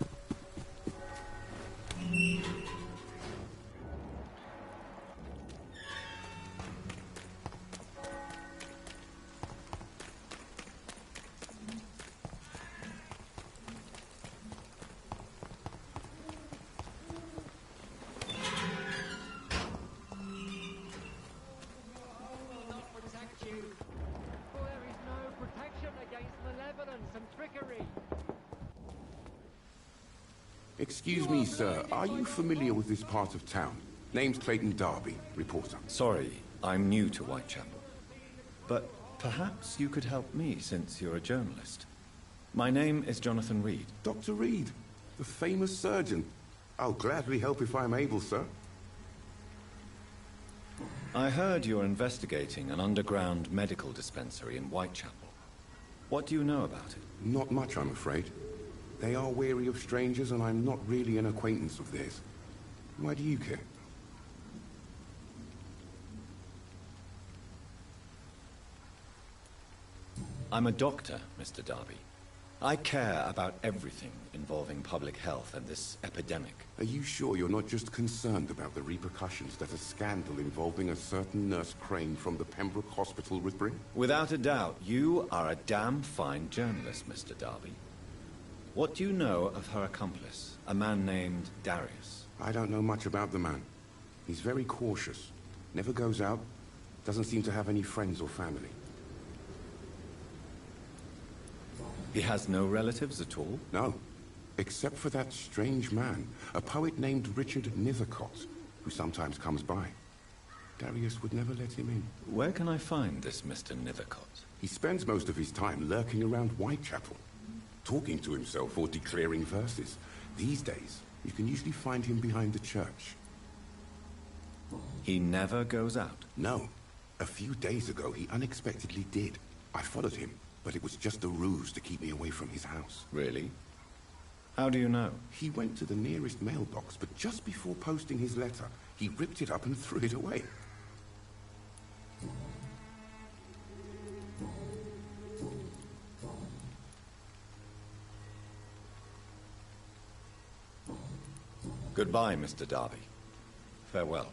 Excuse me, sir. Are you familiar with this part of town? Name's Clayton Darby, reporter. Sorry, I'm new to Whitechapel. But perhaps you could help me, since you're a journalist. My name is Jonathan Reed. Dr. Reed, the famous surgeon. I'll gladly help if I'm able, sir. I heard you're investigating an underground medical dispensary in Whitechapel. What do you know about it? Not much, I'm afraid. They are wary of strangers, and I'm not really an acquaintance of theirs. Why do you care? I'm a doctor, Mr. Darby. I care about everything involving public health and this epidemic. Are you sure you're not just concerned about the repercussions that a scandal involving a certain Nurse Crane from the Pembroke Hospital would bring? Without a doubt, you are a damn fine journalist, Mr. Darby. What do you know of her accomplice, a man named Darius? I don't know much about the man. He's very cautious. Never goes out. Doesn't seem to have any friends or family. He has no relatives at all? No. Except for that strange man, a poet named Richard Nethercott, who sometimes comes by. Darius would never let him in. Where can I find this Mr. Nethercott? He spends most of his time lurking around Whitechapel, talking to himself or declaring verses. These days, you can usually find him behind the church. He never goes out? No. A few days ago, he unexpectedly did. I followed him, but it was just a ruse to keep me away from his house. Really? How do you know? He went to the nearest mailbox, but just before posting his letter, he ripped it up and threw it away. Goodbye, Mr. Darby. Farewell.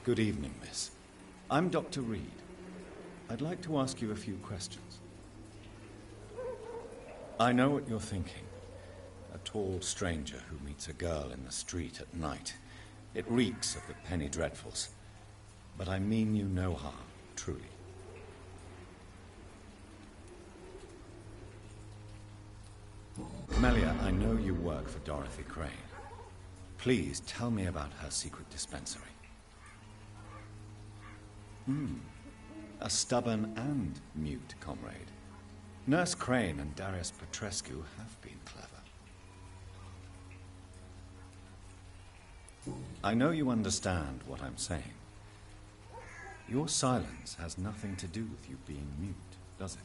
Good evening, miss. I'm Dr. Reed. I'd like to ask you a few questions. I know what you're thinking. A tall stranger who meets a girl in the street at night. It reeks of the penny dreadfuls. But I mean you no harm, truly. Melia, I know you work for Dorothy Crane. Please tell me about her secret dispensary. A stubborn and mute comrade. Nurse Crane and Darius Petrescu have been clever. I know you understand what I'm saying. Your silence has nothing to do with you being mute, does it?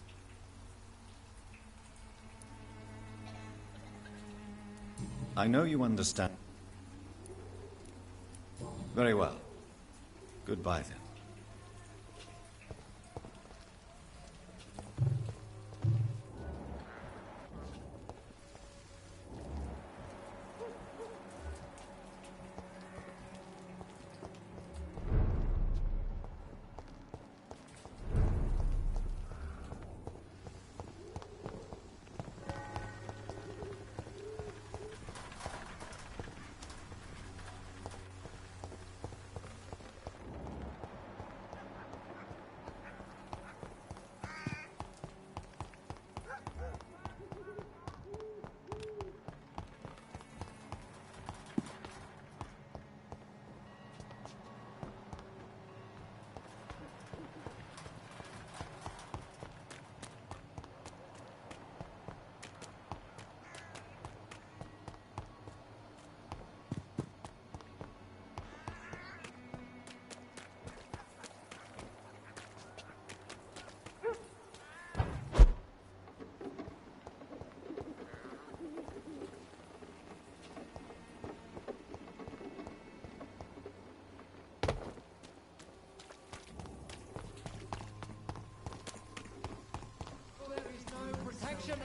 I know you understand. Very well. Goodbye then.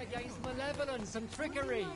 Against malevolence and trickery.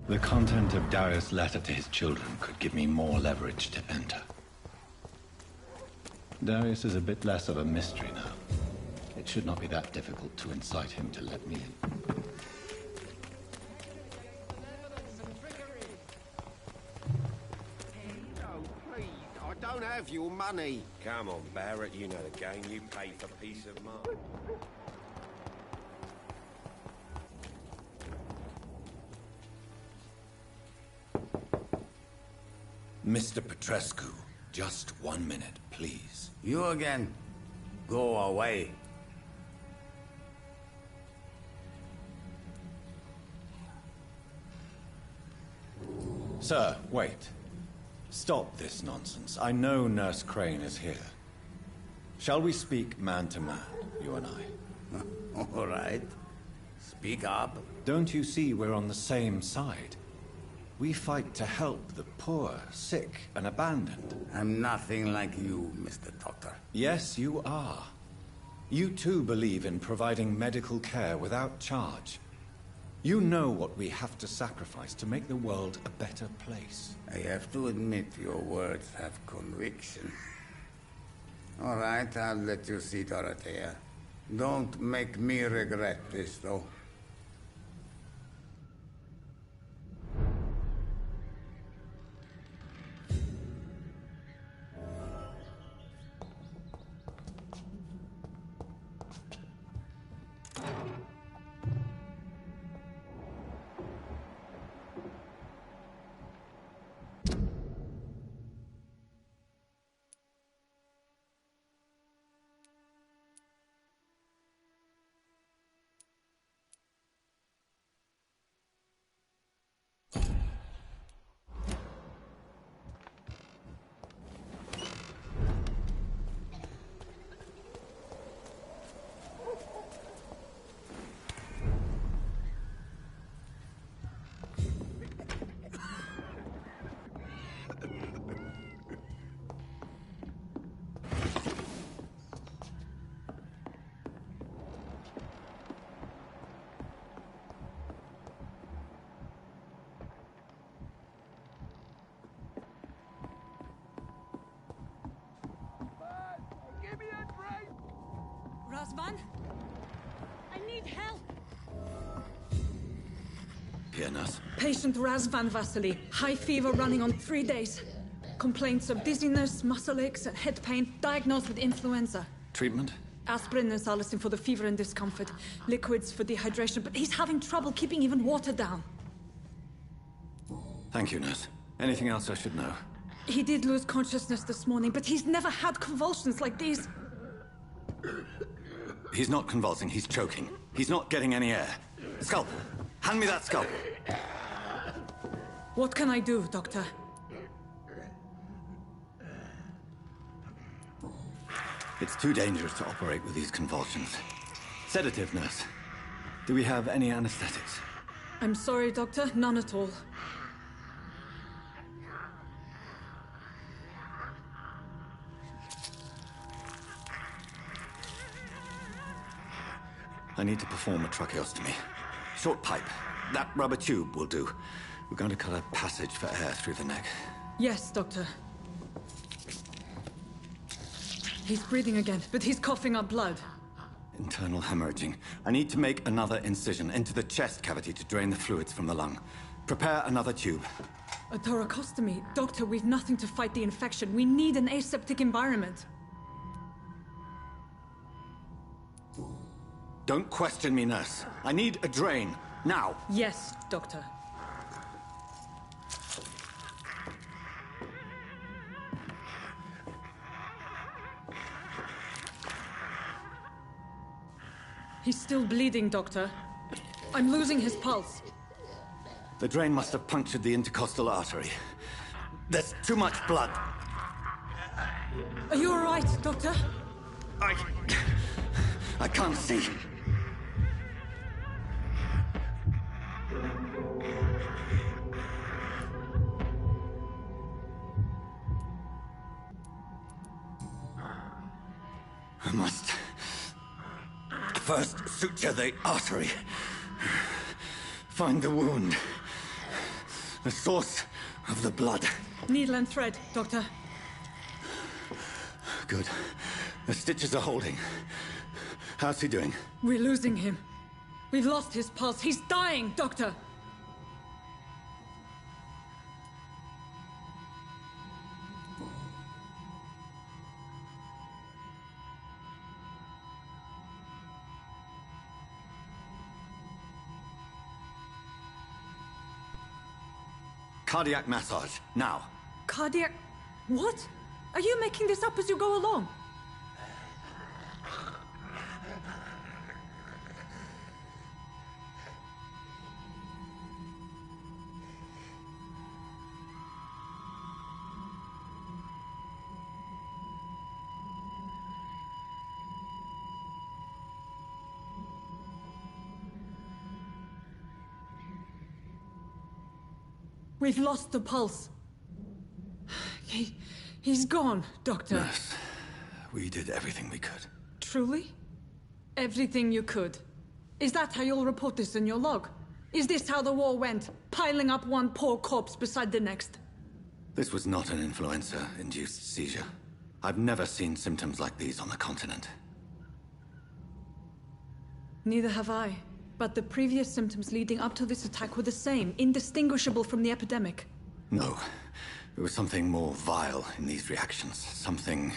The content of Darius' letter to his children could give me more leverage to enter. Darius is a bit less of a mystery now. It should not be that difficult to incite him to let me in. I don't have your money. Come on, Barrett, you know the game. You pay for peace of mind. Mr. Petrescu, just 1 minute, please. You again? Go away. Sir, wait. Stop this nonsense. I know Nurse Crane is here. Shall we speak man to man, you and I? All right. Speak up. Don't you see we're on the same side? We fight to help the poor, sick, and abandoned. I'm nothing like you, Mr. Doctor. Yes, you are. You too believe in providing medical care without charge. You know what we have to sacrifice to make the world a better place. I have to admit your words have conviction. All right, I'll let you see, Dorothea. Don't make me regret this, though. Razvan? I need help! Here, nurse. Patient Razvan Vasily. High fever running on 3 days. Complaints of dizziness, muscle aches, and head pain. Diagnosed with influenza. Treatment? Aspirin and salicin for the fever and discomfort. Liquids for dehydration, but he's having trouble keeping even water down. Thank you, nurse. Anything else I should know? He did lose consciousness this morning, but he's never had convulsions like these. He's not convulsing, he's choking. He's not getting any air. Scalpel! Hand me that scalpel! What can I do, Doctor? It's too dangerous to operate with these convulsions. Sedative, nurse. Do we have any anesthetics? I'm sorry, Doctor. None at all. I need to perform a tracheostomy. Short pipe. That rubber tube will do. We're going to cut a passage for air through the neck. Yes, Doctor. He's breathing again, but he's coughing up blood. Internal hemorrhaging. I need to make another incision into the chest cavity to drain the fluids from the lung. Prepare another tube. A thoracostomy? Doctor, we've nothing to fight the infection. We need an aseptic environment. Don't question me, nurse. I need a drain. Now. Yes, Doctor. He's still bleeding, Doctor. I'm losing his pulse. The drain must have punctured the intercostal artery. There's too much blood. Are you all right, Doctor? I can't see. I must first suture the artery. Find the wound. The source of the blood. Needle and thread, Doctor. Good. The stitches are holding. How's he doing? We're losing him. We've lost his pulse. He's dying, Doctor! Cardiac massage, now. Cardiac... What? Are you making this up as you go along? We've lost the pulse. He's gone, Doctor. Nurse, we did everything we could. Truly? Everything you could? Is that how you'll report this in your log? Is this how the war went? Piling up one poor corpse beside the next? This was not an influenza-induced seizure. I've never seen symptoms like these on the continent. Neither have I. But the previous symptoms leading up to this attack were the same, indistinguishable from the epidemic. No. There was something more vile in these reactions. Something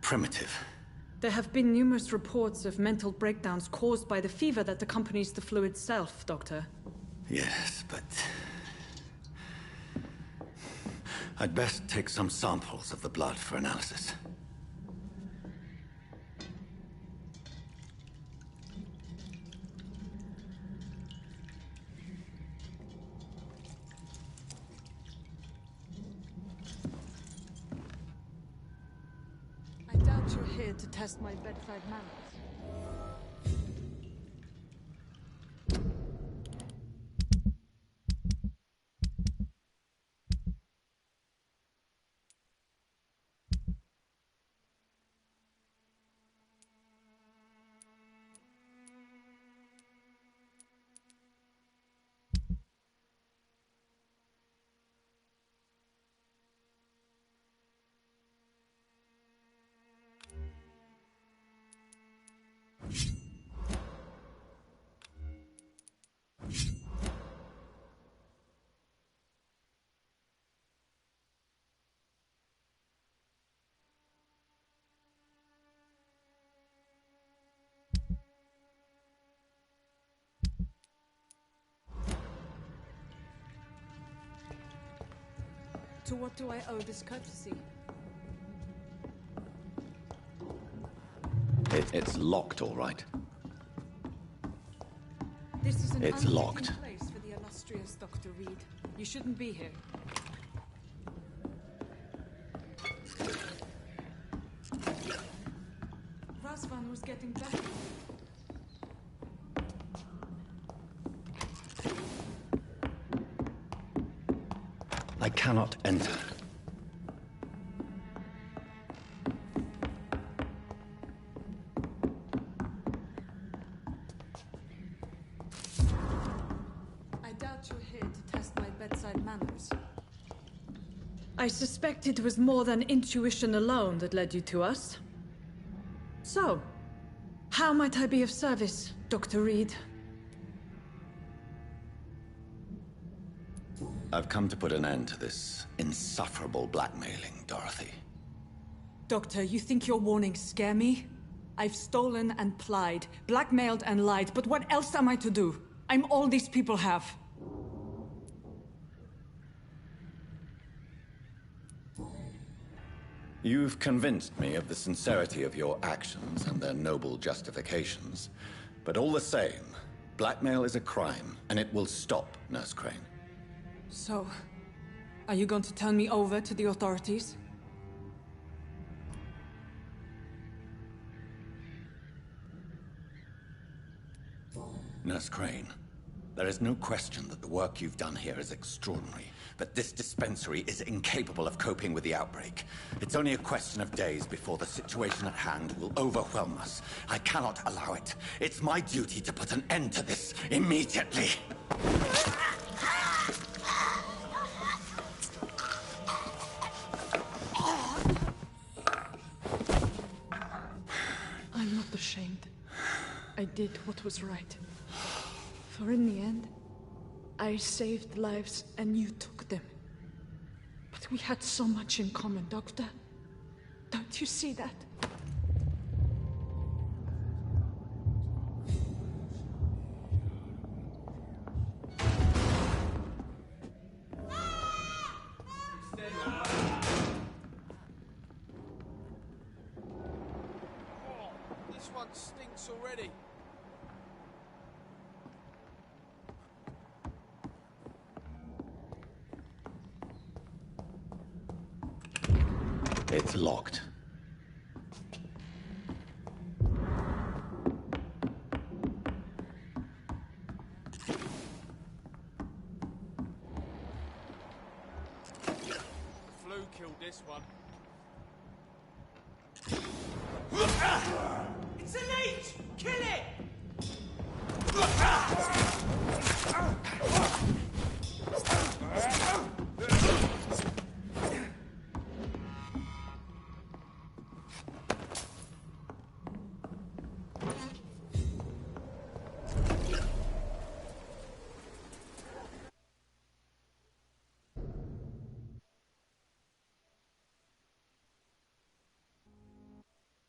primitive. There have been numerous reports of mental breakdowns caused by the fever that accompanies the flu itself, Doctor. Yes, but... I'd best take some samples of the blood for analysis. You're here to test my bedside manners. To what do I owe this courtesy? It's locked, all right. This is an It's locked. place for the illustrious Dr. Reed. You shouldn't be here. Razvan was getting better. I cannot enter. I doubt you're here to test my bedside manners. I suspect it was more than intuition alone that led you to us. So, how might I be of service, Dr. Reed? I've come to put an end to this insufferable blackmailing, Dorothy. Doctor, you think your warnings scare me? I've stolen and plied, blackmailed and lied, but what else am I to do? I'm all these people have. You've convinced me of the sincerity of your actions and their noble justifications. But all the same, blackmail is a crime, and it will stop, Nurse Crane. So, are you going to turn me over to the authorities? Nurse Crane, there is no question that the work you've done here is extraordinary, but this dispensary is incapable of coping with the outbreak. It's only a question of days before the situation at hand will overwhelm us. I cannot allow it. It's my duty to put an end to this immediately. did what was right. For in the end, I saved lives and you took them. But we had so much in common, Doctor. Don't you see that? This one stinks already. It's locked.